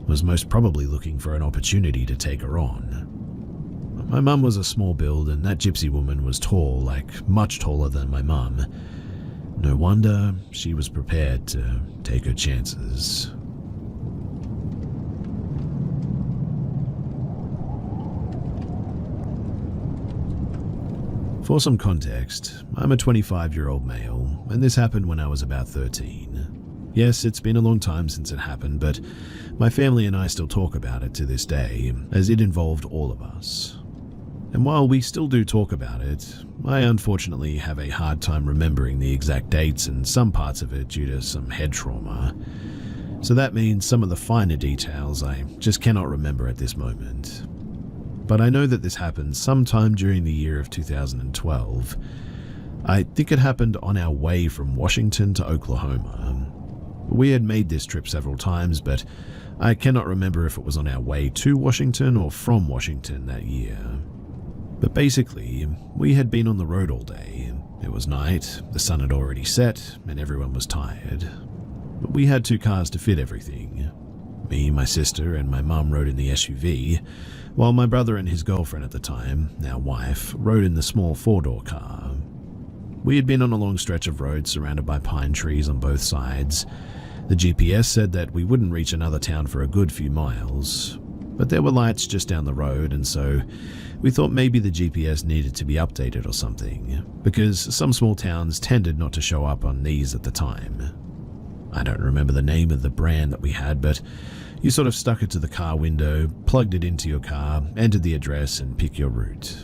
was most probably looking for an opportunity to take her on. My mum was a small build and that gypsy woman was tall, like much taller than my mum. No wonder she was prepared to take her chances. For some context, I'm a 25-year-old male, and this happened when I was about 13. Yes, it's been a long time since it happened, but my family and I still talk about it to this day, as it involved all of us. And while we still do talk about it, I unfortunately have a hard time remembering the exact dates and some parts of it due to some head trauma. So that means some of the finer details I just cannot remember at this moment. But I know that this happened sometime during the year of 2012. I think it happened on our way from Washington to Oklahoma. We had made this trip several times, but I cannot remember if it was on our way to Washington or from Washington that year. But basically, we had been on the road all day. It was night, the sun had already set, and everyone was tired. But we had 2 cars to fit everything. Me, my sister, and my mum rode in the SUV, while my brother and his girlfriend at the time, now wife, rode in the small 4-door car. We had been on a long stretch of road surrounded by pine trees on both sides. The GPS said that we wouldn't reach another town for a good few miles, but there were lights just down the road, and so we thought maybe the GPS needed to be updated or something, because some small towns tended not to show up on these at the time. I don't remember the name of the brand that we had, but you sort of stuck it to the car window, plugged it into your car, entered the address, and pick your route.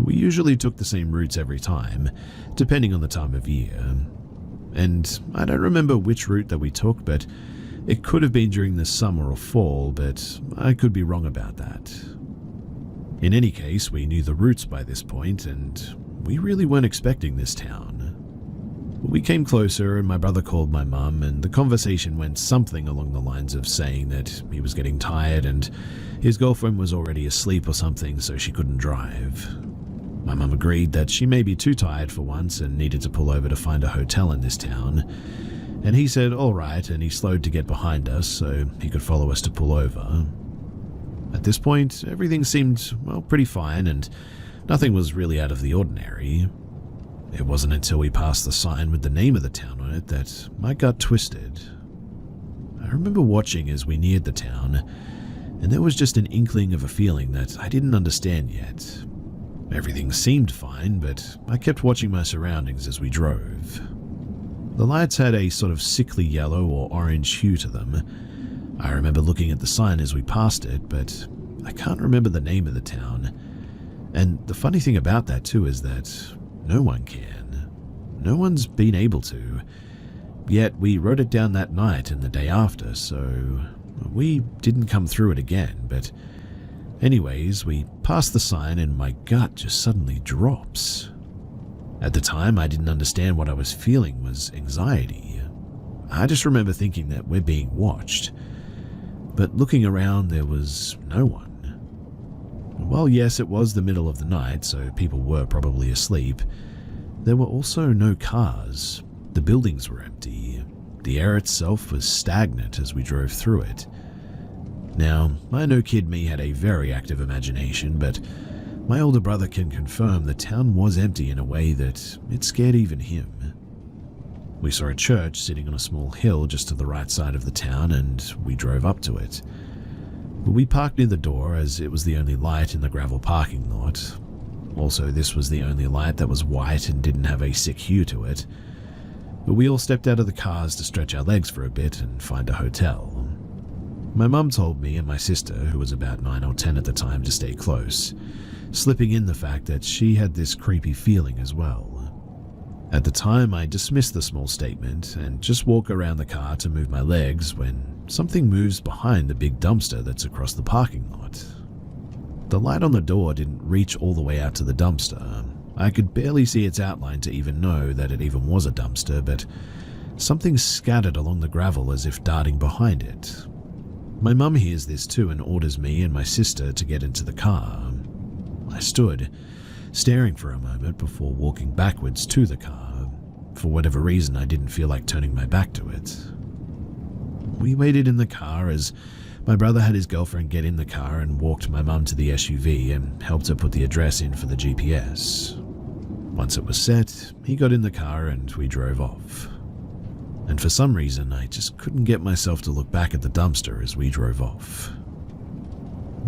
We usually took the same routes every time, depending on the time of year. And I don't remember which route that we took, but it could have been during the summer or fall, but I could be wrong about that. In any case, we knew the routes by this point, and we really weren't expecting this town. We came closer and my brother called my mum, and the conversation went something along the lines of saying that he was getting tired and his girlfriend was already asleep or something, so she couldn't drive. My mum agreed that she may be too tired for once and needed to pull over to find a hotel in this town, and he said all right, and he slowed to get behind us so he could follow us to pull over. At this point, everything seemed, well, pretty fine, and nothing was really out of the ordinary. It wasn't until we passed the sign with the name of the town on it that my gut twisted. I remember watching as we neared the town, and there was just an inkling of a feeling that I didn't understand yet. Everything seemed fine, but I kept watching my surroundings as we drove. The lights had a sort of sickly yellow or orange hue to them. I remember looking at the sign as we passed it, but I can't remember the name of the town. And the funny thing about that too is that no one can. No one's been able to. Yet we wrote it down that night and the day after, so we didn't come through it again. But anyways, we passed the sign and my gut just suddenly drops. At the time, I didn't understand what I was feeling was anxiety. I just remember thinking that we're being watched. But looking around, there was no one. Well, yes, it was the middle of the night, so people were probably asleep. There were also no cars. The buildings were empty. The air itself was stagnant as we drove through it. Now, I know Kid Me had a very active imagination, but my older brother can confirm the town was empty in a way that it scared even him. We saw a church sitting on a small hill just to the right side of the town, and we drove up to it. We parked near the door as it was the only light in the gravel parking lot. Also, this was the only light that was white and didn't have a sick hue to it. But we all stepped out of the cars to stretch our legs for a bit and find a hotel. My mum told me and my sister, who was about 9 or 10 at the time, to stay close, slipping in the fact that she had this creepy feeling as well. At the time, I dismissed the small statement and just walk around the car to move my legs when something moves behind the big dumpster that's across the parking lot. The light on the door didn't reach all the way out to the dumpster. I could barely see its outline to even know that it even was a dumpster, but something scattered along the gravel as if darting behind it. My mum hears this too and orders me and my sister to get into the car. I stood, staring for a moment before walking backwards to the car. For whatever reason, I didn't feel like turning my back to it. We waited in the car as my brother had his girlfriend get in the car and walked my mum to the SUV and helped her put the address in for the GPS. Once it was set, he got in the car and we drove off. And for some reason, I just couldn't get myself to look back at the dumpster as we drove off.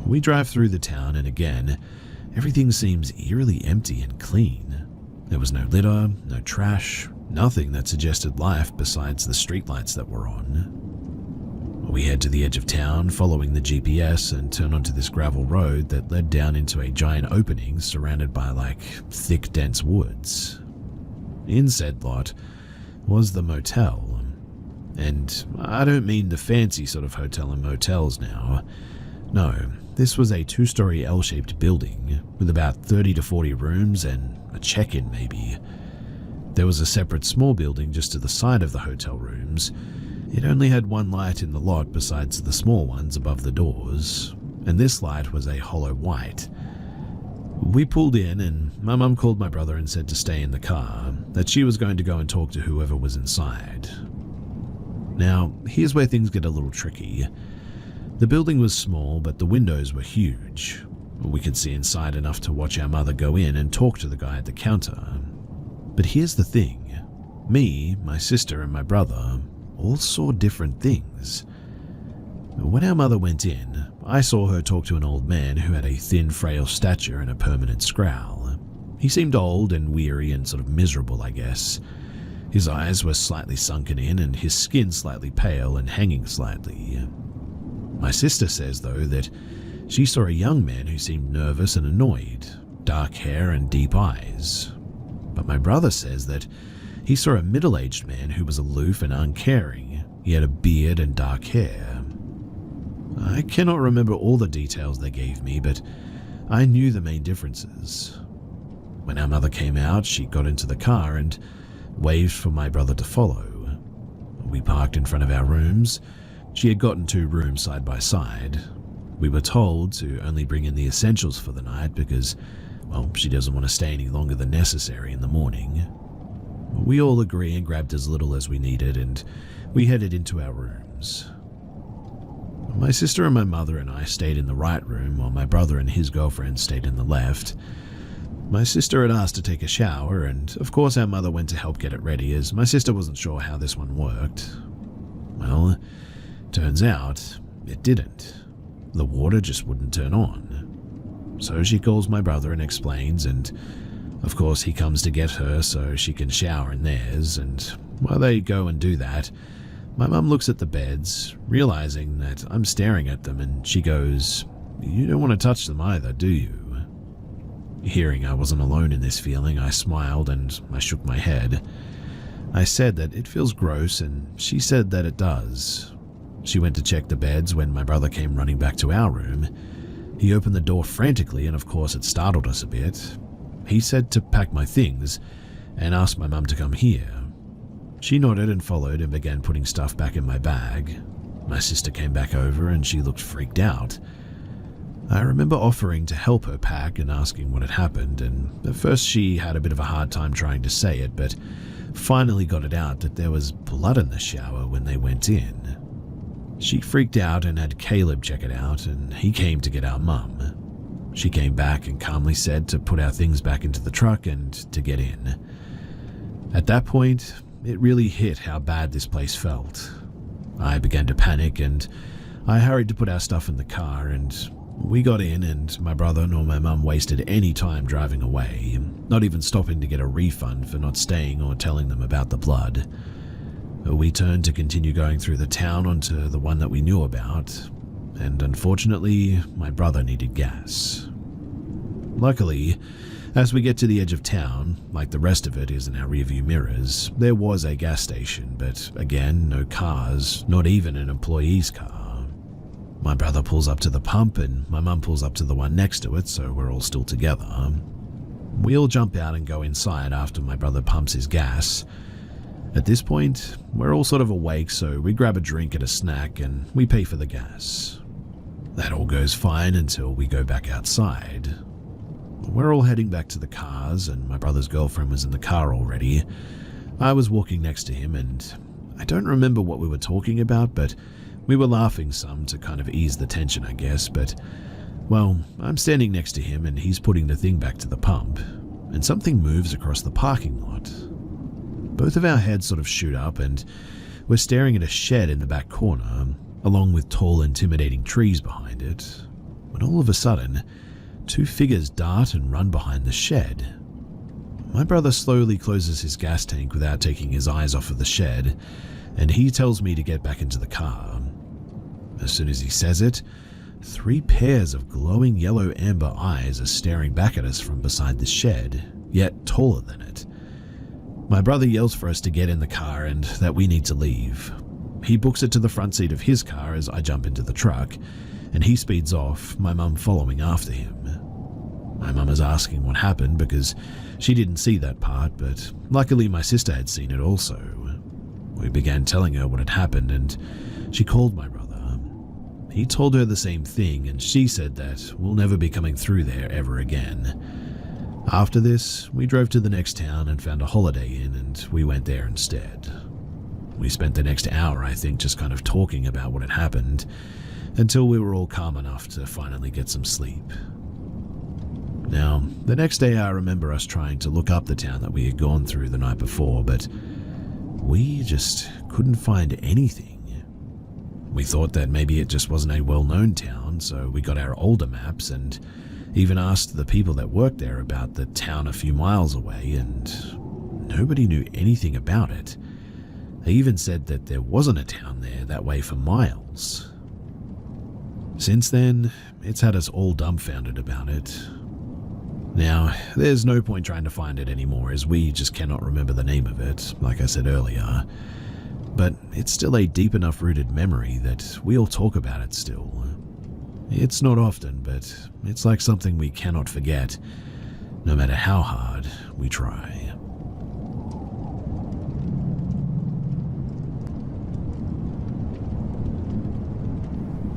We drive through the town and again, everything seems eerily empty and clean. There was no litter, no trash, nothing that suggested life besides the streetlights that were on. We head to the edge of town, following the GPS, and turn onto this gravel road that led down into a giant opening surrounded by thick, dense woods. In said lot was the motel. And I don't mean the fancy sort of hotel and motels now. No, this was a 2-story L-shaped building with about 30 to 40 rooms and a check-in maybe. There was a separate small building just to the side of the hotel rooms. It only had one light in the lot besides the small ones above the doors, and this light was a hollow white. We pulled in and my mum called my brother and said to stay in the car, that she was going to go and talk to whoever was inside. Now, here's where things get a little tricky. The building was small, but the windows were huge. We could see inside enough to watch our mother go in and talk to the guy at the counter. But here's the thing. Me, my sister, and my brother all saw different things. When our mother went in, I saw her talk to an old man who had a thin, frail stature and a permanent scowl. He seemed old and weary and sort of miserable, I guess. His eyes were slightly sunken in and his skin slightly pale and hanging slightly. My sister says, though, that she saw a young man who seemed nervous and annoyed, dark hair and deep eyes. But my brother says that he saw a middle-aged man who was aloof and uncaring. He had a beard and dark hair. I cannot remember all the details they gave me, but I knew the main differences. When our mother came out, she got into the car and waved for my brother to follow. We parked in front of our rooms. She had gotten 2 rooms side by side. We were told to only bring in the essentials for the night because, well, she doesn't want to stay any longer than necessary in the morning. We all agree and grabbed as little as we needed, and we headed into our rooms. My sister and my mother and I stayed in the right room, while my brother and his girlfriend stayed in the left. My sister had asked to take a shower, and of course our mother went to help get it ready, as my sister wasn't sure how this one worked. Well, turns out it didn't. The water just wouldn't turn on. So she calls my brother and explains, and of course he comes to get her so she can shower in theirs, and while they go and do that, my mum looks at the beds, realizing that I'm staring at them, and she goes, "You don't want to touch them either, do you?" Hearing I wasn't alone in this feeling, I smiled and I shook my head. I said that it feels gross, and she said that it does. She went to check the beds when my brother came running back to our room. He opened the door frantically, and of course it startled us a bit. He said to pack my things and asked my mum to come here. She nodded and followed and began putting stuff back in my bag. My sister came back over and she looked freaked out. I remember offering to help her pack and asking what had happened, and at first she had a bit of a hard time trying to say it, but finally got it out that there was blood in the shower when they went in. She freaked out and had Caleb check it out, and he came to get our mum. She came back and calmly said to put our things back into the truck and to get in. At that point, it really hit how bad this place felt. I began to panic, and I hurried to put our stuff in the car, and we got in, and my brother nor my mum wasted any time driving away, not even stopping to get a refund for not staying or telling them about the blood. We turned to continue going through the town onto the one that we knew about, and unfortunately, my brother needed gas. Luckily, as we get to the edge of town, like the rest of it is in our rearview mirrors, there was a gas station, but again, no cars, not even an employee's car. My brother pulls up to the pump, and my mum pulls up to the one next to it, so we're all still together. We all jump out and go inside after my brother pumps his gas. At this point, we're all sort of awake, so we grab a drink and a snack and we pay for the gas. That all goes fine until we go back outside. We're all heading back to the cars, and my brother's girlfriend was in the car already. I was walking next to him, and I don't remember what we were talking about, but we were laughing some to kind of ease the tension, I guess. But, well, I'm standing next to him and he's putting the thing back to the pump, and something moves across the parking lot. Both of our heads sort of shoot up, and we're staring at a shed in the back corner, along with tall, intimidating trees behind it, when all of a sudden, two figures dart and run behind the shed. My brother slowly closes his gas tank without taking his eyes off of the shed, and he tells me to get back into the car. As soon as he says it, 3 pairs of glowing yellow amber eyes are staring back at us from beside the shed, yet taller than it. My brother yells for us to get in the car and that we need to leave. He books it to the front seat of his car as I jump into the truck, and he speeds off, my mum following after him. My mum is asking what happened because she didn't see that part, but luckily my sister had seen it also. We began telling her what had happened, and she called my brother. He told her the same thing, and she said that we'll never be coming through there ever again. After this, we drove to the next town and found a Holiday Inn, and we went there instead. We spent the next hour, I think, just kind of talking about what had happened, until we were all calm enough to finally get some sleep. Now, the next day I remember us trying to look up the town that we had gone through the night before, but we just couldn't find anything. We thought that maybe it just wasn't a well-known town, so we got our older maps and even asked the people that worked there about the town a few miles away, and nobody knew anything about it. They even said that there wasn't a town there that way for miles. Since then, it's had us all dumbfounded about it. Now, there's no point trying to find it anymore, as we just cannot remember the name of it, like I said earlier. But it's still a deep enough rooted memory that we all talk about it still. It's not often, but it's like something we cannot forget, no matter how hard we try.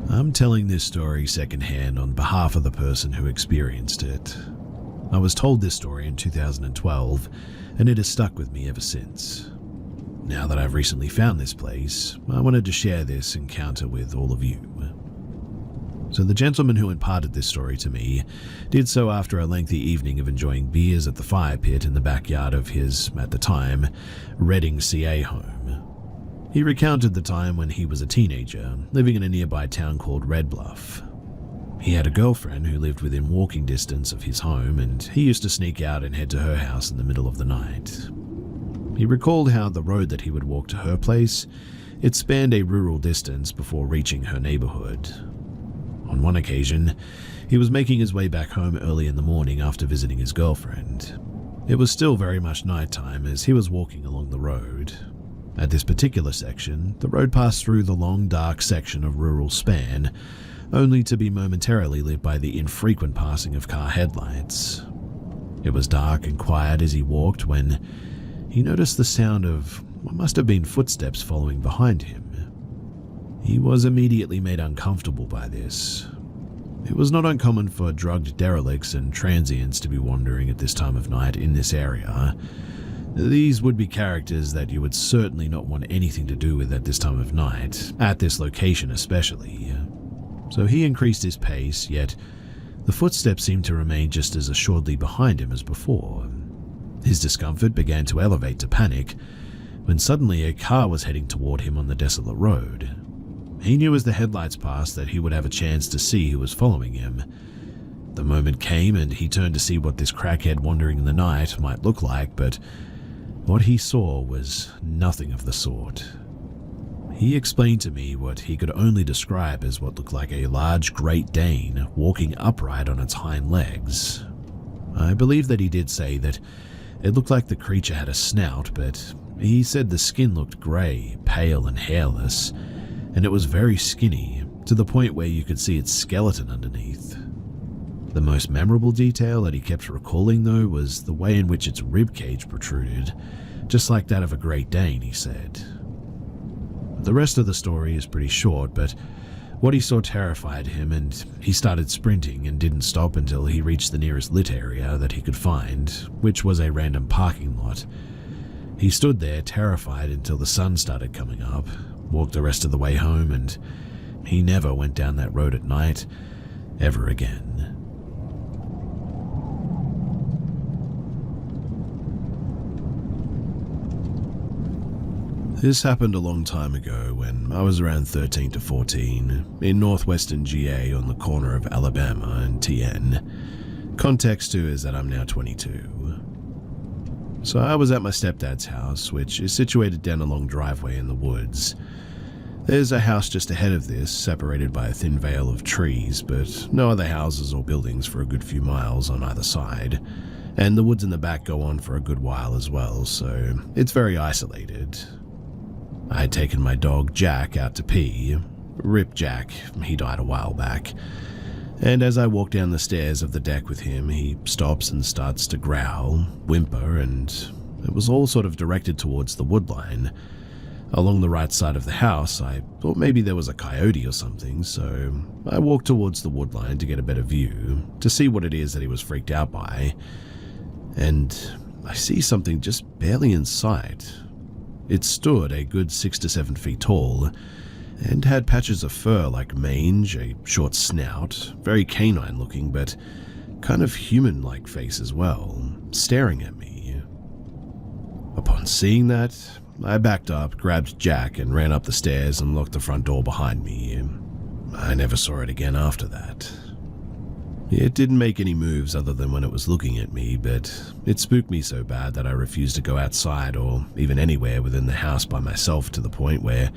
I'm telling this story secondhand on behalf of the person who experienced it. I was told this story in 2012, and it has stuck with me ever since. Now that I've recently found this place, I wanted to share this encounter with all of you. So the gentleman who imparted this story to me did so after a lengthy evening of enjoying beers at the fire pit in the backyard of his, at the time, Reading, CA home. He recounted the time when he was a teenager, living in a nearby town called Red Bluff. He had a girlfriend who lived within walking distance of his home, and he used to sneak out and head to her house in the middle of the night. He recalled how the road that he would walk to her place, it spanned a rural distance before reaching her neighborhood. On one occasion, he was making his way back home early in the morning after visiting his girlfriend. It was still very much nighttime as he was walking along the road. At this particular section, the road passed through the long, dark section of rural span, only to be momentarily lit by the infrequent passing of car headlights. It was dark and quiet as he walked when he noticed the sound of what must have been footsteps following behind him. He was immediately made uncomfortable by this. It was not uncommon for drugged derelicts and transients to be wandering at this time of night in this area. These would be characters that you would certainly not want anything to do with at this time of night, at this location especially. So he increased his pace, yet the footsteps seemed to remain just as assuredly behind him as before. His discomfort began to elevate to panic when suddenly a car was heading toward him on the desolate road. He knew as the headlights passed that he would have a chance to see who was following him. The moment came and he turned to see what this crackhead wandering in the night might look like, but what he saw was nothing of the sort. He explained to me what he could only describe as what looked like a large Great Dane walking upright on its hind legs. I believe that he did say that it looked like the creature had a snout, but he said the skin looked grey, pale and hairless, and it was very skinny, to the point where you could see its skeleton underneath. The most memorable detail that he kept recalling, though, was the way in which its ribcage protruded, just like that of a Great Dane, he said. The rest of the story is pretty short, but what he saw terrified him, and he started sprinting and didn't stop until he reached the nearest lit area that he could find, which was a random parking lot. He stood there terrified until the sun started coming up, walked the rest of the way home, and he never went down that road at night ever again. This happened a long time ago when I was around 13 to 14 in northwestern GA on the corner of Alabama and TN. Context too is that I'm now 22. So I was at my stepdad's house, which is situated down a long driveway in the woods. There's a house just ahead of this, separated by a thin veil of trees, but no other houses or buildings for a good few miles on either side, and the woods in the back go on for a good while as well, so it's very isolated. I had taken my dog Jack out to pee. Rip Jack, he died a while back. And as I walk down the stairs of the deck with him, he stops and starts to growl, whimper, and it was all sort of directed towards the woodline. Along the right side of the house, I thought maybe there was a coyote or something, so I walked towards the woodline to get a better view, to see what it is that he was freaked out by. And I see something just barely in sight. It stood a good 6 to 7 feet tall, and had patches of fur like mange, a short snout, very canine looking, but kind of human-like face as well, staring at me. Upon seeing that, I backed up, grabbed Jack, and ran up the stairs and locked the front door behind me. I never saw it again after that. It didn't make any moves other than when it was looking at me, but it spooked me so bad that I refused to go outside or even anywhere within the house by myself, to the point where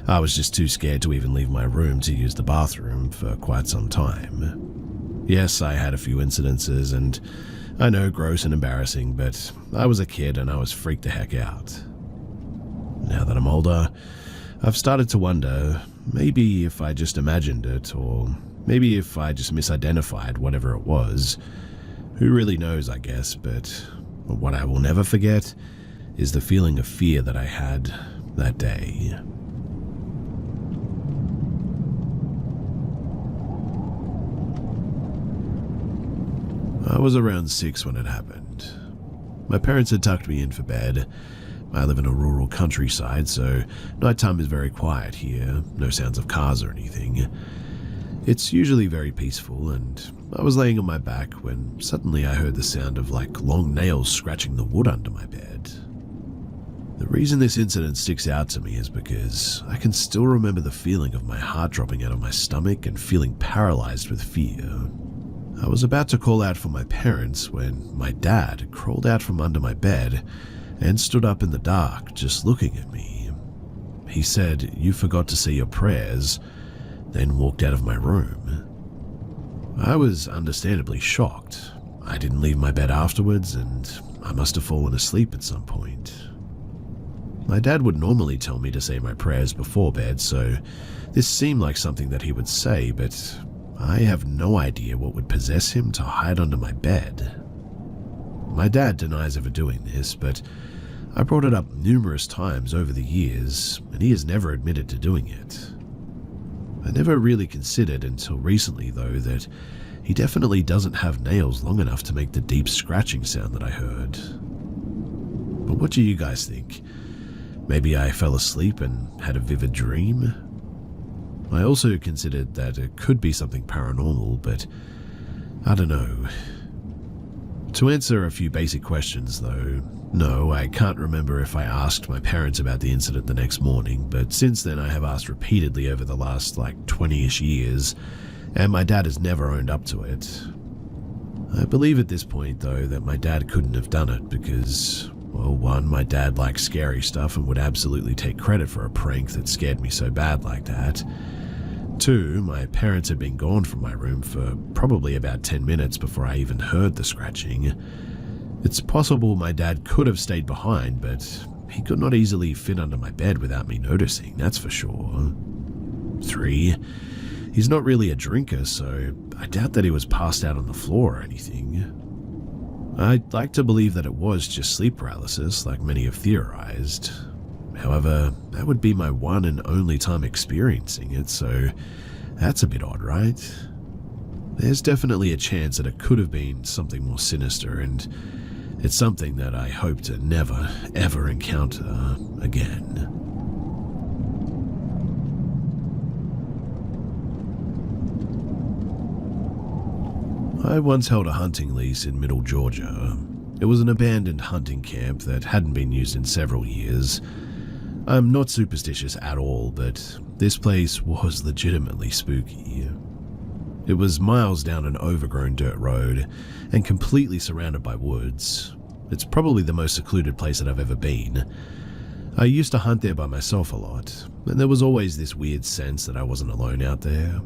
I was just too scared to even leave my room to use the bathroom for quite some time. Yes, I had a few incidences, and I know, gross and embarrassing, but I was a kid and I was freaked the heck out. Now that I'm older, I've started to wonder, maybe if I just imagined it, or maybe if I just misidentified whatever it was. Who really knows, I guess, but what I will never forget is the feeling of fear that I had that day. I was around 6 when it happened. My parents had tucked me in for bed. I live in a rural countryside, so nighttime is very quiet here, no sounds of cars or anything. It's usually very peaceful, and I was laying on my back when suddenly I heard the sound of like long nails scratching the wood under my bed. The reason this incident sticks out to me is because I can still remember the feeling of my heart dropping out of my stomach and feeling paralyzed with fear. I was about to call out for my parents when my dad crawled out from under my bed and stood up in the dark, just looking at me. He said, "You forgot to say your prayers," then walked out of my room. I was understandably shocked. I didn't leave my bed afterwards, and I must have fallen asleep at some point. My dad would normally tell me to say my prayers before bed, so this seemed like something that he would say, but I have no idea what would possess him to hide under my bed. My dad denies ever doing this, but I brought it up numerous times over the years, and he has never admitted to doing it. I never really considered until recently, though, that he definitely doesn't have nails long enough to make the deep scratching sound that I heard. But what do you guys think? Maybe I fell asleep and had a vivid dream? I also considered that it could be something paranormal, but I don't know. To answer a few basic questions, though, no, I can't remember if I asked my parents about the incident the next morning, but since then I have asked repeatedly over the last 20-ish years, and my dad has never owned up to it. I believe at this point, though, that my dad couldn't have done it because, well, one, my dad likes scary stuff and would absolutely take credit for a prank that scared me so bad like that. Two, my parents had been gone from my room for probably about 10 minutes before I even heard the scratching. It's possible my dad could have stayed behind, but he could not easily fit under my bed without me noticing, that's for sure. Three, he's not really a drinker, so I doubt that he was passed out on the floor or anything. I'd like to believe that it was just sleep paralysis, like many have theorized. However, that would be my one and only time experiencing it, so that's a bit odd, right? There's definitely a chance that it could have been something more sinister, and it's something that I hope to never, ever encounter again. I once held a hunting lease in Middle Georgia. It was an abandoned hunting camp that hadn't been used in several years. I'm not superstitious at all, but this place was legitimately spooky. It was miles down an overgrown dirt road and completely surrounded by woods. It's probably the most secluded place that I've ever been. I used to hunt there by myself a lot, and there was always this weird sense that I wasn't alone out there.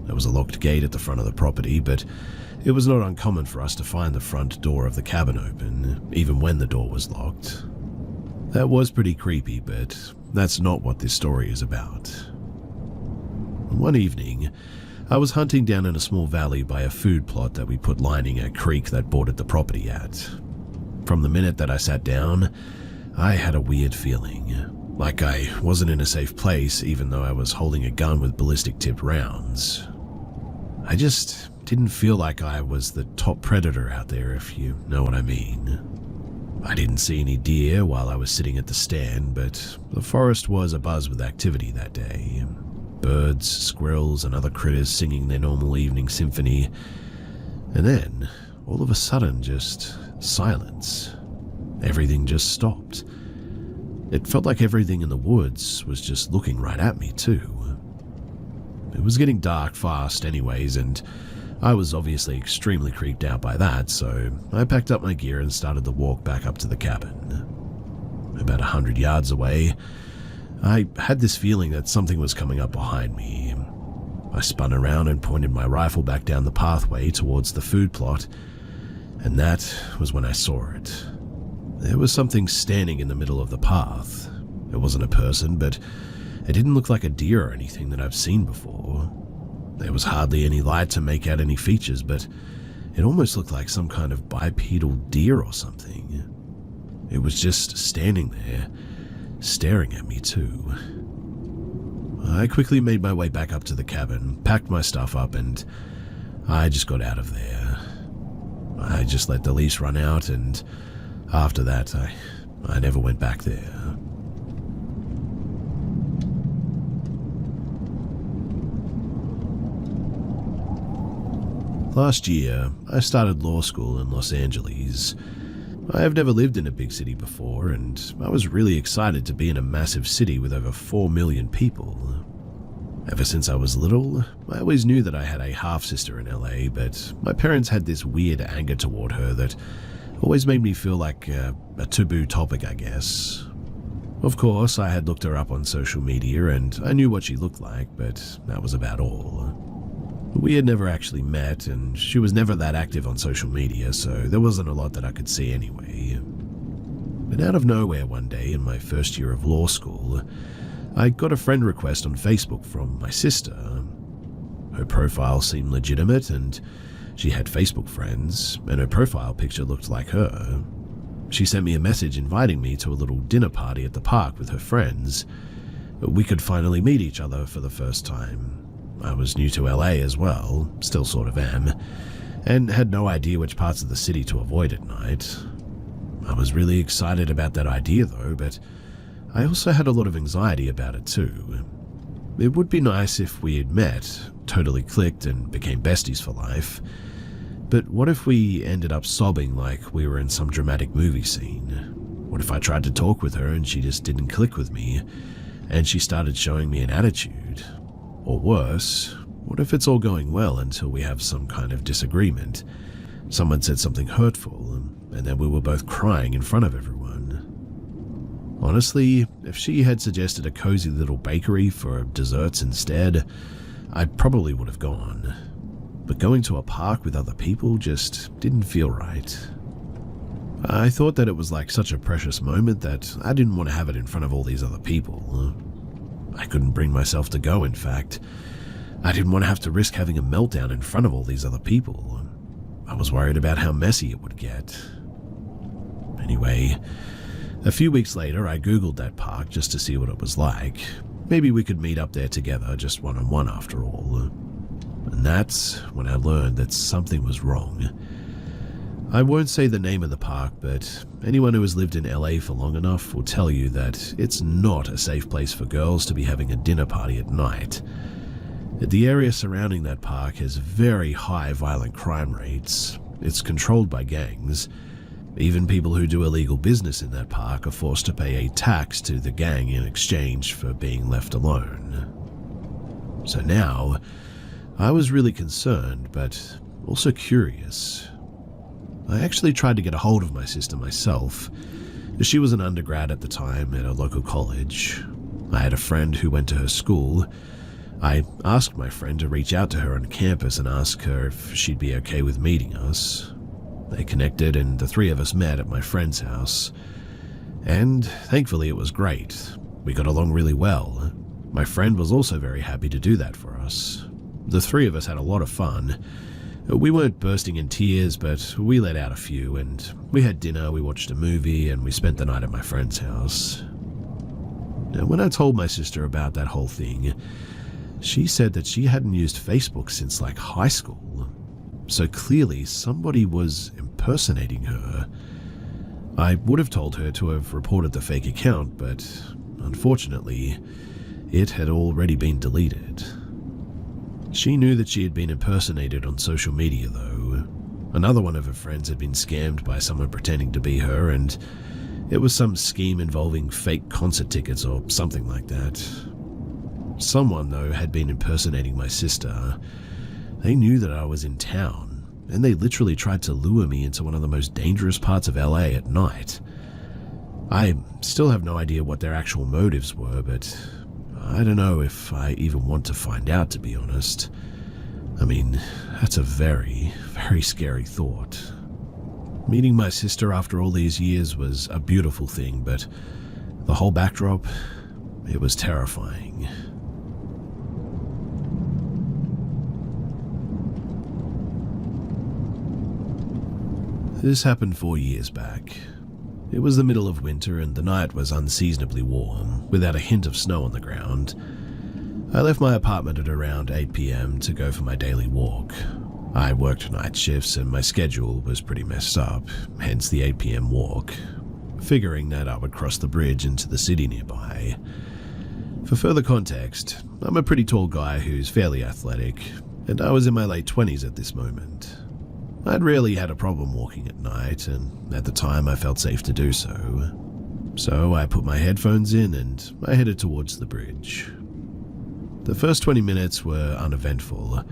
There was a locked gate at the front of the property, but it was not uncommon for us to find the front door of the cabin open, even when the door was locked. That was pretty creepy, but that's not what this story is about. One evening, I was hunting down in a small valley by a food plot that we put lining a creek that bordered the property at. From the minute that I sat down, I had a weird feeling, like I wasn't in a safe place even though I was holding a gun with ballistic-tipped rounds. I just didn't feel like I was the top predator out there, if you know what I mean. I didn't see any deer while I was sitting at the stand, but the forest was abuzz with activity that day. Birds, squirrels, and other critters singing their normal evening symphony. And then, all of a sudden, just silence. Everything just stopped. It felt like everything in the woods was just looking right at me, too. It was getting dark fast anyways, and I was obviously extremely creeped out by that, so I packed up my gear and started the walk back up to the cabin. About 100 yards away, I had this feeling that something was coming up behind me. I spun around and pointed my rifle back down the pathway towards the food plot, and that was when I saw it. There was something standing in the middle of the path. It wasn't a person, but it didn't look like a deer or anything that I've seen before. There was hardly any light to make out any features, but it almost looked like some kind of bipedal deer or something. It was just standing there, staring at me too. I quickly made my way back up to the cabin, packed my stuff up, and I just got out of there. I just let the lease run out, and after that, I never went back there. Last year, I started law school in Los Angeles. I have never lived in a big city before, and I was really excited to be in a massive city with over 4 million people. Ever since I was little, I always knew that I had a half-sister in LA, but my parents had this weird anger toward her that always made me feel like a taboo topic, I guess. Of course, I had looked her up on social media and I knew what she looked like, but that was about all. We had never actually met, and she was never that active on social media, so there wasn't a lot that I could see anyway. But out of nowhere one day in my first year of law school, I got a friend request on Facebook from my sister. Her profile seemed legitimate, and she had Facebook friends, and her profile picture looked like her. She sent me a message inviting me to a little dinner party at the park with her friends. We could finally meet each other for the first time. I was new to LA as well, still sort of am, and had no idea which parts of the city to avoid at night. I was really excited about that idea though, but I also had a lot of anxiety about it too. It would be nice if we had met, totally clicked, and became besties for life. But what if we ended up sobbing like we were in some dramatic movie scene? What if I tried to talk with her and she just didn't click with me, and she started showing me an attitude? Or worse, what if it's all going well until we have some kind of disagreement? Someone said something hurtful, and then we were both crying in front of everyone. Honestly, if she had suggested a cozy little bakery for desserts instead, I probably would have gone. But going to a park with other people just didn't feel right. I thought that it was like such a precious moment that I didn't want to have it in front of all these other people. I couldn't bring myself to go, in fact. I didn't want to have to risk having a meltdown in front of all these other people. I was worried about how messy it would get. Anyway, a few weeks later I googled that park just to see what it was like. Maybe we could meet up there together, just one-on-one after all. And that's when I learned that something was wrong. I won't say the name of the park, but anyone who has lived in LA for long enough will tell you that it's not a safe place for girls to be having a dinner party at night. The area surrounding that park has very high violent crime rates. It's controlled by gangs. Even people who do illegal business in that park are forced to pay a tax to the gang in exchange for being left alone. So now, I was really concerned, but also curious. I actually tried to get a hold of my sister myself. She was an undergrad at the time at a local college. I had a friend who went to her school. I asked my friend to reach out to her on campus and ask her if she'd be okay with meeting us. They connected and the three of us met at my friend's house. And thankfully it was great. We got along really well. My friend was also very happy to do that for us. The three of us had a lot of fun. We weren't bursting in tears, but we let out a few, and we had dinner, we watched a movie, and we spent the night at my friend's house. Now, when I told my sister about that whole thing, she said that she hadn't used Facebook since like high school. So clearly somebody was impersonating her. I would have told her to have reported the fake account, but unfortunately, it had already been deleted. She knew that she had been impersonated on social media though. Another one of her friends had been scammed by someone pretending to be her, and it was some scheme involving fake concert tickets or something like that. Someone though had been impersonating my sister. They knew that I was in town, and they literally tried to lure me into one of the most dangerous parts of LA at night. I still have no idea what their actual motives were, but I don't know if I even want to find out, to be honest. I mean, that's a very, very scary thought. Meeting my sister after all these years was a beautiful thing, but the whole backdrop, it was terrifying. This happened 4 years back. It was the middle of winter and the night was unseasonably warm, without a hint of snow on the ground. I left my apartment at around 8 p.m. to go for my daily walk. I worked night shifts and my schedule was pretty messed up, hence the 8 p.m. walk, figuring that I would cross the bridge into the city nearby. For further context, I'm a pretty tall guy who's fairly athletic, and I was in my late 20s at this moment. I'd rarely had a problem walking at night, and at the time I felt safe to do so. So I put my headphones in and I headed towards the bridge. The first 20 minutes were uneventful.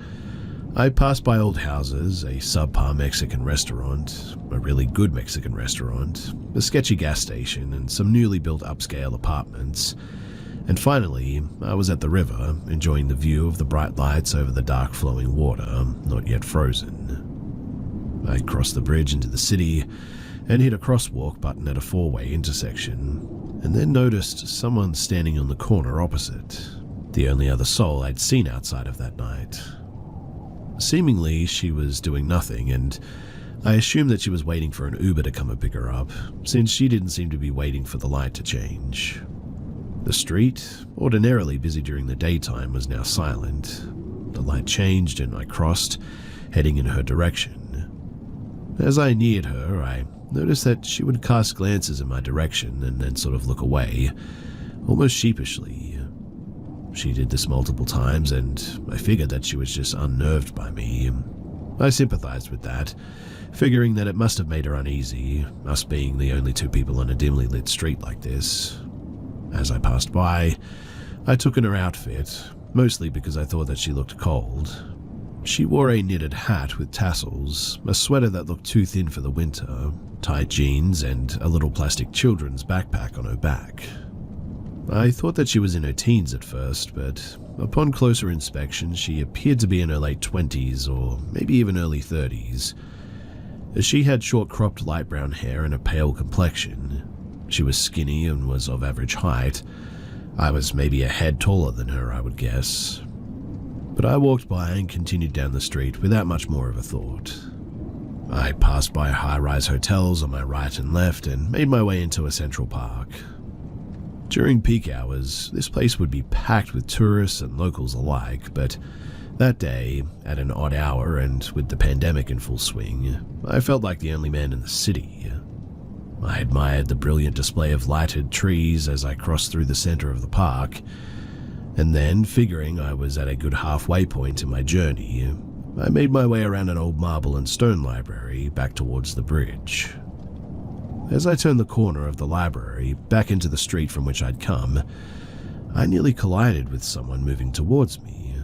I passed by old houses, a subpar Mexican restaurant, a really good Mexican restaurant, a sketchy gas station, and some newly built upscale apartments. And finally, I was at the river, enjoying the view of the bright lights over the dark flowing water, not yet frozen. I crossed the bridge into the city and hit a crosswalk button at a four-way intersection, and then noticed someone standing on the corner opposite, the only other soul I'd seen outside of that night. Seemingly, she was doing nothing, and I assumed that she was waiting for an Uber to come and pick her up, since she didn't seem to be waiting for the light to change. The street, ordinarily busy during the daytime, was now silent. The light changed and I crossed, heading in her direction. As I neared her, I noticed that she would cast glances in my direction and then sort of look away, almost sheepishly. She did this multiple times, and I figured that she was just unnerved by me. I sympathized with that, figuring that it must have made her uneasy, us being the only two people on a dimly lit street like this. As I passed by, I took in her outfit, mostly because I thought that she looked cold. She wore a knitted hat with tassels, a sweater that looked too thin for the winter, tight jeans, and a little plastic children's backpack on her back. I thought that she was in her teens at first, but upon closer inspection, she appeared to be in her late 20s or maybe even early 30s. She had short cropped light brown hair and a pale complexion. She was skinny and was of average height. I was maybe a head taller than her, I would guess. But I walked by and continued down the street without much more of a thought. I passed by high-rise hotels on my right and left and made my way into a central park. During peak hours, this place would be packed with tourists and locals alike, but that day, at an odd hour and with the pandemic in full swing, I felt like the only man in the city. I admired the brilliant display of lighted trees as I crossed through the center of the park, and then, figuring I was at a good halfway point in my journey, I made my way around an old marble and stone library back towards the bridge. As I turned the corner of the library back into the street from which I'd come, I nearly collided with someone moving towards me.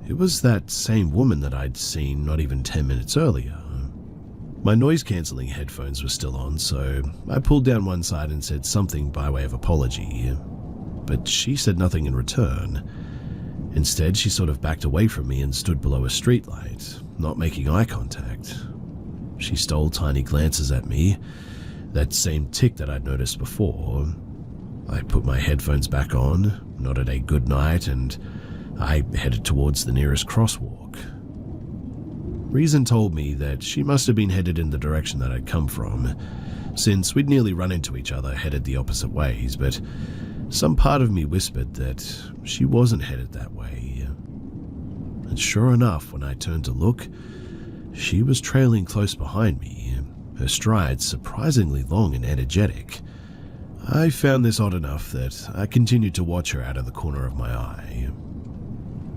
It was that same woman that I'd seen not even 10 minutes earlier. My noise-cancelling headphones were still on, so I pulled down one side and said something by way of apology, but she said nothing in return. Instead, she sort of backed away from me and stood below a streetlight, not making eye contact. She stole tiny glances at me, that same tick that I'd noticed before. I put my headphones back on, nodded a good night, and I headed towards the nearest crosswalk. Reason told me that she must have been headed in the direction that I'd come from, since we'd nearly run into each other headed the opposite ways, but some part of me whispered that she wasn't headed that way. And sure enough, when I turned to look, she was trailing close behind me, her strides surprisingly long and energetic. I found this odd enough that I continued to watch her out of the corner of my eye.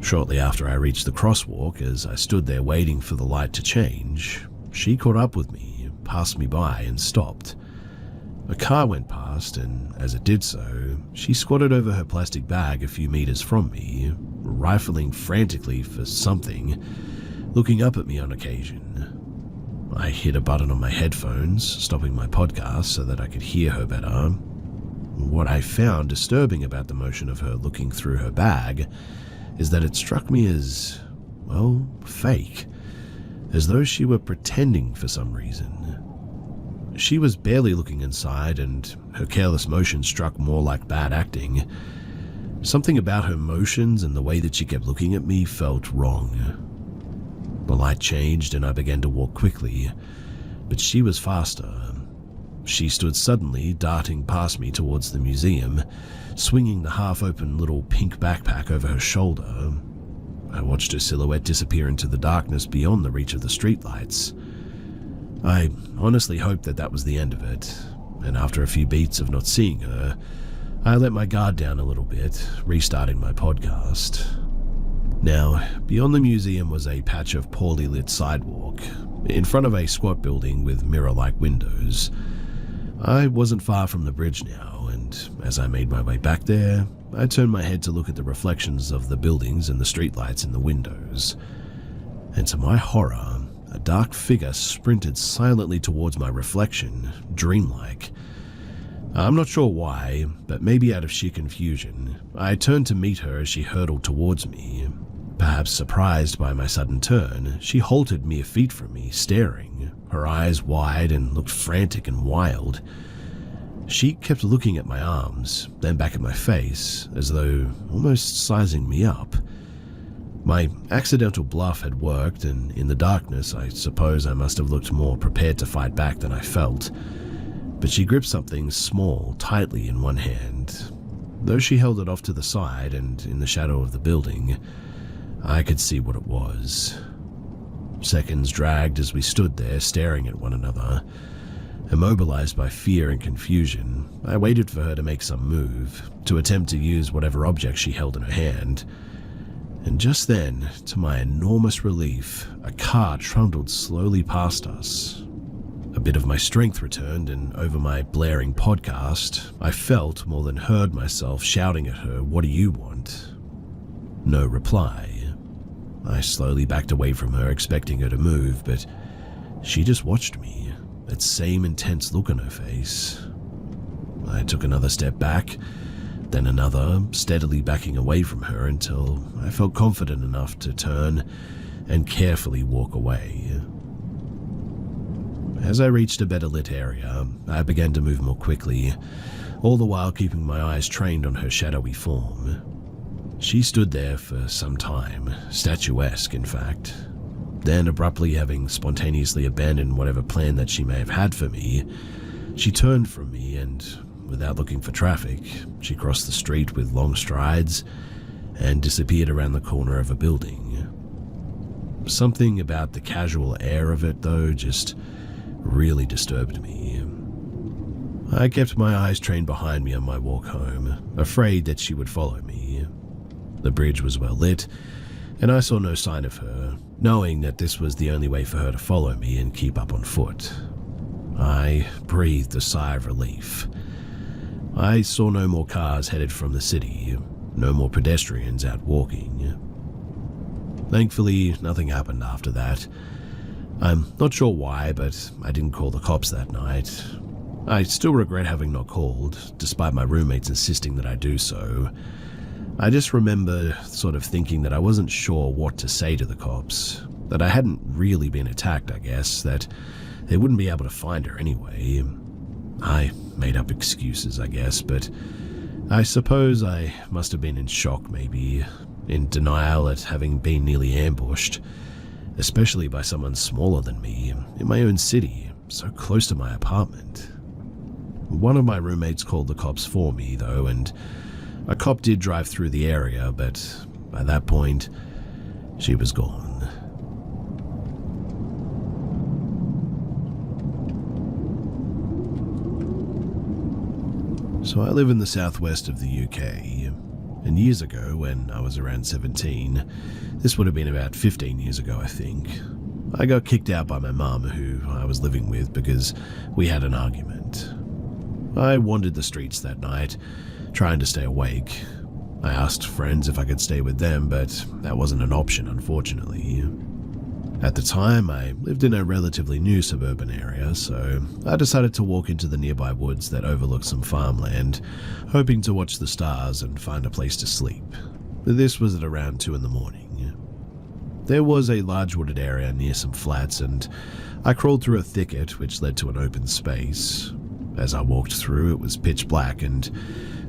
Shortly after I reached the crosswalk, as I stood there waiting for the light to change, she caught up with me, passed me by, and stopped. A car went past, and as it did so, she squatted over her plastic bag a few meters from me, rifling frantically for something, looking up at me on occasion. I hit a button on my headphones, stopping my podcast so that I could hear her better. What I found disturbing about the motion of her looking through her bag is that it struck me as, well, fake, as though she were pretending for some reason. She was barely looking inside, and her careless motion struck more like bad acting. Something about her motions and the way that she kept looking at me felt wrong. The light changed and I began to walk quickly, but she was faster. She stood suddenly, darting past me towards the museum, swinging the half-open little pink backpack over her shoulder. I watched her silhouette disappear into the darkness beyond the reach of the streetlights. I honestly hoped that that was the end of it, and after a few beats of not seeing her, I let my guard down a little bit, restarting my podcast. Now, beyond the museum was a patch of poorly lit sidewalk, in front of a squat building with mirror-like windows. I wasn't far from the bridge now, and as I made my way back there, I turned my head to look at the reflections of the buildings and the streetlights in the windows. And to my horror, a dark figure sprinted silently towards my reflection, dreamlike. I'm not sure why, but maybe out of sheer confusion, I turned to meet her as she hurtled towards me. Perhaps surprised by my sudden turn, she halted mere feet from me, staring, her eyes wide and looked frantic and wild. She kept looking at my arms, then back at my face, as though almost sizing me up. My accidental bluff had worked, and in the darkness, I suppose I must have looked more prepared to fight back than I felt. But she gripped something small tightly in one hand. Though she held it off to the side and in the shadow of the building, I could see what it was. Seconds dragged as we stood there staring at one another. Immobilized by fear and confusion, I waited for her to make some move, to attempt to use whatever object she held in her hand. And just then, to my enormous relief, a car trundled slowly past us. A bit of my strength returned, and over my blaring podcast, I felt more than heard myself shouting at her, "What do you want?" No reply. I slowly backed away from her, expecting her to move, but she just watched me, that same intense look on her face. I took another step back, then another, steadily backing away from her until I felt confident enough to turn and carefully walk away. As I reached a better lit area, I began to move more quickly, all the while keeping my eyes trained on her shadowy form. She stood there for some time, statuesque in fact. Then, abruptly having spontaneously abandoned whatever plan that she may have had for me, she turned from me and, without looking for traffic, she crossed the street with long strides and disappeared around the corner of a building. Something about the casual air of it, though, just really disturbed me. I kept my eyes trained behind me on my walk home, afraid that she would follow me. The bridge was well lit, and I saw no sign of her, knowing that this was the only way for her to follow me and keep up on foot. I breathed a sigh of relief. I saw no more cars headed from the city, no more pedestrians out walking. Thankfully, nothing happened after that. I'm not sure why, but I didn't call the cops that night. I still regret having not called, despite my roommates insisting that I do so. I just remember sort of thinking that I wasn't sure what to say to the cops, that I hadn't really been attacked, I guess, that they wouldn't be able to find her anyway. I made up excuses, I guess, but I suppose I must have been in shock, maybe, in denial at having been nearly ambushed, especially by someone smaller than me, in my own city, so close to my apartment. One of my roommates called the cops for me, though, and a cop did drive through the area, but by that point, she was gone. So I live in the southwest of the UK, and years ago, when I was around 17, this would have been about 15 years ago, I think, I got kicked out by my mum, who I was living with, because we had an argument. I wandered the streets that night, trying to stay awake. I asked friends if I could stay with them, but that wasn't an option, unfortunately. At the time, I lived in a relatively new suburban area, so I decided to walk into the nearby woods that overlooked some farmland, hoping to watch the stars and find a place to sleep. This was at around 2 a.m. There was a large wooded area near some flats, and I crawled through a thicket which led to an open space. As I walked through, it was pitch black, and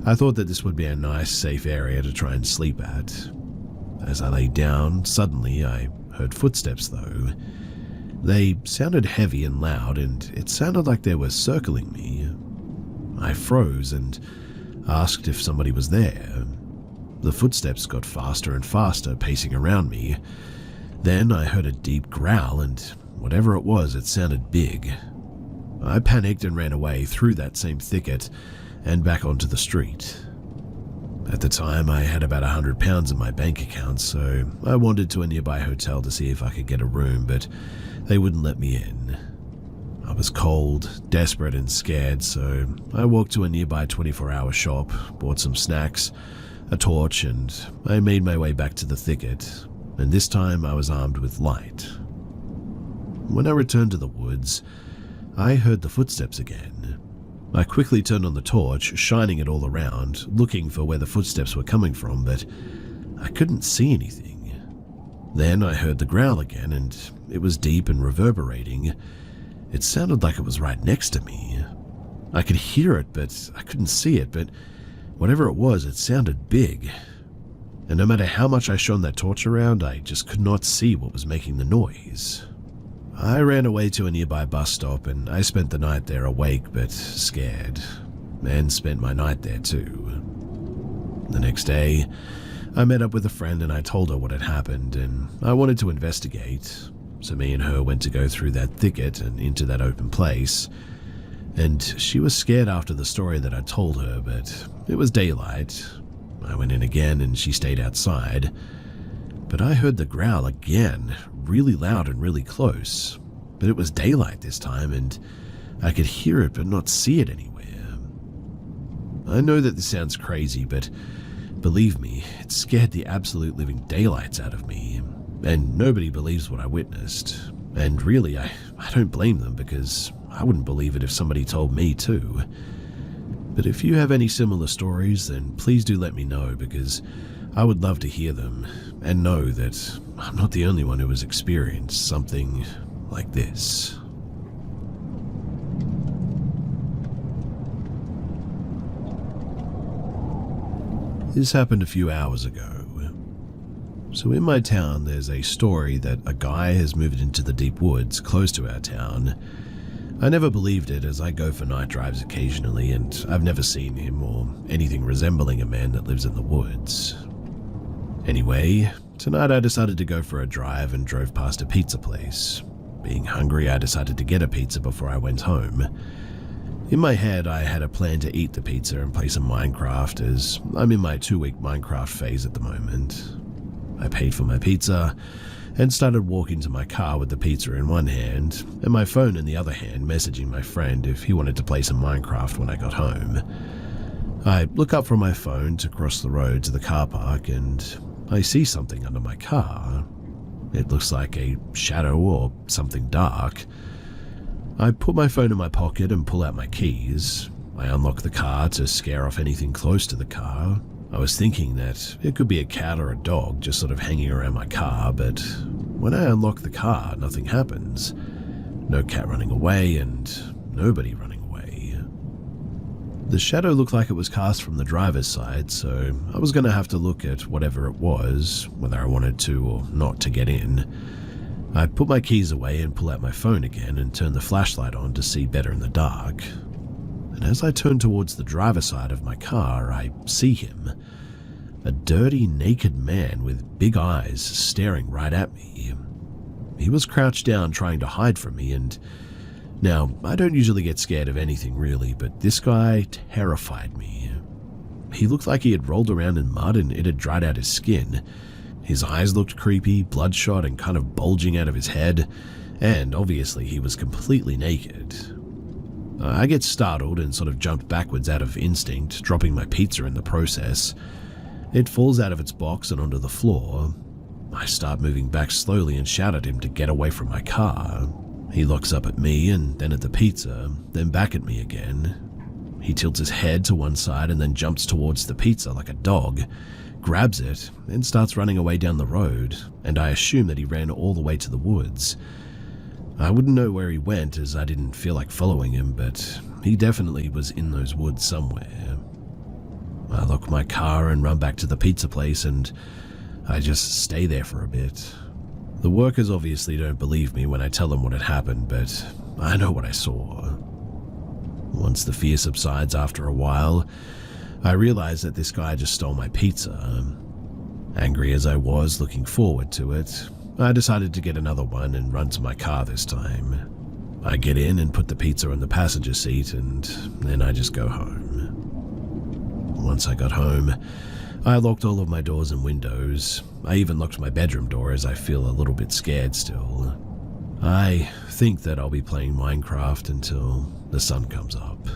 I thought that this would be a nice, safe area to try and sleep at. As I lay down, suddenly I heard footsteps, though. They sounded heavy and loud, and it sounded like they were circling me. I froze and asked if somebody was there. The footsteps got faster and faster, pacing around me. Then I heard a deep growl, and whatever it was, it sounded big. I panicked and ran away through that same thicket and back onto the street. At the time, I had about £100 in my bank account, so I wandered to a nearby hotel to see if I could get a room, but they wouldn't let me in. I was cold, desperate and scared, so I walked to a nearby 24-hour shop, bought some snacks, a torch, and I made my way back to the thicket, and this time I was armed with light. When I returned to the woods, I heard the footsteps again. I quickly turned on the torch, shining it all around, looking for where the footsteps were coming from, but I couldn't see anything. Then I heard the growl again, and it was deep and reverberating. It sounded like it was right next to me. I could hear it, but I couldn't see it, but whatever it was, it sounded big. And no matter how much I shone that torch around, I just could not see what was making the noise. I ran away to a nearby bus stop, and I spent the night there awake but scared, and spent my night there too. The next day, I met up with a friend and I told her what had happened, and I wanted to investigate, so me and her went to go through that thicket and into that open place, and she was scared after the story that I told her, but it was daylight. I went in again and she stayed outside, but I heard the growl again, really loud and really close, but it was daylight this time and I could hear it but not see it anywhere. I know that this sounds crazy, but believe me, it scared the absolute living daylights out of me, and nobody believes what I witnessed, and really I don't blame them because I wouldn't believe it if somebody told me too. But if you have any similar stories, then please do let me know because I would love to hear them and know that I'm not the only one who has experienced something like this. This happened a few hours ago. So in my town, there's a story that a guy has moved into the deep woods close to our town. I never believed it as I go for night drives occasionally, and I've never seen him or anything resembling a man that lives in the woods. Anyway, tonight I decided to go for a drive and drove past a pizza place. Being hungry, I decided to get a pizza before I went home. In my head, I had a plan to eat the pizza and play some Minecraft as I'm in my 2-week Minecraft phase at the moment. I paid for my pizza and started walking to my car with the pizza in one hand and my phone in the other hand, messaging my friend if he wanted to play some Minecraft when I got home. I look up from my phone to cross the road to the car park and I see something under my car. It looks like a shadow or something dark. I put my phone in my pocket and pull out my keys. I unlock the car to scare off anything close to the car. I was thinking that it could be a cat or a dog just sort of hanging around my car, but when I unlock the car, nothing happens. No cat running away and nobody running away. The shadow looked like it was cast from the driver's side, so I was going to have to look at whatever it was, whether I wanted to or not to get in. I put my keys away and pull out my phone again and turn the flashlight on to see better in the dark. And as I turn towards the driver's side of my car, I see him. A dirty, naked man with big eyes staring right at me. He was crouched down trying to hide from me, and now, I don't usually get scared of anything really, but this guy terrified me. He looked like he had rolled around in mud and it had dried out his skin. His eyes looked creepy, bloodshot and kind of bulging out of his head, and obviously he was completely naked. I get startled and sort of jumped backwards out of instinct, dropping my pizza in the process. It falls out of its box and onto the floor. I start moving back slowly and shout at him to get away from my car. He looks up at me and then at the pizza, then back at me again. He tilts his head to one side and then jumps towards the pizza like a dog, grabs it, and starts running away down the road, and I assume that he ran all the way to the woods. I wouldn't know where he went as I didn't feel like following him, but he definitely was in those woods somewhere. I lock my car and run back to the pizza place and I just stay there for a bit. The workers obviously don't believe me when I tell them what had happened, but I know what I saw. Once the fear subsides after a while, I realize that this guy just stole my pizza. Angry as I was looking forward to it, I decided to get another one and run to my car this time. I get in and put the pizza in the passenger seat and then I just go home. Once I got home, I locked all of my doors and windows. I even locked my bedroom door as I feel a little bit scared still. I think that I'll be playing Minecraft until the sun comes up.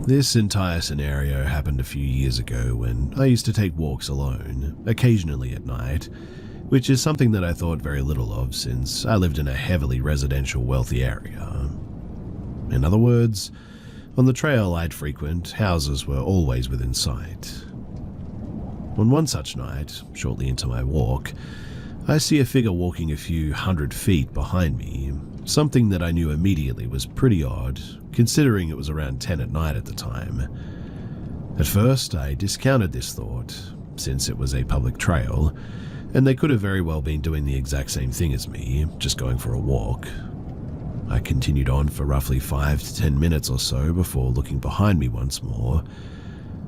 This entire scenario happened a few years ago when I used to take walks alone, occasionally at night, which is something that I thought very little of since I lived in a heavily residential wealthy area. In other words, on the trail I'd frequent, houses were always within sight. On one such night, shortly into my walk, I see a figure walking a few 100 feet behind me, something that I knew immediately was pretty odd, considering it was around 10 at night at the time. At first, I discounted this thought, since it was a public trail, and they could have very well been doing the exact same thing as me, just going for a walk. I continued on for roughly 5 to 10 minutes or so before looking behind me once more,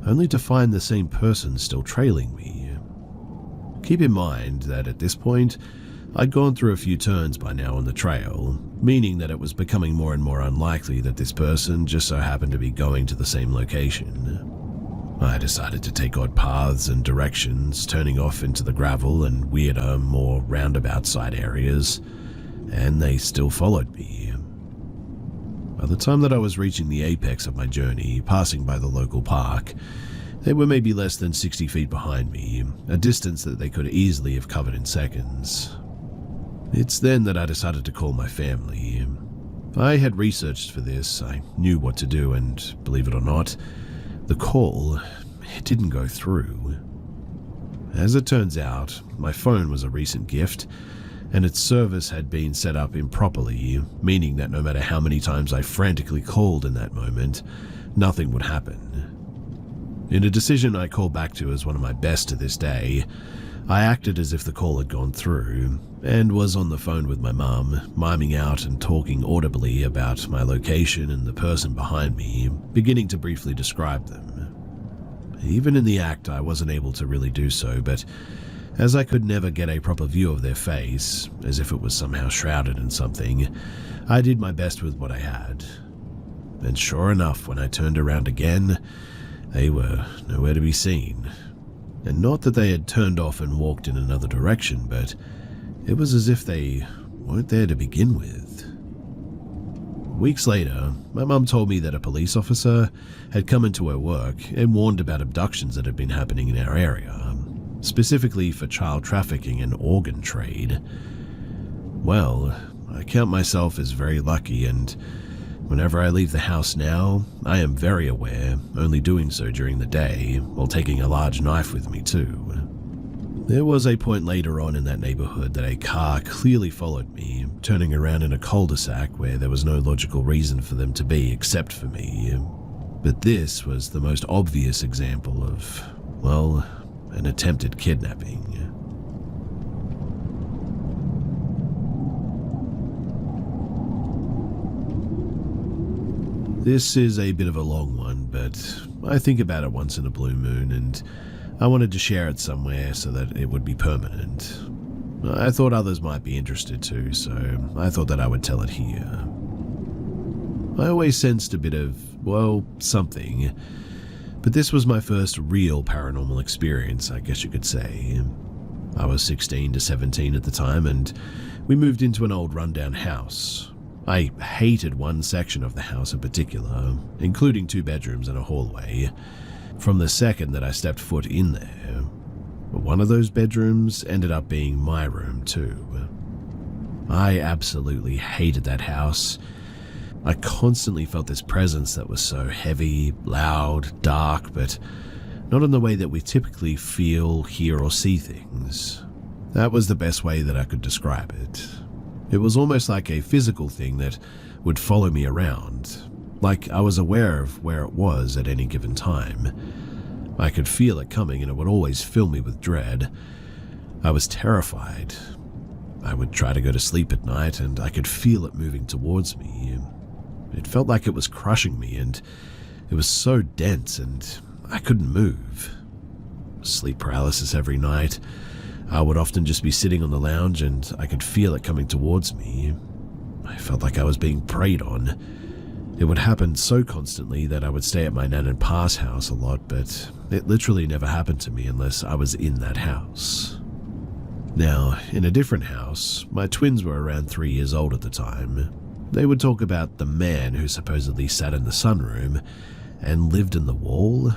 only to find the same person still trailing me. Keep in mind that at this point, I'd gone through a few turns by now on the trail, meaning that it was becoming more and more unlikely that this person just so happened to be going to the same location. I decided to take odd paths and directions, turning off into the gravel and weirder, more roundabout side areas, and they still followed me. By the time that I was reaching the apex of my journey, passing by the local park, they were maybe less than 60 feet behind me, a distance that they could easily have covered in seconds. It's then that I decided to call my family. I had researched for this, I knew what to do, and believe it or not, the call, it didn't go through. As it turns out, my phone was a recent gift, and its service had been set up improperly, meaning that no matter how many times I frantically called in that moment, nothing would happen. In a decision I call back to as one of my best to this day, I acted as if the call had gone through, and was on the phone with my mum, miming out and talking audibly about my location and the person behind me, beginning to briefly describe them. Even in the act, I wasn't able to really do so, but as I could never get a proper view of their face, as if it was somehow shrouded in something, I did my best with what I had. And sure enough, when I turned around again, they were nowhere to be seen. And not that they had turned off and walked in another direction, but it was as if they weren't there to begin with. Weeks later, my mum told me that a police officer had come into her work and warned about abductions that had been happening in our area, specifically for child trafficking and organ trade. Well, I count myself as very lucky, and whenever I leave the house now, I am very aware, only doing so during the day, while taking a large knife with me too. There was a point later on in that neighborhood that a car clearly followed me, turning around in a cul-de-sac where there was no logical reason for them to be except for me. But this was the most obvious example of, well, an attempted kidnapping. This is a bit of a long one, but I think about it once in a blue moon, and I wanted to share it somewhere so that it would be permanent. I thought others might be interested too, so I thought that I would tell it here. I always sensed a bit of, well, something, but this was my first real paranormal experience, I guess you could say. I was 16 to 17 at the time, and we moved into an old rundown house. I hated one section of the house in particular, including 2 bedrooms and a hallway, from the second that I stepped foot in there. But one of those bedrooms ended up being my room too. I absolutely hated that house. I constantly felt this presence that was so heavy, loud, dark, but not in the way that we typically feel, hear, or see things. That was the best way that I could describe it. It was almost like a physical thing that would follow me around, like I was aware of where it was at any given time. I could feel it coming, and it would always fill me with dread. I was terrified. I would try to go to sleep at night, and I could feel it moving towards me. It felt like it was crushing me, and it was so dense, and I couldn't move. Sleep paralysis every night. I would often just be sitting on the lounge, and I could feel it coming towards me. I felt like I was being preyed on. It would happen so constantly that I would stay at my nan and pa's house a lot, but it literally never happened to me unless I was in that house. Now, in a different house, my twins were around 3 years old at the time. They would talk about the man who supposedly sat in the sunroom and lived in the wall.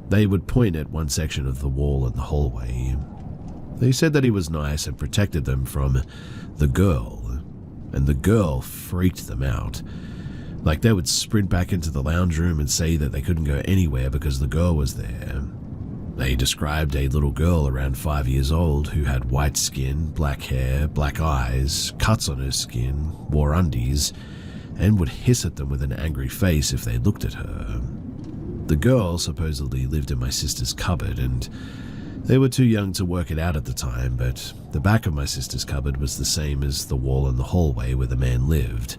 They would point at one section of the wall in the hallway. They said that he was nice and protected them from the girl, and the girl freaked them out. Like, they would sprint back into the lounge room and say that they couldn't go anywhere because the girl was there. They described a little girl around 5 years old who had white skin, black hair, black eyes, cuts on her skin, wore undies, and would hiss at them with an angry face if they looked at her. The girl supposedly lived in my sister's cupboard, and they were too young to work it out at the time, but the back of my sister's cupboard was the same as the wall in the hallway where the man lived.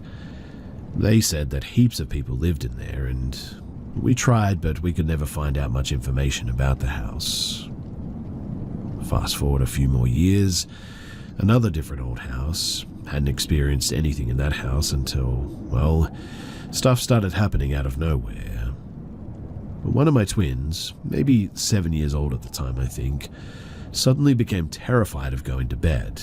They said that heaps of people lived in there, and we tried, but we could never find out much information about the house. Fast forward a few more years, another different old house. Hadn't experienced anything in that house until, well, stuff started happening out of nowhere. One of my twins, maybe 7 years old at the time I think, suddenly became terrified of going to bed.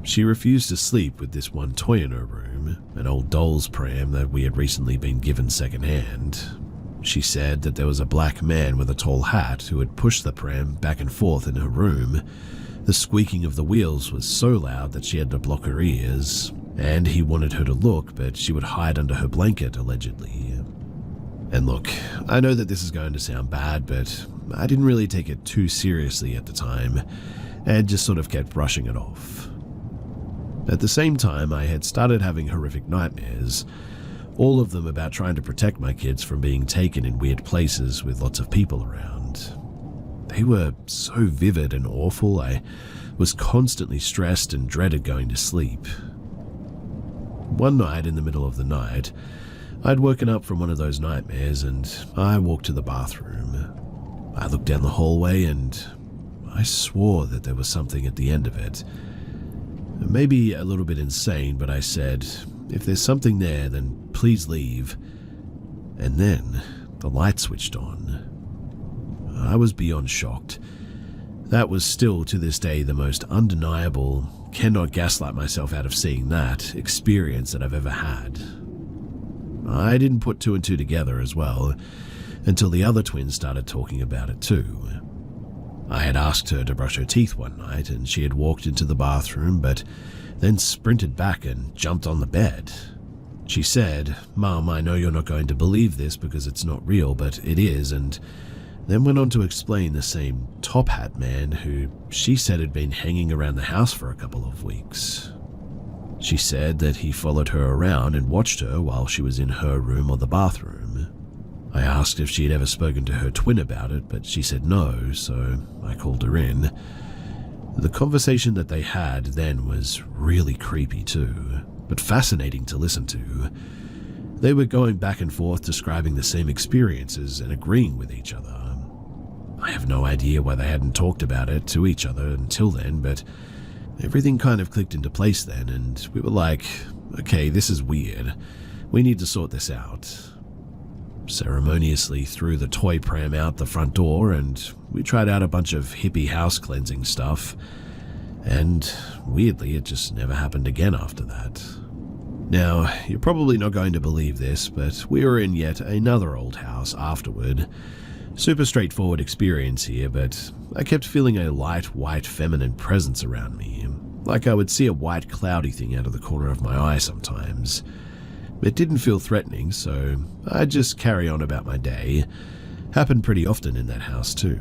She refused to sleep with this one toy in her room, an old doll's pram that we had recently been given secondhand. She said that there was a black man with a tall hat who had pushed the pram back and forth in her room. The squeaking of the wheels was so loud that she had to block her ears, and he wanted her to look, but she would hide under her blanket, allegedly. And look, I know that this is going to sound bad, but I didn't really take it too seriously at the time, and just sort of kept brushing it off. At the same time, I had started having horrific nightmares, all of them about trying to protect my kids from being taken in weird places with lots of people around. They were so vivid and awful, I was constantly stressed and dreaded going to sleep. One night in the middle of the night, I'd woken up from one of those nightmares and I walked to the bathroom. I looked down the hallway and I swore that there was something at the end of it. Maybe a little bit insane, but I said, if there's something there, then please leave. And then the light switched on. I was beyond shocked. That was still to this day the most undeniable, cannot gaslight myself out of seeing that experience that I've ever had. I didn't put two and two together as well, until the other twins started talking about it too. I had asked her to brush her teeth one night, and she had walked into the bathroom, but then sprinted back and jumped on the bed. She said, "Mom, I know you're not going to believe this because it's not real, but it is," and then went on to explain the same top hat man who she said had been hanging around the house for a couple of weeks. She said that he followed her around and watched her while she was in her room or the bathroom. I asked if she had ever spoken to her twin about it, but she said no, so I called her in. The conversation that they had then was really creepy too, but fascinating to listen to. They were going back and forth describing the same experiences and agreeing with each other. I have no idea why they hadn't talked about it to each other until then, but everything kind of clicked into place then, and we were like, okay, this is weird. We need to sort this out. Ceremoniously threw the toy pram out the front door, and we tried out a bunch of hippie house cleansing stuff, and weirdly it just never happened again after that. Now, you're probably not going to believe this, but we were in yet another old house afterward. Super straightforward experience here, but I kept feeling a light, white, feminine presence around me, like I would see a white, cloudy thing out of the corner of my eye sometimes. It didn't feel threatening, so I'd just carry on about my day. Happened pretty often in that house too.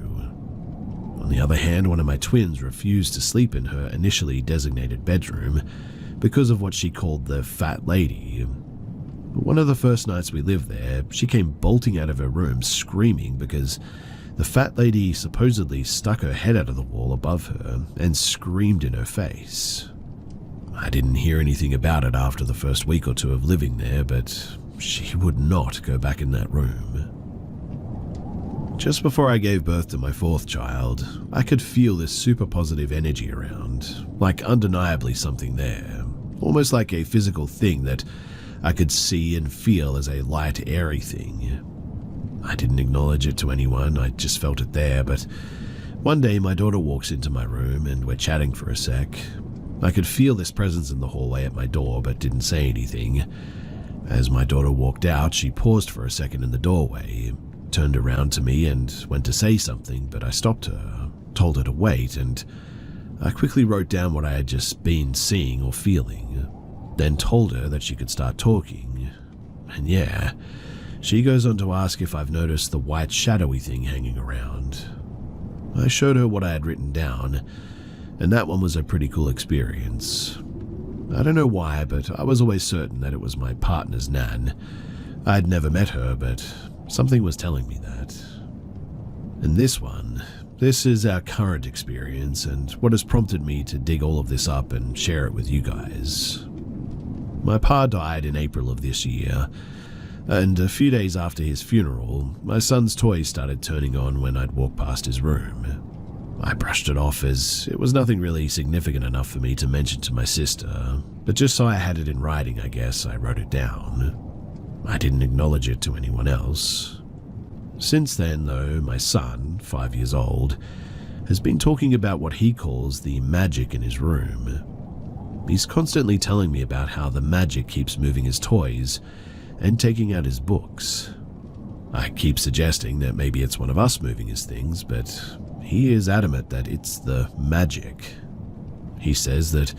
On the other hand, one of my twins refused to sleep in her initially designated bedroom because of what she called the fat lady. One of the first nights we lived there, she came bolting out of her room screaming because the fat lady supposedly stuck her head out of the wall above her and screamed in her face. I didn't hear anything about it after the first week or two of living there, but she would not go back in that room. Just before I gave birth to my fourth child, I could feel this super positive energy around, like undeniably something there. almost like a physical thing that I could see and feel as a light, airy thing. I didn't acknowledge it to anyone, I just felt it there, but one day my daughter walks into my room and we're chatting for a sec. I could feel this presence in the hallway at my door but didn't say anything. As my daughter walked out, she paused for a second in the doorway, turned around to me and went to say something, but I stopped her, told her to wait, and I quickly wrote down what I had just been seeing or feeling, then told her that she could start talking. And yeah, she goes on to ask if I've noticed the white shadowy thing hanging around. I showed her what I had written down, and that one was a pretty cool experience. I don't know why, but I was always certain that it was my partner's nan. I'd never met her, but something was telling me that. And this is our current experience and what has prompted me to dig all of this up and share it with you guys. My pa died in April of this year, and a few days after his funeral, my son's toys started turning on when I'd walk past his room. I brushed it off as it was nothing really significant enough for me to mention to my sister, but just so I had it in writing, I guess I wrote it down. I didn't acknowledge it to anyone else. Since then, though, my son, 5 years old, has been talking about what he calls the magic in his room. He's constantly telling me about how the magic keeps moving his toys and taking out his books. I keep suggesting that maybe it's one of us moving his things, but he is adamant that it's the magic. He says that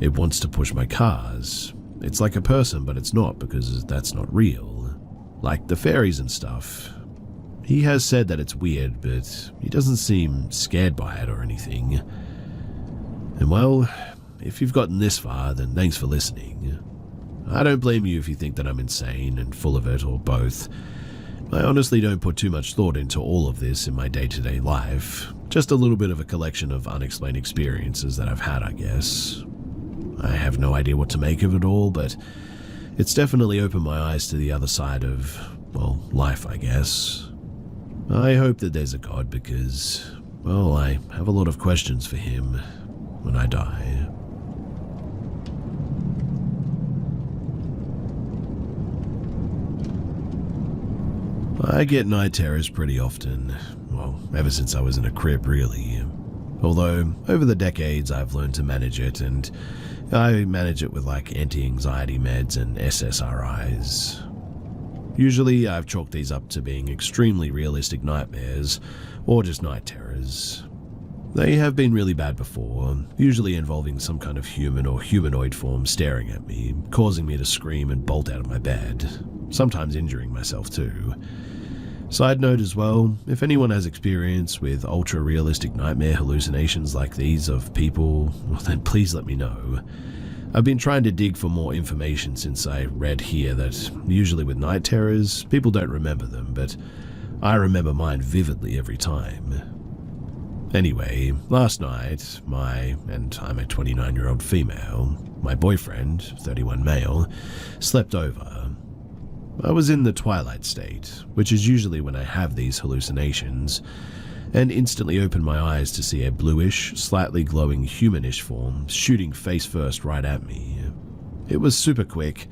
it wants to push my cars. It's like a person, but it's not because that's not real. Like the fairies and stuff. He has said that it's weird, but he doesn't seem scared by it or anything. And well, if you've gotten this far, then thanks for listening. I don't blame you if you think that I'm insane and full of it or both. I honestly don't put too much thought into all of this in my day-to-day life. Just a little bit of a collection of unexplained experiences that I've had, I guess. I have no idea what to make of it all, but it's definitely opened my eyes to the other side of, well, life, I guess. I hope that there's a God because, well, I have a lot of questions for him when I die. I get night terrors pretty often, well, ever since I was in a crib, really. Although, over the decades, I've learned to manage it, and I manage it with like anti-anxiety meds and SSRIs. Usually, I've chalked these up to being extremely realistic nightmares, or just night terrors. They have been really bad before, usually involving some kind of human or humanoid form staring at me, causing me to scream and bolt out of my bed, sometimes injuring myself too. Side note as well, if anyone has experience with ultra-realistic nightmare hallucinations like these of people, well then please let me know. I've been trying to dig for more information since I read here that usually with night terrors, people don't remember them, but I remember mine vividly every time. Anyway, last night, and I'm a 29-year-old female, my boyfriend, 31 male, slept over. I was in the twilight state, which is usually when I have these hallucinations, and instantly opened my eyes to see a bluish, slightly glowing humanish form shooting face first right at me. It was super quick.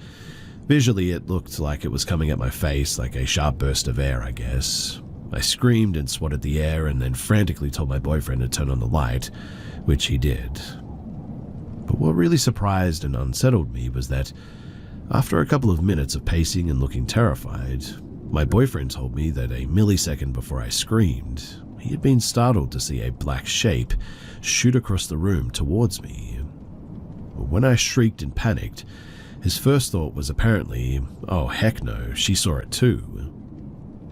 Visually, it looked like it was coming at my face like a sharp burst of air, I guess. I screamed and swatted the air and then frantically told my boyfriend to turn on the light, which he did. But what really surprised and unsettled me was that after a couple of minutes of pacing and looking terrified, my boyfriend told me that a millisecond before I screamed, he had been startled to see a black shape shoot across the room towards me. When I shrieked and panicked, his first thought was apparently, oh heck no, she saw it too.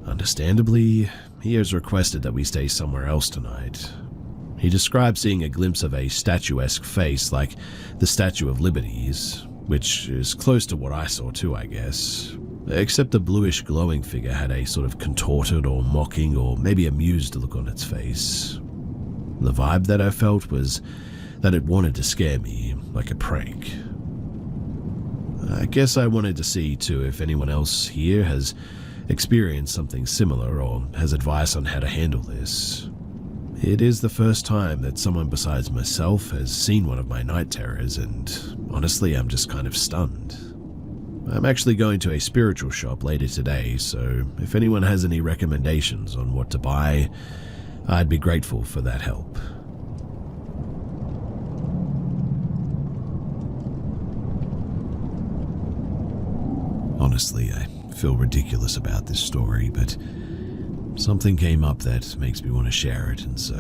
Understandably, he has requested that we stay somewhere else tonight. He described seeing a glimpse of a statuesque face like the Statue of Liberty's, which is close to what I saw too, I guess. Except the bluish glowing figure had a sort of contorted or mocking or maybe amused look on its face. The vibe that I felt was that it wanted to scare me, like a prank. I guess I wanted to see too if anyone else here has experienced something similar or has advice on how to handle this. It is the first time that someone besides myself has seen one of my night terrors, and honestly, I'm just kind of stunned. I'm actually going to a spiritual shop later today, so if anyone has any recommendations on what to buy, I'd be grateful for that help. Honestly, I feel ridiculous about this story, but something came up that makes me want to share it, and so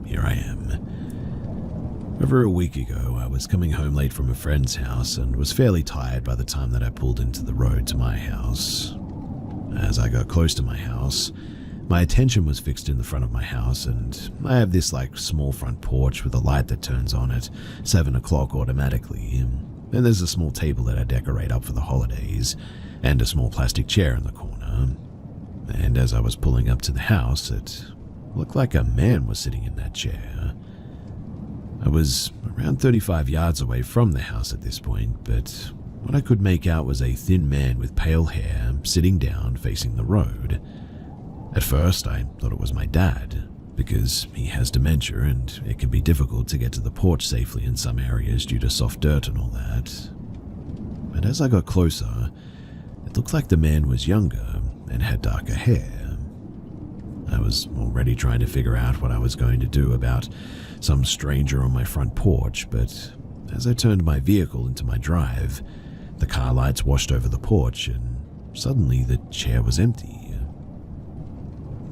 here I am. Over a week ago, I was coming home late from a friend's house and was fairly tired by the time that I pulled into the road to my house. As I got close to my house, my attention was fixed in the front of my house, and I have this small front porch with a light that turns on at 7 o'clock automatically, and there's a small table that I decorate up for the holidays, and a small plastic chair in the corner. And as I was pulling up to the house, it looked like a man was sitting in that chair. I was around 35 yards away from the house at this point, but what I could make out was a thin man with pale hair sitting down facing the road. At first, I thought it was my dad, because he has dementia and it can be difficult to get to the porch safely in some areas due to soft dirt and all that. But as I got closer, it looked like the man was younger and had darker hair. I was already trying to figure out what I was going to do about some stranger on my front porch, but as I turned my vehicle into my drive, the car lights washed over the porch and suddenly the chair was empty.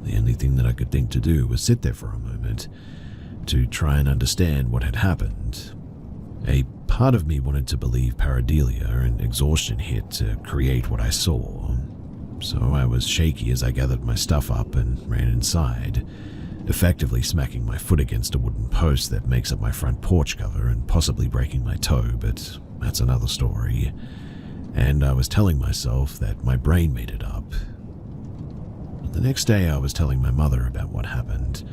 The only thing that I could think to do was sit there for a moment to try and understand what had happened. A part of me wanted to believe pareidolia and exhaustion hit to create what I saw. So I was shaky as I gathered my stuff up and ran inside, effectively smacking my foot against a wooden post that makes up my front porch cover and possibly breaking my toe, but that's another story. And I was telling myself that my brain made it up. The next day I was telling my mother about what happened.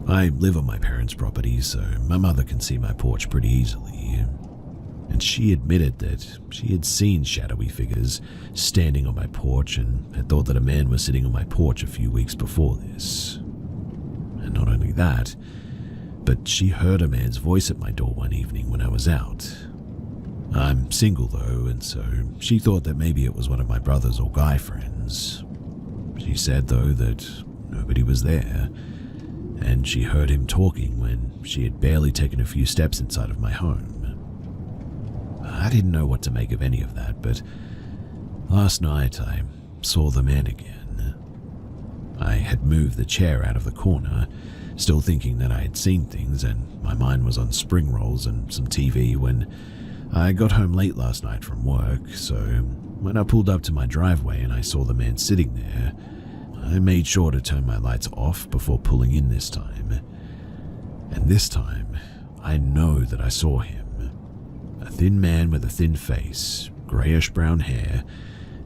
I live on my parents' property, so my mother can see my porch pretty easily. And she admitted that she had seen shadowy figures standing on my porch and had thought that a man was sitting on my porch a few weeks before this. And not only that, but she heard a man's voice at my door one evening when I was out. I'm single though, and so she thought that maybe it was one of my brothers or guy friends. She said though that nobody was there, and she heard him talking when she had barely taken a few steps inside of my home. I didn't know what to make of any of that, but last night I saw the man again. I had moved the chair out of the corner, still thinking that I had seen things, and my mind was on spring rolls and some TV when I got home late last night from work, so when I pulled up to my driveway and I saw the man sitting there, I made sure to turn my lights off before pulling in this time. And this time, I know that I saw him. A thin man with a thin face, greyish-brown hair,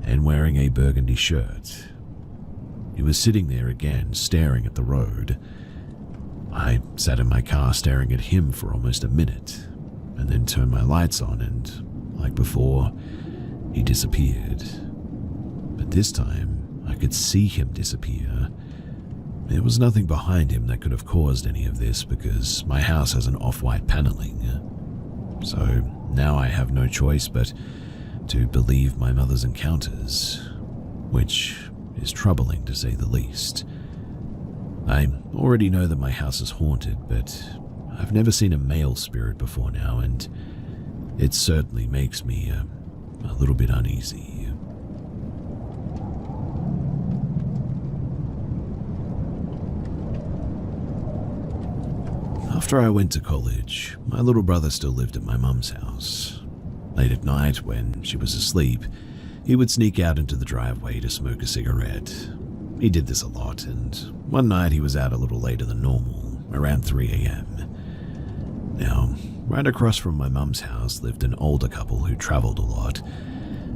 and wearing a burgundy shirt. He was sitting there again, staring at the road. I sat in my car staring at him for almost a minute, and then turned my lights on and, like before, he disappeared. But this time, I could see him disappear. There was nothing behind him that could have caused any of this because my house has an off-white paneling. So now I have no choice but to believe my mother's encounters, which is troubling to say the least. I already know that my house is haunted, but I've never seen a male spirit before now, and it certainly makes me a little bit uneasy. After I went to college, my little brother still lived at my mum's house. Late at night, when she was asleep, he would sneak out into the driveway to smoke a cigarette. He did this a lot, and one night he was out a little later than normal, around 3 a.m. Now, right across from my mum's house lived an older couple who traveled a lot,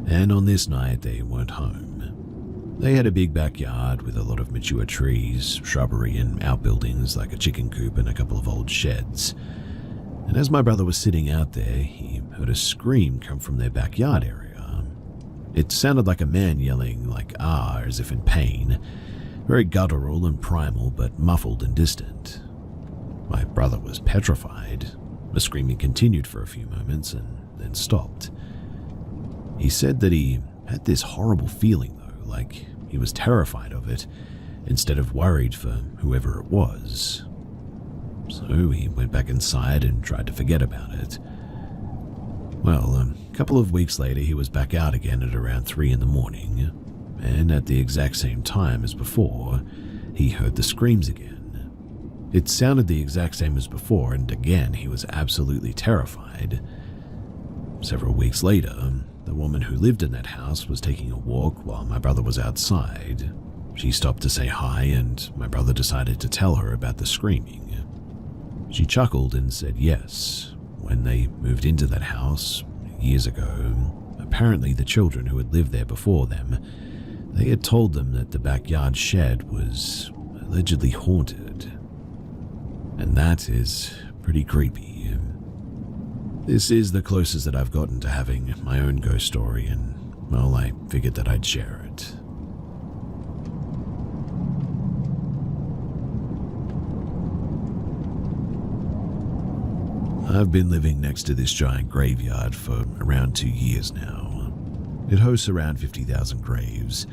and on this night they weren't home. They had a big backyard with a lot of mature trees, shrubbery, and outbuildings like a chicken coop and a couple of old sheds. And as my brother was sitting out there, he heard a scream come from their backyard area. It sounded like a man yelling like "ah" as if in pain, very guttural and primal but muffled and distant. My brother was petrified. The screaming continued for a few moments and then stopped. He said that he had this horrible feeling though, like he was terrified of it, instead of worried for whoever it was. So he went back inside and tried to forget about it. Well, a couple of weeks later he was back out again at around 3 in the morning, and at the exact same time as before, he heard the screams again. It sounded the exact same as before, and again he was absolutely terrified. Several weeks later, the woman who lived in that house was taking a walk while my brother was outside. She stopped to say hi, and my brother decided to tell her about the screaming. She chuckled and said yes. When they moved into that house years ago, apparently the children who had lived there before them, they had told them that the backyard shed was allegedly haunted. And that is pretty creepy. This is the closest that I've gotten to having my own ghost story, and, well, I figured that I'd share it. I've been living next to this giant graveyard for around 2 years now. It hosts around 50,000 graves.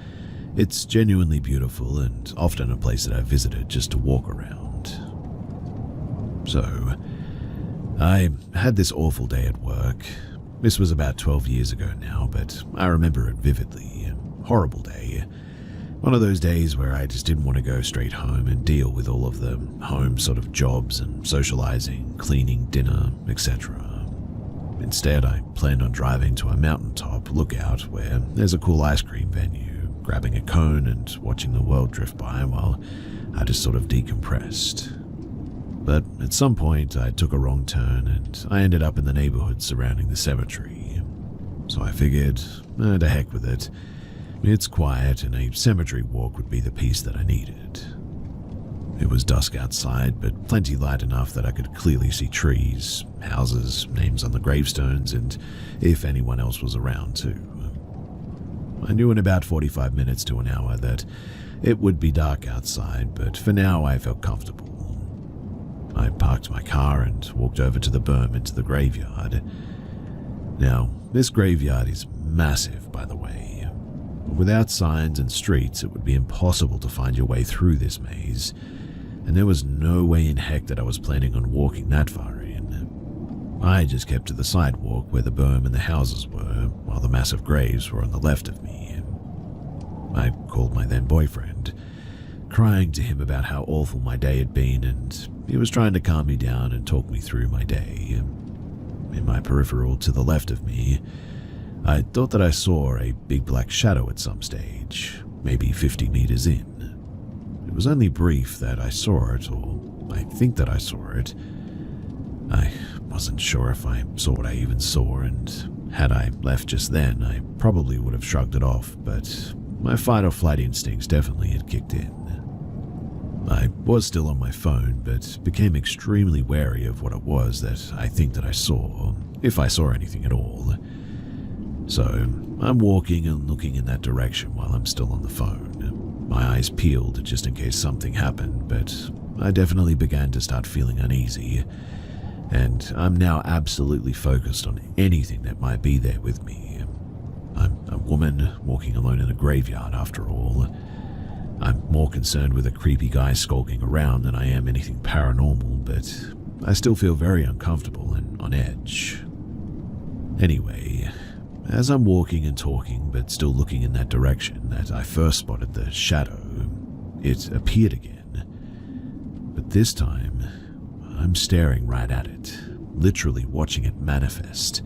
It's genuinely beautiful and often a place that I've visited just to walk around. So, I had this awful day at work. This was about 12 years ago now, but I remember it vividly. Horrible day. One of those days where I just didn't want to go straight home and deal with all of the home sort of jobs and socializing, cleaning, dinner, etc. Instead, I planned on driving to a mountaintop lookout where there's a cool ice cream venue, grabbing a cone and watching the world drift by while I just sort of decompressed. But at some point, I took a wrong turn and I ended up in the neighborhood surrounding the cemetery. So I figured, to heck with it. It's quiet and a cemetery walk would be the peace that I needed. It was dusk outside, but plenty light enough that I could clearly see trees, houses, names on the gravestones, and if anyone else was around too. I knew in about 45 minutes to an hour that it would be dark outside, but for now I felt comfortable. I parked my car and walked over to the berm into the graveyard. Now, this graveyard is massive, by the way. Without signs and streets, it would be impossible to find your way through this maze, and there was no way in heck that I was planning on walking that far in. I just kept to the sidewalk where the berm and the houses were, while the massive graves were on the left of me. I called my then boyfriend, crying to him about how awful my day had been, and he was trying to calm me down and talk me through my day. In my peripheral to the left of me, I thought that I saw a big black shadow at some stage, maybe 50 meters in. It was only brief that I saw it, or I think that I saw it. I wasn't sure if I saw what I even saw, and had I left just then, I probably would have shrugged it off, but my fight or flight instincts definitely had kicked in. I was still on my phone, but became extremely wary of what it was that I think that I saw, if I saw anything at all. So, I'm walking and looking in that direction while I'm still on the phone, my eyes peeled just in case something happened, but I definitely began to start feeling uneasy, and I'm now absolutely focused on anything that might be there with me. I'm a woman walking alone in a graveyard after all. I'm more concerned with a creepy guy skulking around than I am anything paranormal, but I still feel very uncomfortable and on edge. Anyway, as I'm walking and talking, but still looking in that direction that I first spotted the shadow, it appeared again. But this time, I'm staring right at it, literally watching it manifest,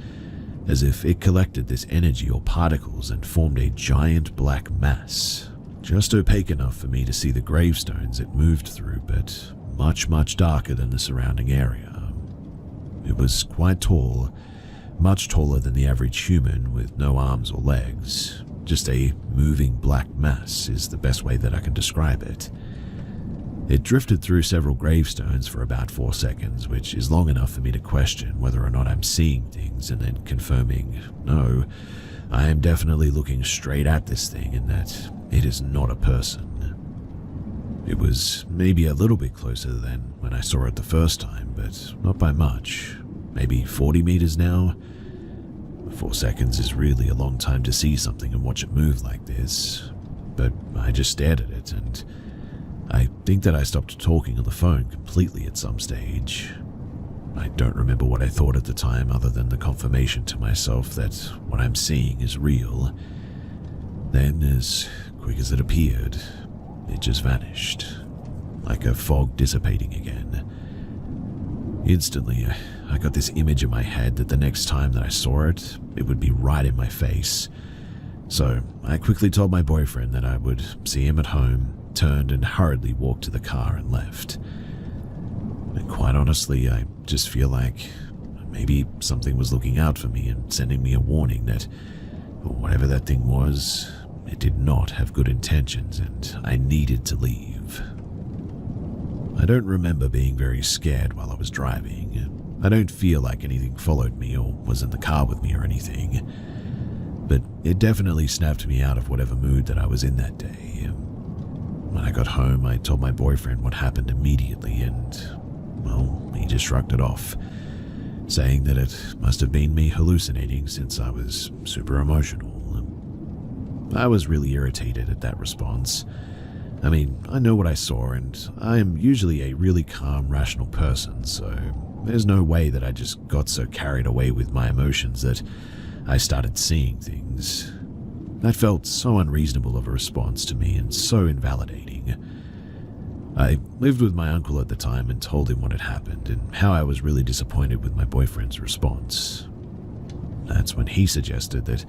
as if it collected this energy or particles and formed a giant black mass, just opaque enough for me to see the gravestones it moved through, but much, much darker than the surrounding area. It was quite tall, much taller than the average human with no arms or legs. Just a moving black mass is the best way that I can describe it. It drifted through several gravestones for about 4 seconds, which is long enough for me to question whether or not I'm seeing things, and then confirming, no, I am definitely looking straight at this thing and that it is not a person. It was maybe a little bit closer than when I saw it the first time, but not by much. Maybe 40 meters now. 4 seconds is really a long time to see something and watch it move like this. But I just stared at it, and I think that I stopped talking on the phone completely at some stage. I don't remember what I thought at the time other than the confirmation to myself that what I'm seeing is real. Then, as quick as it appeared, it just vanished, like a fog dissipating again. Instantly, I got this image in my head that the next time that I saw it, it would be right in my face. So I quickly told my boyfriend that I would see him at home, turned and hurriedly walked to the car and left. And quite honestly, I just feel like maybe something was looking out for me and sending me a warning that whatever that thing was, it did not have good intentions and I needed to leave. I don't remember being very scared while I was driving. I don't feel like anything followed me or was in the car with me or anything. But it definitely snapped me out of whatever mood that I was in that day. When I got home, I told my boyfriend what happened immediately and, well, he just shrugged it off, saying that it must have been me hallucinating since I was super emotional. I was really irritated at that response. I mean, I know what I saw, and I am usually a really calm, rational person, so there's no way that I just got so carried away with my emotions that I started seeing things. That felt so unreasonable of a response to me and so invalidating. I lived with my uncle at the time and told him what had happened and how I was really disappointed with my boyfriend's response. That's when he suggested that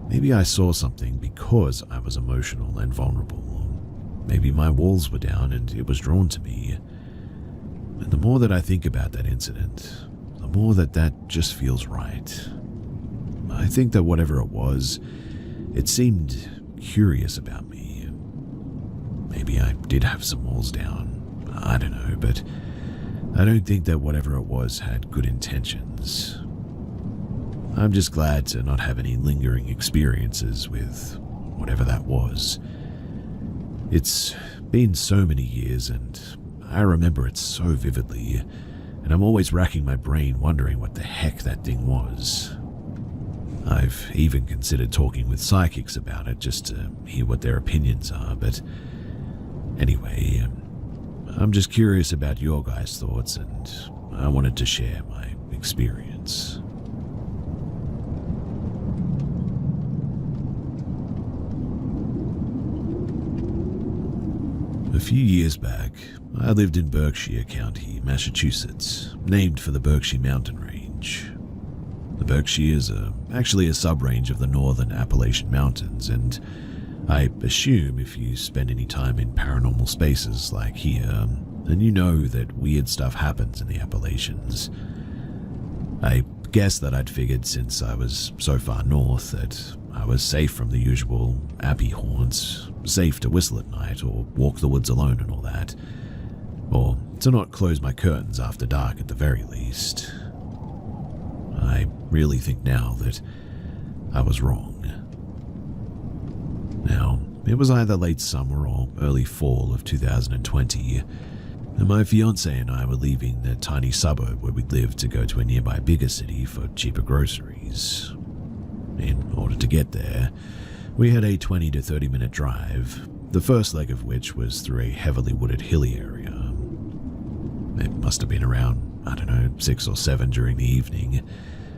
maybe I saw something because I was emotional and vulnerable. Maybe my walls were down and it was drawn to me. And the more that I think about that incident, the more that just feels right. I think that whatever it was, it seemed curious about me. Maybe I did have some walls down. I don't know, but I don't think that whatever it was had good intentions. I'm just glad to not have any lingering experiences with whatever that was. It's been so many years and I remember it so vividly, and I'm always racking my brain wondering what the heck that thing was. I've even considered talking with psychics about it just to hear what their opinions are, but anyway, I'm just curious about your guys' thoughts and I wanted to share my experience. A few years back, I lived in Berkshire County, Massachusetts, named for the Berkshire Mountain Range. The Berkshires are actually a sub-range of the northern Appalachian Mountains, and I assume if you spend any time in paranormal spaces like here, then you know that weird stuff happens in the Appalachians. I guess that I'd figured since I was so far north that I was safe from the usual abbey haunts, safe to whistle at night or walk the woods alone and all that, or to not close my curtains after dark at the very least. I really think now that I was wrong. Now, it was either late summer or early fall of 2020, and my fiancé and I were leaving the tiny suburb where we lived to go to a nearby bigger city for cheaper groceries. In order to get there, we had a 20 to 30 minute drive, the first leg of which was through a heavily wooded hilly area. It must have been around, 6 or 7 during the evening,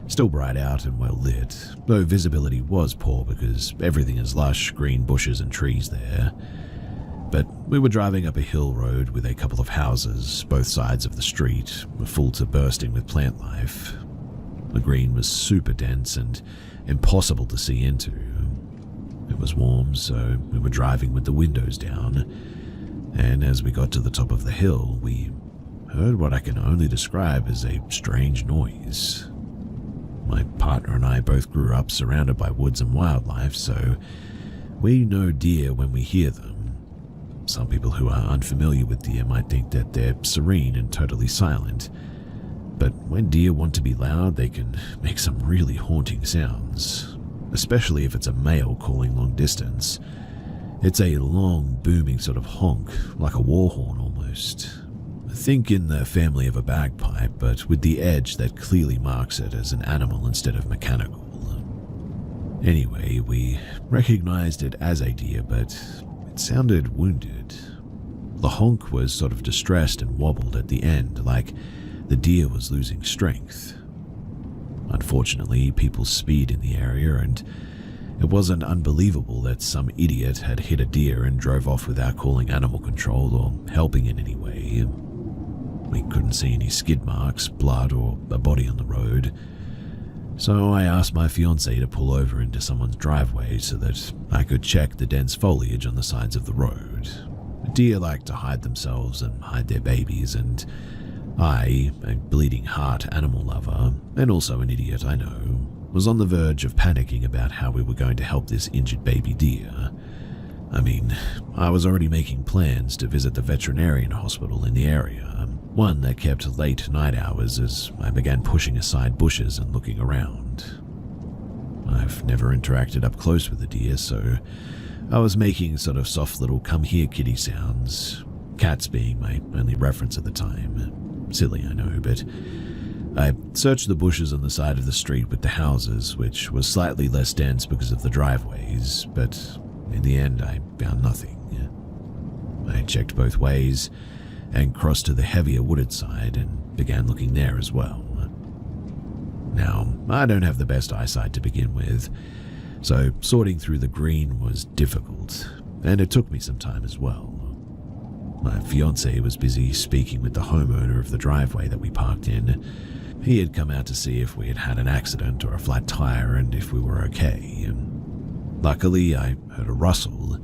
still bright out and well lit, though visibility was poor because everything is lush, green bushes and trees there. But we were driving up a hill road with a couple of houses, both sides of the street, full to bursting with plant life. The green was super dense and impossible to see into. It was warm, so we were driving with the windows down, and as we got to the top of the hill, we heard what I can only describe as a strange noise. My partner and I both grew up surrounded by woods and wildlife, so we know deer when we hear them. Some people who are unfamiliar with deer might think that they're serene and totally silent, but when deer want to be loud, they can make some really haunting sounds, especially if it's a male calling long distance. It's a long, booming sort of honk, like a war horn almost. Think in the family of a bagpipe, but with the edge that clearly marks it as an animal instead of mechanical. Anyway, we recognized it as a deer, but it sounded wounded. The honk was sort of distressed and wobbled at the end, like the deer was losing strength. Unfortunately, people speed in the area, and it wasn't unbelievable that some idiot had hit a deer and drove off without calling animal control or helping in any way. We couldn't see any skid marks, blood, or a body on the road. So I asked my fiancée to pull over into someone's driveway so that I could check the dense foliage on the sides of the road. Deer like to hide themselves and hide their babies, and I, a bleeding heart animal lover, and also an idiot I know, was on the verge of panicking about how we were going to help this injured baby deer. I mean, I was already making plans to visit the veterinarian hospital in the area, one that kept late night hours as I began pushing aside bushes and looking around. I've never interacted up close with a deer, so I was making sort of soft little come here kitty sounds, cats being my only reference at the time. Silly, I know, but I searched the bushes on the side of the street with the houses, which was slightly less dense because of the driveways, but in the end I found nothing. I checked both ways and crossed to the heavier wooded side and began looking there as well. Now, I don't have the best eyesight to begin with, so sorting through the green was difficult, and it took me some time as well. My fiancé was busy speaking with the homeowner of the driveway that we parked in. He had come out to see if we had had an accident or a flat tire and if we were okay. Luckily, I heard a rustle.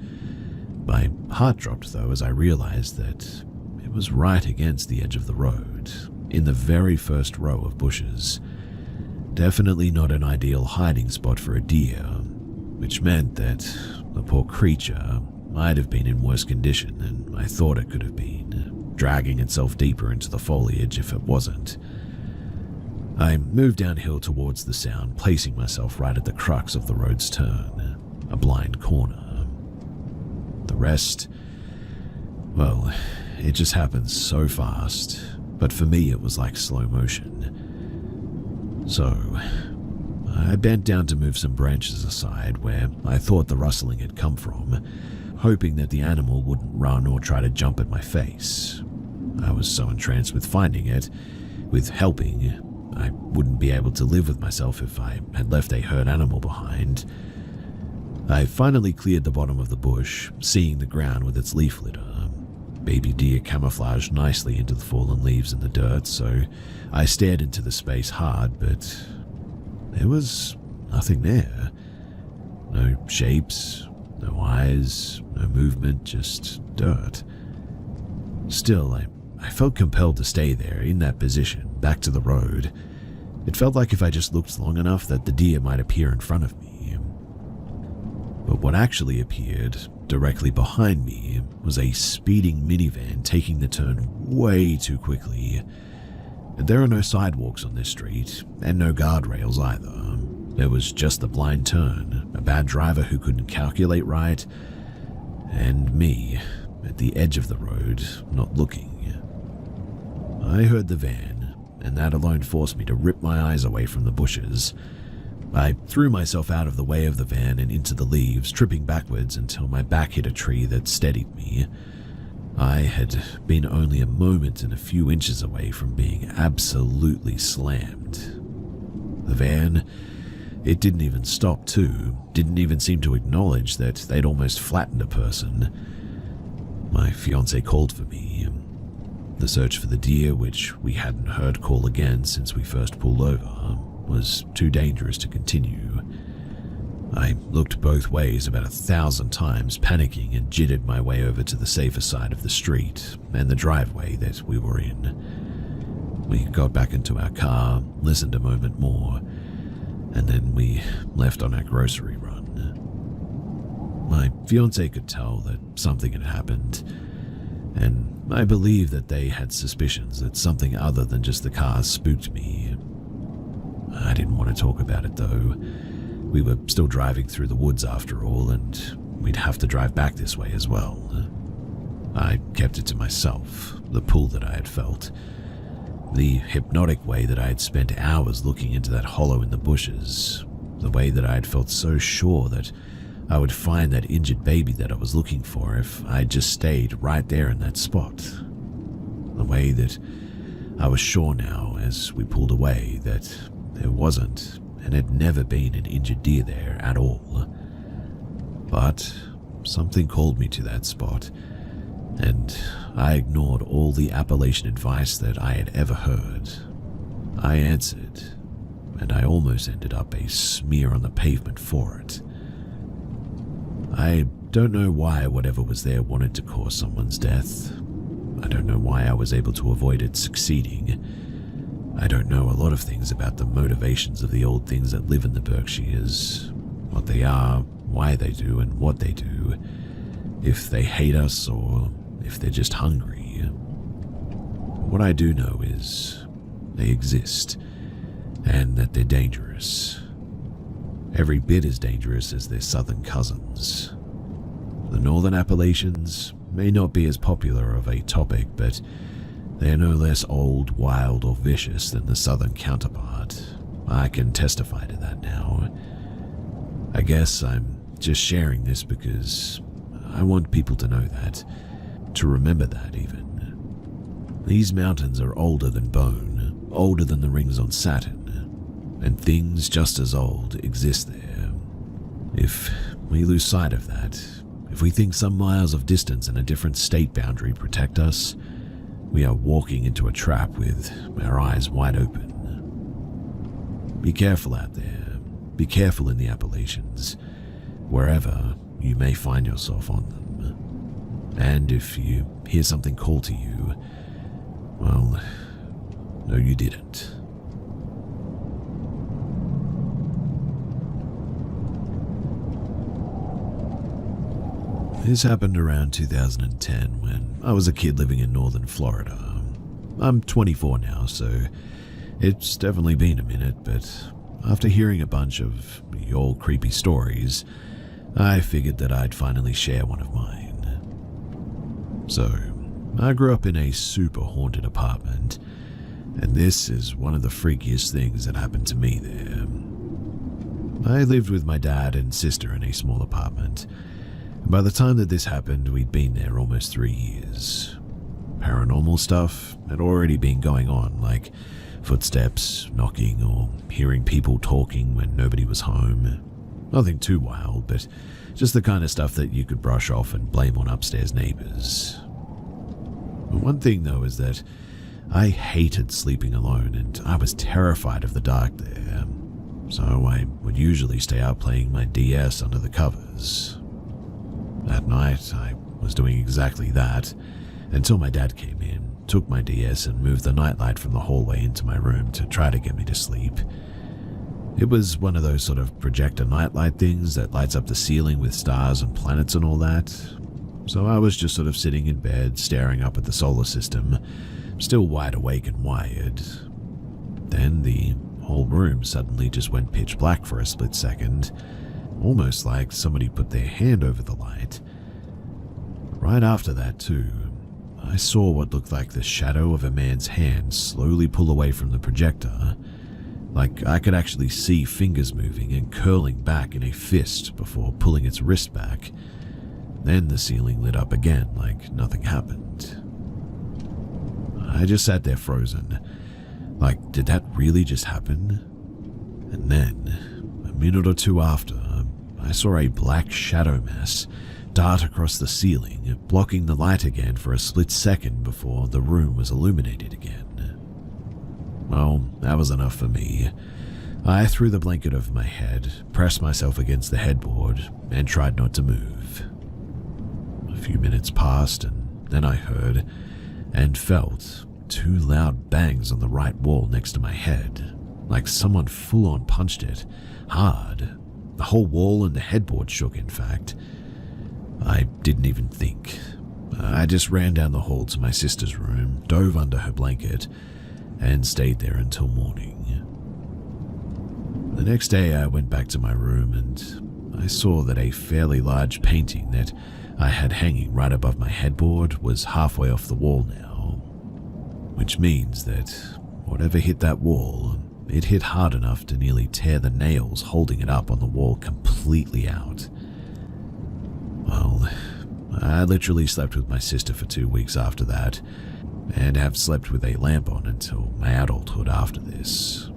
My heart dropped though as I realized that it was right against the edge of the road, in the very first row of bushes. Definitely not an ideal hiding spot for a deer, which meant that the poor creature might have been in worse condition than I thought it could have been, dragging itself deeper into the foliage if it wasn't. I moved downhill towards the sound, placing myself right at the crux of the road's turn, a blind corner. The rest, well, it just happened so fast, but for me it was like slow motion. So, I bent down to move some branches aside where I thought the rustling had come from, hoping that the animal wouldn't run or try to jump at my face. I was so entranced with finding it, with helping, I wouldn't be able to live with myself if I had left a hurt animal behind. I finally cleared the bottom of the bush, seeing the ground with its leaf litter. Baby deer camouflaged nicely into the fallen leaves and the dirt, so I stared into the space hard, but there was nothing there. No shapes, no eyes, no movement, just dirt. Still, I felt compelled to stay there, in that position, back to the road. It felt like if I just looked long enough that the deer might appear in front of me. But what actually appeared directly behind me was a speeding minivan taking the turn way too quickly. There are no sidewalks on this street, and no guardrails either. There was just the blind turn, a bad driver who couldn't calculate right, and me at the edge of the road, not looking. I heard the van, and that alone forced me to rip my eyes away from the bushes. I threw myself out of the way of the van and into the leaves, tripping backwards until my back hit a tree that steadied me. I had been only a moment and a few inches away from being absolutely slammed. The van, it didn't even stop too, didn't even seem to acknowledge that they'd almost flattened a person. My fiancé called for me. The search for the deer, which we hadn't heard call again since we first pulled over, was too dangerous to continue. I looked both ways about 1,000 times, panicking, and jittered my way over to the safer side of the street and the driveway that we were in. We got back into our car, listened a moment more, and then we left on our grocery run. My fiancé could tell that something had happened, and I believe that they had suspicions that something other than just the cars spooked me. I didn't want to talk about it though. We were still driving through the woods after all, and we'd have to drive back this way as well. I kept it to myself, the pull that I had felt, the hypnotic way that I had spent hours looking into that hollow in the bushes, the way that I had felt so sure that I would find that injured baby that I was looking for if I had just stayed right there in that spot. The way that I was sure now, as we pulled away, that there wasn't and had never been an injured deer there at all. But something called me to that spot, and I ignored all the Appalachian advice that I had ever heard. I answered, and I almost ended up a smear on the pavement for it. I don't know why whatever was there wanted to cause someone's death. I don't know why I was able to avoid it succeeding. I don't know a lot of things about the motivations of the old things that live in the Berkshires, what they are, why they do, and what they do, if they hate us or if they're just hungry. What I do know is they exist, and that they're dangerous. Every bit as dangerous as their southern cousins. The northern Appalachians may not be as popular of a topic, but they are no less old, wild, or vicious than the southern counterpart. I can testify to that now. I guess I'm just sharing this because I want people to know that, to remember that even. These mountains are older than bone, older than the rings on Saturn, and things just as old exist there. If we lose sight of that, if we think some miles of distance and a different state boundary protect us, we are walking into a trap with our eyes wide open. Be careful out there. Be careful in the Appalachians, wherever you may find yourself on them. And if you hear something call to you, well, no, you didn't. This happened around 2010 when I was a kid living in northern Florida. I'm 24 now, so it's definitely been a minute, but after hearing a bunch of your creepy stories, I figured that I'd finally share one of mine. So, I grew up in a super haunted apartment, and this is one of the freakiest things that happened to me there. I lived with my dad and sister in a small apartment. By the time that this happened, we'd been there almost 3 years. Paranormal stuff had already been going on, like footsteps, knocking, or hearing people talking when nobody was home. Nothing too wild, but just the kind of stuff that you could brush off and blame on upstairs neighbors. One thing, though, is that I hated sleeping alone, and I was terrified of the dark there. So I would usually stay out playing my DS under the covers. That night, I was doing exactly that, until my dad came in, took my DS and moved the nightlight from the hallway into my room to try to get me to sleep. It was one of those sort of projector nightlight things that lights up the ceiling with stars and planets and all that. So I was just sort of sitting in bed, staring up at the solar system, still wide awake and wired. Then the whole room suddenly just went pitch black for a split second, almost like somebody put their hand over the light. Right after that, too, I saw what looked like the shadow of a man's hand slowly pull away from the projector, like I could actually see fingers moving and curling back in a fist before pulling its wrist back. Then the ceiling lit up again like nothing happened. I just sat there frozen, like, did that really just happen? And then, a minute or two after, I saw a black shadow mass dart across the ceiling, blocking the light again for a split second before the room was illuminated again. Well, that was enough for me. I threw the blanket over my head, pressed myself against the headboard, and tried not to move. A few minutes passed, and then I heard and felt 2 loud bangs on the right wall next to my head, like someone full-on punched it, hard. The whole wall and the headboard shook, in fact. I didn't even think. I just ran down the hall to my sister's room, dove under her blanket, and stayed there until morning. The next day I went back to my room and I saw that a fairly large painting that I had hanging right above my headboard was halfway off the wall now, which means that whatever hit that wall, it hit hard enough to nearly tear the nails holding it up on the wall completely out. Well, I literally slept with my sister for 2 weeks after that, and have slept with a lamp on until my adulthood after this.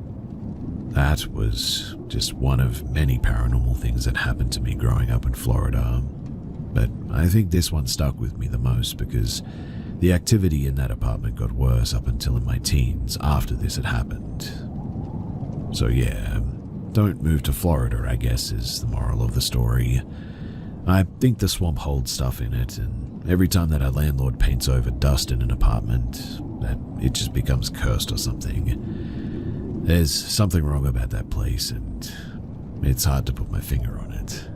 That was just one of many paranormal things that happened to me growing up in Florida, but I think this one stuck with me the most because the activity in that apartment got worse up until in my teens after this had happened. So yeah, don't move to Florida, I guess, is the moral of the story. I think the swamp holds stuff in it, and every time that a landlord paints over dust in an apartment, that it just becomes cursed or something. There's something wrong about that place, and it's hard to put my finger on it.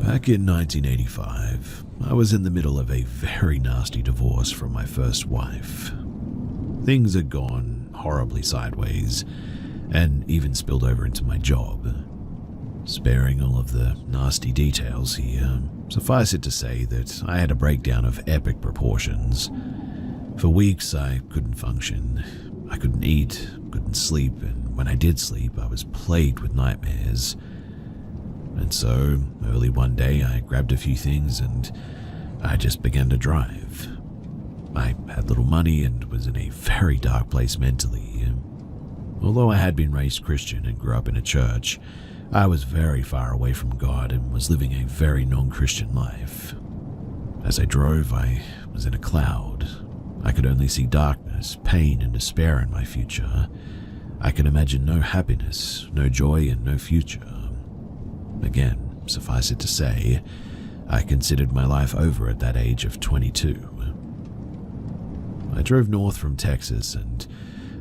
Back in 1985, I was in the middle of a very nasty divorce from my first wife. Things had gone horribly sideways, and even spilled over into my job. Sparing all of the nasty details here, suffice it to say that I had a breakdown of epic proportions. For weeks I couldn't function. I couldn't eat, couldn't sleep, and when I did sleep, I was plagued with nightmares. And so, early one day, I grabbed a few things and I just began to drive. I had little money and was in a very dark place mentally. Although I had been raised Christian and grew up in a church, I was very far away from God and was living a very non-Christian life. As I drove, I was in a cloud. I could only see darkness, pain, and despair in my future. I could imagine no happiness, no joy, and no future. Again, suffice it to say, I considered my life over at that age of 22. I drove north from Texas and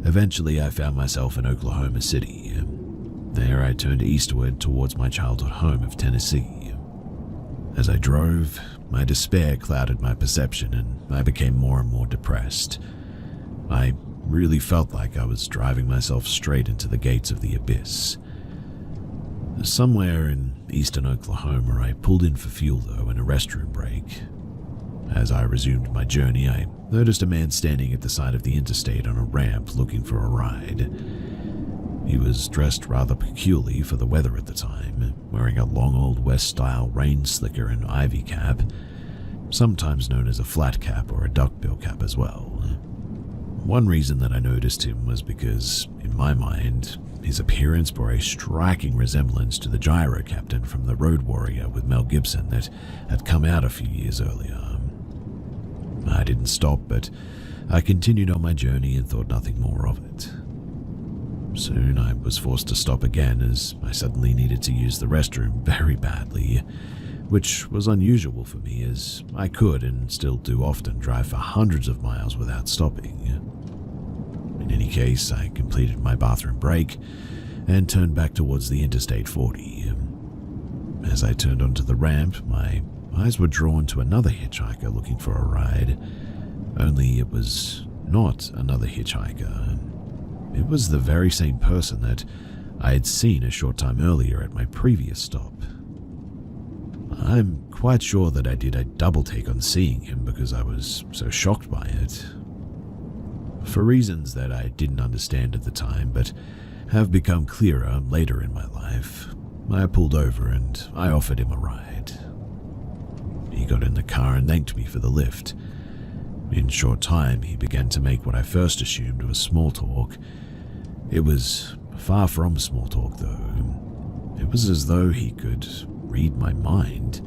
eventually I found myself in Oklahoma City. There I turned eastward towards my childhood home of Tennessee. As I drove, my despair clouded my perception and I became more and more depressed. I really felt like I was driving myself straight into the gates of the abyss. Somewhere in eastern Oklahoma, I pulled in for fuel though in a restroom break. As I resumed my journey, I noticed a man standing at the side of the interstate on a ramp looking for a ride. He was dressed rather peculiarly for the weather at the time, wearing a long old West-style rain slicker and ivy cap, sometimes known as a flat cap or a duckbill cap as well. One reason that I noticed him was because, in my mind, his appearance bore a striking resemblance to the gyro captain from The Road Warrior with Mel Gibson that had come out a few years earlier. I didn't stop, but I continued on my journey and thought nothing more of it. Soon I was forced to stop again as I suddenly needed to use the restroom very badly, which was unusual for me as I could and still do often drive for hundreds of miles without stopping. In any case, I completed my bathroom break and turned back towards the Interstate 40. As I turned onto the ramp, my eyes were drawn to another hitchhiker looking for a ride, only it was not another hitchhiker. It was the very same person that I had seen a short time earlier at my previous stop. I'm quite sure that I did a double take on seeing him because I was so shocked by it. For reasons that I didn't understand at the time but have become clearer later in my life, I pulled over and I offered him a ride. He got in the car and thanked me for the lift. In short time, he began to make what I first assumed was small talk. It was far from small talk, though. It was as though he could read my mind.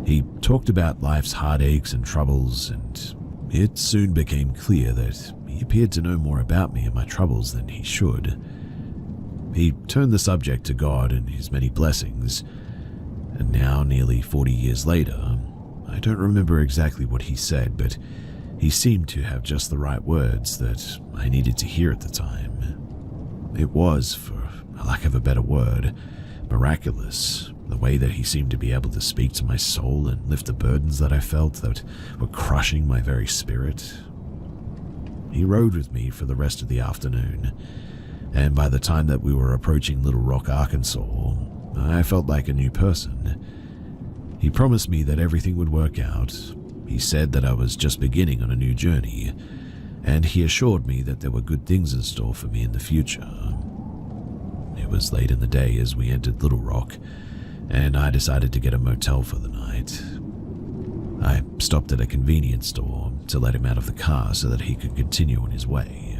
He talked about life's heartaches and troubles, and it soon became clear that he appeared to know more about me and my troubles than he should. He turned the subject to God and his many blessings, and now, nearly 40 years later, I don't remember exactly what he said, but he seemed to have just the right words that I needed to hear at the time. It was, for lack of a better word, miraculous, the way that he seemed to be able to speak to my soul and lift the burdens that I felt that were crushing my very spirit. he rode with me for the rest of the afternoon, and by the time that we were approaching Little Rock, Arkansas, I felt like a new person. He promised me that everything would work out. He said that I was just beginning on a new journey, and he assured me that there were good things in store for me in the future. It was late in the day as we entered Little Rock, and I decided to get a motel for the night. I stopped at a convenience store to let him out of the car so that he could continue on his way.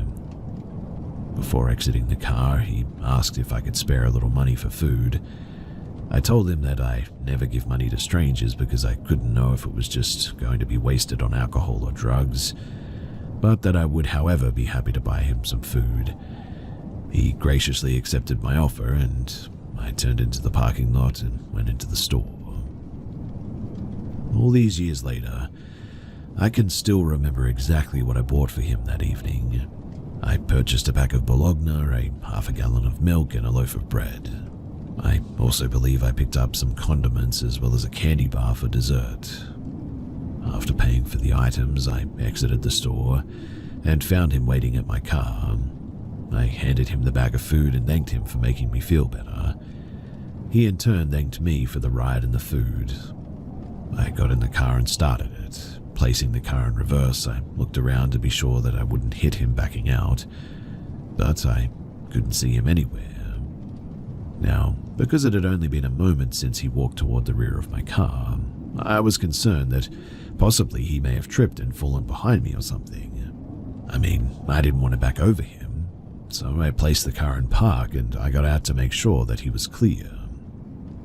Before exiting the car, he asked if I could spare a little money for food. I told him that I never give money to strangers because I couldn't know if it was just going to be wasted on alcohol or drugs, but that I would, however, be happy to buy him some food. He graciously accepted my offer, and I turned into the parking lot and went into the store. All these years later, I can still remember exactly what I bought for him that evening. I purchased a pack of bologna, a half a gallon of milk, and a loaf of bread. I also believe I picked up some condiments as well as a candy bar for dessert. After paying for the items, I exited the store and found him waiting at my car. I handed him the bag of food and thanked him for making me feel better. He in turn thanked me for the ride and the food. I got in the car and started it. Placing the car in reverse, I looked around to be sure that I wouldn't hit him backing out, but I couldn't see him anywhere. Now, because it had only been a moment since he walked toward the rear of my car, I was concerned that possibly he may have tripped and fallen behind me or something. I mean, I didn't want to back over him, so I placed the car in park and I got out to make sure that he was clear.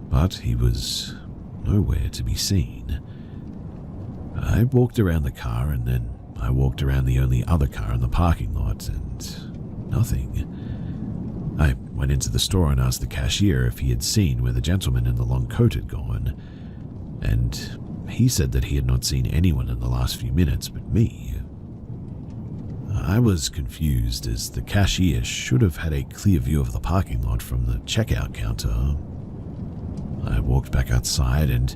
But he was nowhere to be seen. I walked around the car and then I walked around the only other car in the parking lot and nothing. I went into the store and asked the cashier if he had seen where the gentleman in the long coat had gone, and he said that he had not seen anyone in the last few minutes but me. I was confused as the cashier should have had a clear view of the parking lot from the checkout counter. I walked back outside and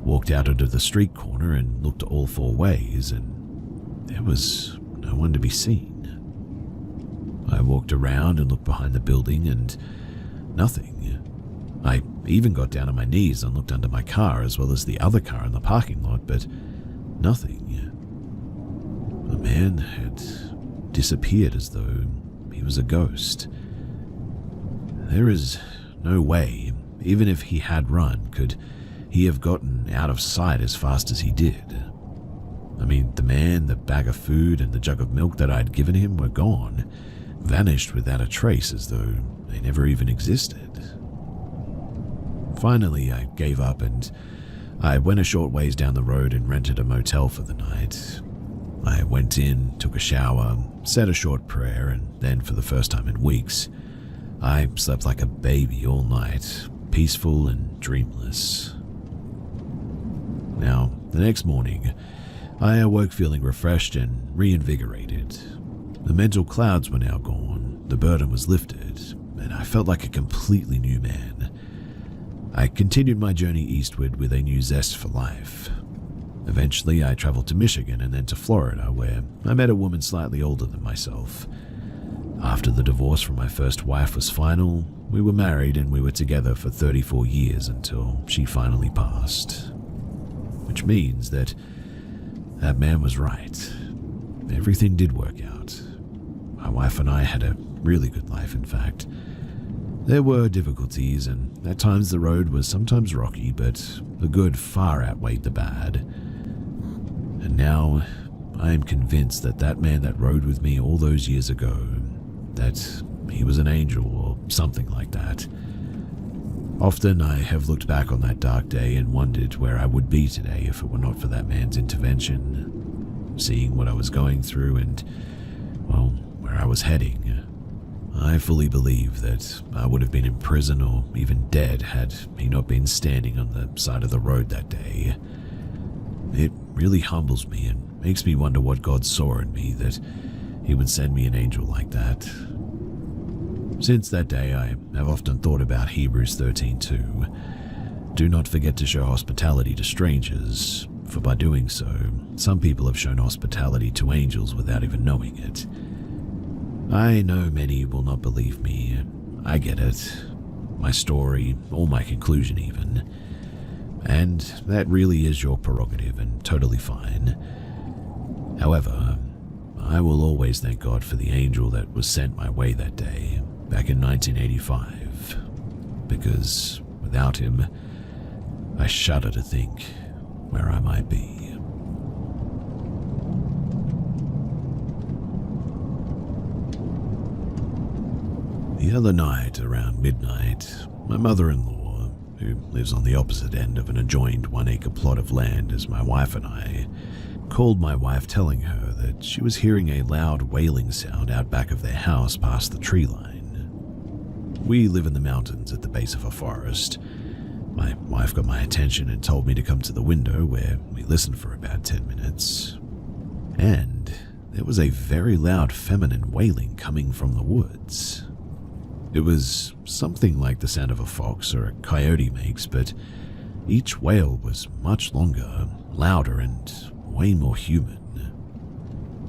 walked out into the street corner and looked all four ways, and there was no one to be seen. I walked around and looked behind the building and nothing. I even got down on my knees and looked under my car as well as the other car in the parking lot, but nothing. The man had disappeared as though he was a ghost. There is no way, even if he had run, could he have gotten out of sight as fast as he did. I mean, the man, the bag of food, and the jug of milk that I had given him were gone, vanished without a trace as though they never even existed. Finally, I gave up and I went a short ways down the road and rented a motel for the night. I went in, took a shower, said a short prayer, and then for the first time in weeks, I slept like a baby all night, peaceful and dreamless. Now, the next morning, I awoke feeling refreshed and reinvigorated. The mental clouds were now gone, the burden was lifted, and I felt like a completely new man. I continued my journey eastward with a new zest for life. Eventually, I traveled to Michigan and then to Florida, where I met a woman slightly older than myself. After the divorce from my first wife was final, we were married and we were together for 34 years until she finally passed. Which means that man was right. Everything did work out. My wife and I had a really good life, in fact. There were difficulties, and at times the road was sometimes rocky, but the good far outweighed the bad. And now I am convinced that that man that rode with me all those years ago, that he was an angel or something like that. Often I have looked back on that dark day and wondered where I would be today if it were not for that man's intervention. Seeing what I was going through and, well, where I was heading, I fully believe that I would have been in prison or even dead had he not been standing on the side of the road that day. It really humbles me and makes me wonder what God saw in me that he would send me an angel like that. Since that day, I have often thought about Hebrews 13:2. Do not forget to show hospitality to strangers, for by doing so, some people have shown hospitality to angels without even knowing it. I know many will not believe me. I get it. My story, or my conclusion even. And that really is your prerogative and totally fine. However, I will always thank God for the angel that was sent my way that day, back in 1985. Because without him, I shudder to think where I might be. The other night, around midnight, my mother-in-law, who lives on the opposite end of an adjoined 1-acre plot of land as my wife and I, called my wife telling her that she was hearing a loud wailing sound out back of their house past the tree line. We live in the mountains at the base of a forest. My wife got my attention and told me to come to the window, where we listened for about 10 minutes. And there was a very loud feminine wailing coming from the woods. It was something like the sound of a fox or a coyote makes, but each wail was much longer, louder, and way more human.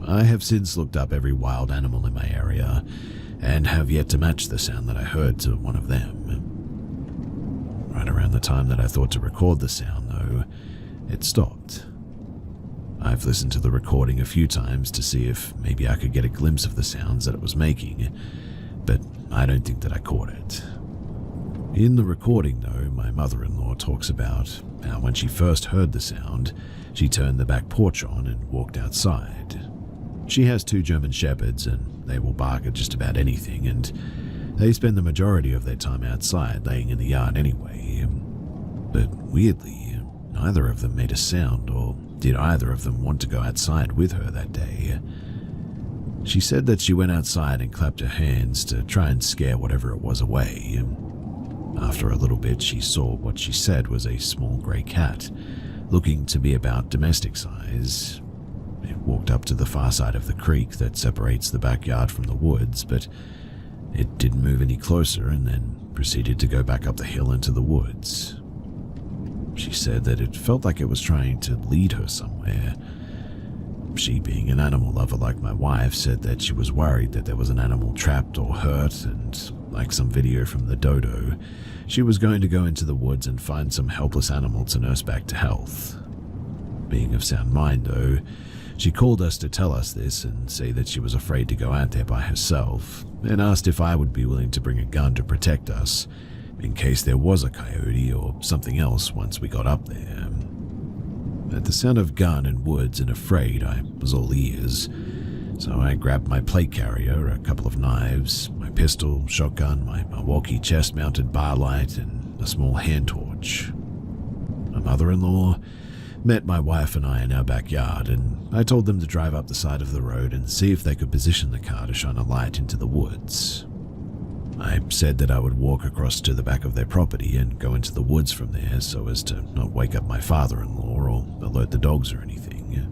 I have since looked up every wild animal in my area, and have yet to match the sound that I heard to one of them. Right around the time that I thought to record the sound, though, it stopped. I've listened to the recording a few times to see if maybe I could get a glimpse of the sounds that it was making, but I don't think that I caught it. In the recording, though, my mother-in-law talks about how when she first heard the sound, she turned the back porch on and walked outside. She has 2 German shepherds, and they will bark at just about anything, and they spend the majority of their time outside laying in the yard anyway. But weirdly, neither of them made a sound, or did either of them want to go outside with her that day. She said that she went outside and clapped her hands to try and scare whatever it was away. After a little bit, she saw what she said was a small grey cat, looking to be about domestic size. It walked up to the far side of the creek that separates the backyard from the woods, but it didn't move any closer and then proceeded to go back up the hill into the woods. She said that it felt like it was trying to lead her somewhere. She, being an animal lover like my wife, said that she was worried that there was an animal trapped or hurt, and like some video from the dodo, she was going to go into the woods and find some helpless animal to nurse back to health. Being of sound mind, though, she called us to tell us this and say that she was afraid to go out there by herself, and asked if I would be willing to bring a gun to protect us, in case there was a coyote or something else once we got up there. At the sound of gun and woods and afraid, I was all ears, so I grabbed my plate carrier, a couple of knives, my pistol, shotgun, my Milwaukee chest-mounted bar light, and a small hand torch. My mother-in-law met my wife and I in our backyard, and I told them to drive up the side of the road and see if they could position the car to shine a light into the woods. I said that I would walk across to the back of their property and go into the woods from there so as to not wake up my father-in-law or alert the dogs or anything.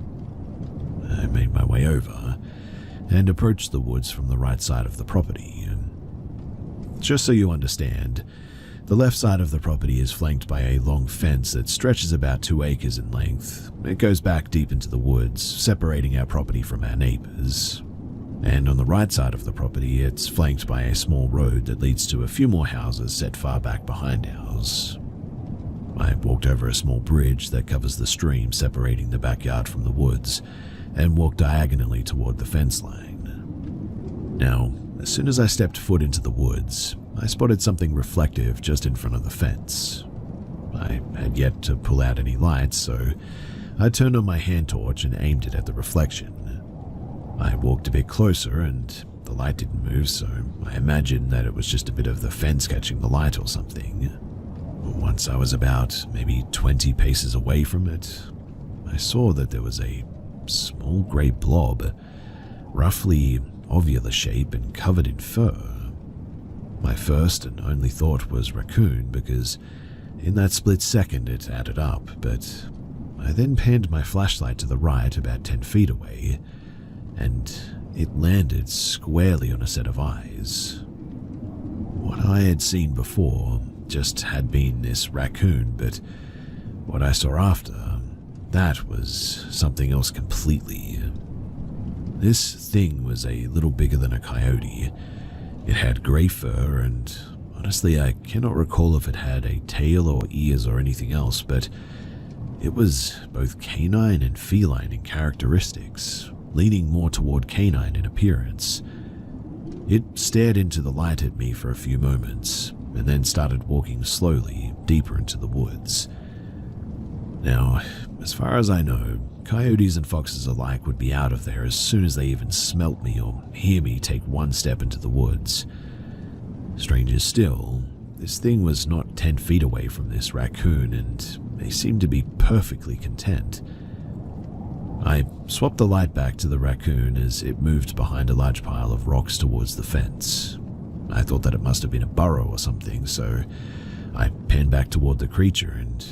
I made my way over and approached the woods from the right side of the property. Just so you understand, the left side of the property is flanked by a long fence that stretches about 2 acres in length. It goes back deep into the woods, separating our property from our neighbors. And on the right side of the property, it's flanked by a small road that leads to a few more houses set far back behind ours. I walked over a small bridge that covers the stream separating the backyard from the woods, and walked diagonally toward the fence line. Now, as soon as I stepped foot into the woods, I spotted something reflective just in front of the fence. I had yet to pull out any lights, so I turned on my hand torch and aimed it at the reflection. I walked a bit closer and the light didn't move, so I imagined that it was just a bit of the fence catching the light or something. Once I was about maybe 20 paces away from it, I saw that there was a small grey blob, roughly ovular shape and covered in fur. My first and only thought was raccoon because in that split second it added up, but I then panned my flashlight to the right about 10 feet away, and it landed squarely on a set of eyes. What I had seen before just had been this raccoon, but what I saw after that was something else completely. This thing was a little bigger than a coyote. It had grey fur, and honestly, I cannot recall if it had a tail or ears or anything else, but it was both canine and feline in characteristics, leaning more toward canine in appearance. It stared into the light at me for a few moments, and then started walking slowly deeper into the woods. Now, as far as I know, coyotes and foxes alike would be out of there as soon as they even smelt me or hear me take one step into the woods. Stranger still, this thing was not 10 feet away from this raccoon, and they seemed to be perfectly content. I swapped the light back to the raccoon as it moved behind a large pile of rocks towards the fence. I thought that it must have been a burrow or something, so I panned back toward the creature, and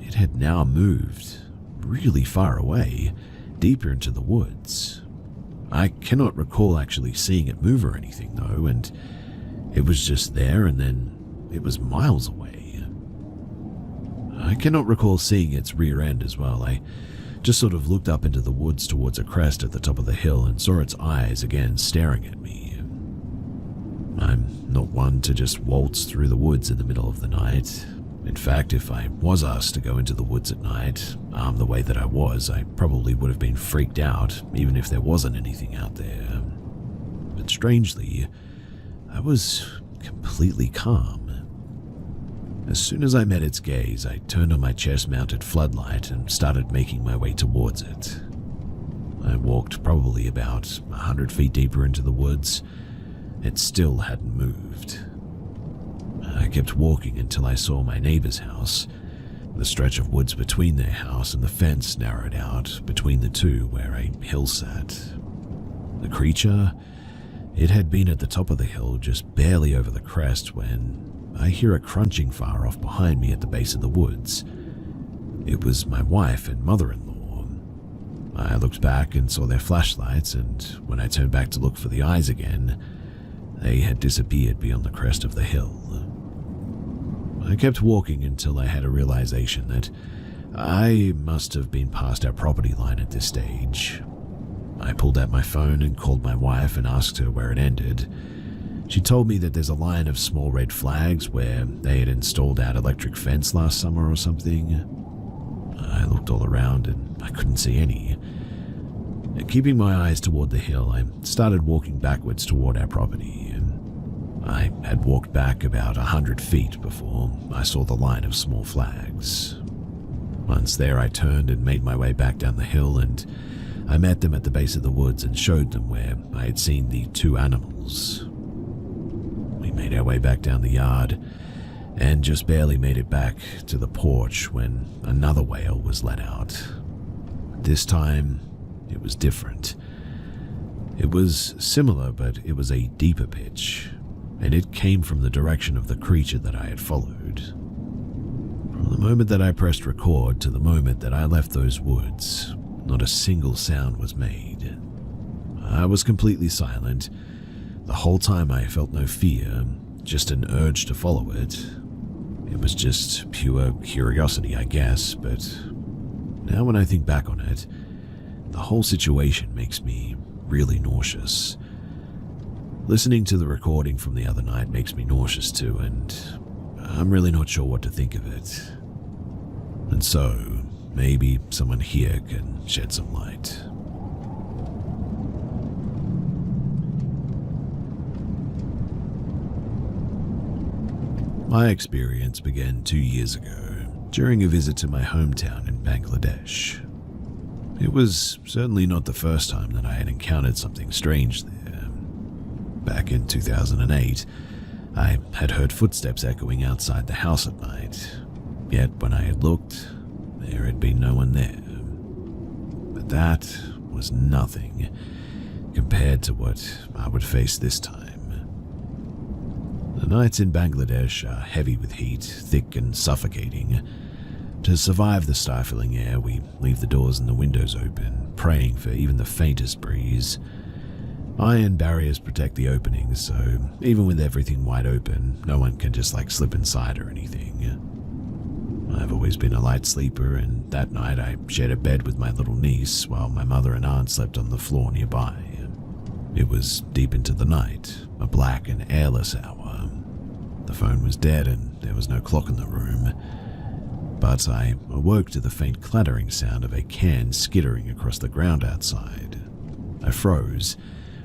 it had now moved really far away, deeper into the woods. I cannot recall actually seeing it move or anything though, and it was just there and then it was miles away. I cannot recall seeing its rear end as well. I just sort of looked up into the woods towards a crest at the top of the hill and saw its eyes again staring at me. I'm not one to just waltz through the woods in the middle of the night. In fact, if I was asked to go into the woods at night, armed the way that I was, I probably would have been freaked out, even if there wasn't anything out there. But strangely, I was completely calm. As soon as I met its gaze, I turned on my chest-mounted floodlight and started making my way towards it. I walked probably about 100 feet deeper into the woods. It still hadn't moved. I kept walking until I saw my neighbor's house. The stretch of woods between their house and the fence narrowed out between the two where a hill sat. The creature, it had been at the top of the hill just barely over the crest when I hear a crunching far off behind me at the base of the woods. It was my wife and mother-in-law. I looked back and saw their flashlights, and when I turned back to look for the eyes again, they had disappeared beyond the crest of the hill. I kept walking until I had a realization that I must have been past our property line at this stage. I pulled out my phone and called my wife and asked her where it ended. She told me that there's a line of small red flags where they had installed our electric fence last summer or something. I looked all around and I couldn't see any. Keeping my eyes toward the hill, I started walking backwards toward our property. I had walked back about 100 feet before I saw the line of small flags. Once there, I turned and made my way back down the hill, and I met them at the base of the woods and showed them where I had seen the two animals. We made our way back down the yard and just barely made it back to the porch when another wail was let out. This time, it was different. It was similar, but it was a deeper pitch, and it came from the direction of the creature that I had followed. From the moment that I pressed record to the moment that I left those woods, not a single sound was made. I was completely silent. The whole time I felt no fear, just an urge to follow it. It was just pure curiosity, I guess, but now when I think back on it, the whole situation makes me really nauseous. Listening to the recording from the other night makes me nauseous too, and I'm really not sure what to think of it. And so, maybe someone here can shed some light. My experience began 2 years ago, during a visit to my hometown in Bangladesh. It was certainly not the first time that I had encountered something strange there. Back in 2008, I had heard footsteps echoing outside the house at night, yet when I had looked, there had been no one there. But that was nothing compared to what I would face this time. The nights in Bangladesh are heavy with heat, thick and suffocating. To survive the stifling air, we leave the doors and the windows open, praying for even the faintest breeze. Iron barriers protect the openings, so even with everything wide open, no one can just slip inside or anything. I've always been a light sleeper, and that night I shared a bed with my little niece while my mother and aunt slept on the floor nearby. It was deep into the night, a black and airless hour. The phone was dead and there was no clock in the room, but I awoke to the faint clattering sound of a can skittering across the ground outside. I froze,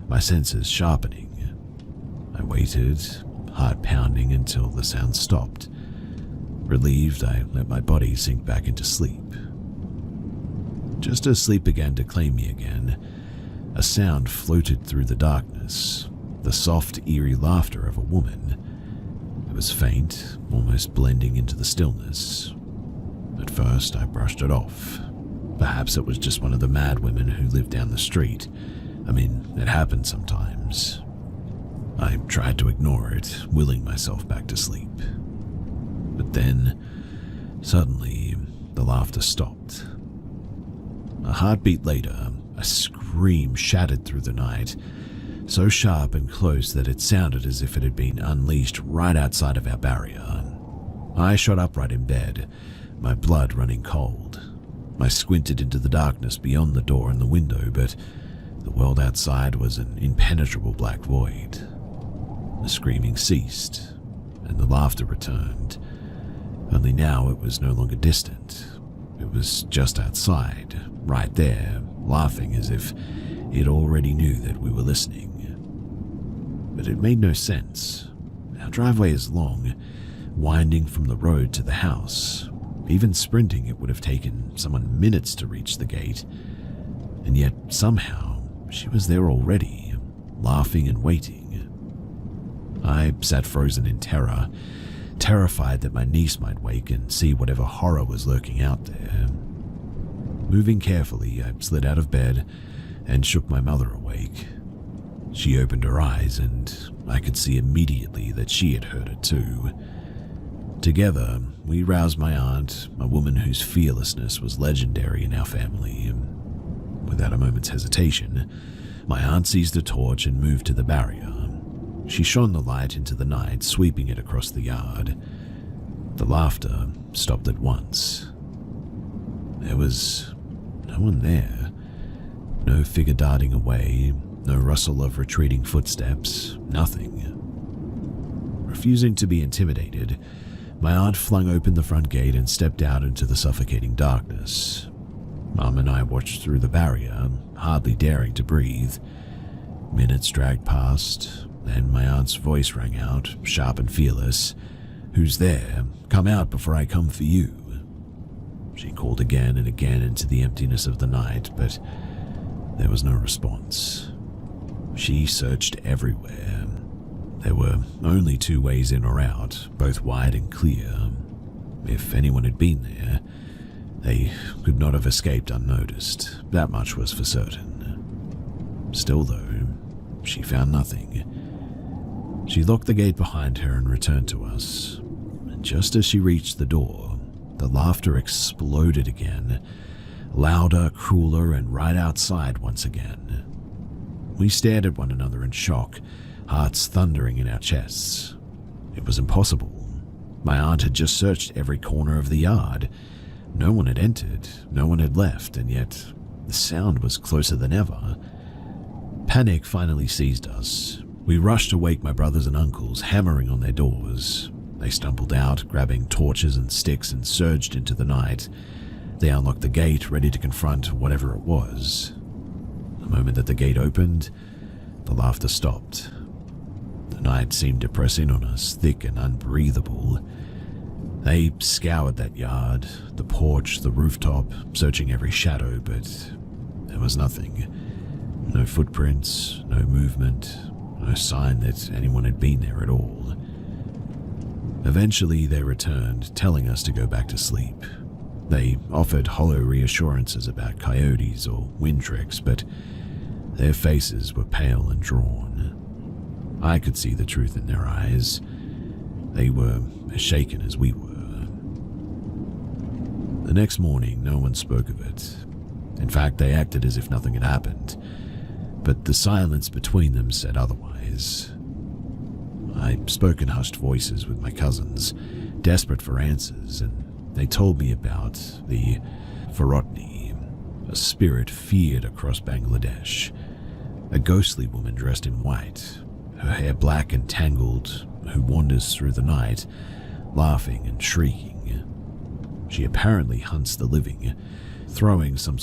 my senses sharpening. I waited, heart pounding, until the sound stopped. Relieved, I let my body sink back into sleep. Just as sleep began to claim me again, a sound floated through the darkness, the soft, eerie laughter of a woman. It was faint, almost blending into the stillness. At first, I brushed it off. Perhaps it was just one of the mad women who lived down the street. I mean, it happens sometimes. I tried to ignore it, willing myself back to sleep. But then, suddenly, the laughter stopped. A heartbeat later, a scream shattered through the night, so sharp and close that it sounded as if it had been unleashed right outside of our barrier. I shot upright in bed, my blood running cold. I squinted into the darkness beyond the door and the window, but the world outside was an impenetrable black void. The screaming ceased, and the laughter returned. Only now it was no longer distant. It was just outside, right there, laughing as if it already knew that we were listening. But it made no sense. Our driveway is long, winding from the road to the house. Even sprinting, it would have taken someone minutes to reach the gate. And yet, somehow, she was there already, laughing and waiting. I sat frozen in terror, terrified that my niece might wake and see whatever horror was lurking out there. Moving carefully, I slid out of bed and shook my mother awake. She opened her eyes, and I could see immediately that she had heard it too. Together, we roused my aunt, a woman whose fearlessness was legendary in our family. Without a moment's hesitation, my aunt seized a torch and moved to the barrier. She shone the light into the night, sweeping it across the yard. The laughter stopped at once. There was no one there. No figure darting away, no rustle of retreating footsteps, nothing. Refusing to be intimidated, my aunt flung open the front gate and stepped out into the suffocating darkness. Mum and I watched through the barrier, hardly daring to breathe. Minutes dragged past, then my aunt's voice rang out, sharp and fearless. "Who's there? Come out before I come for you." She called again and again into the emptiness of the night, but there was no response. She searched everywhere. There were only two ways in or out, both wide and clear. If anyone had been there, they could not have escaped unnoticed. That much was for certain. Still, though, she found nothing. She locked the gate behind her and returned to us. And just as she reached the door, the laughter exploded again, louder, crueler, and right outside once again. We stared at one another in shock, hearts thundering in our chests. It was impossible. My aunt had just searched every corner of the yard. No one had entered, no one had left, and yet the sound was closer than ever. Panic finally seized us. We rushed to wake my brothers and uncles, hammering on their doors. They stumbled out, grabbing torches and sticks, and surged into the night. They unlocked the gate, ready to confront whatever it was. The moment that the gate opened, the laughter stopped. The night seemed to press in on us, thick and unbreathable. They scoured that yard, the porch, the rooftop, searching every shadow, but there was nothing. No footprints, no movement, no sign that anyone had been there at all. Eventually, they returned, telling us to go back to sleep. They offered hollow reassurances about coyotes or wind tricks, but their faces were pale and drawn. I could see the truth in their eyes. They were as shaken as we were. The next morning, no one spoke of it. In fact, they acted as if nothing had happened. But the silence between them said otherwise. I spoke in hushed voices with my cousins, desperate for answers, and They told me about the Farotni, a spirit feared across Bangladesh, a ghostly woman dressed in white, her hair black and tangled, who wanders through the night, laughing and shrieking. She apparently hunts the living, throwing some sort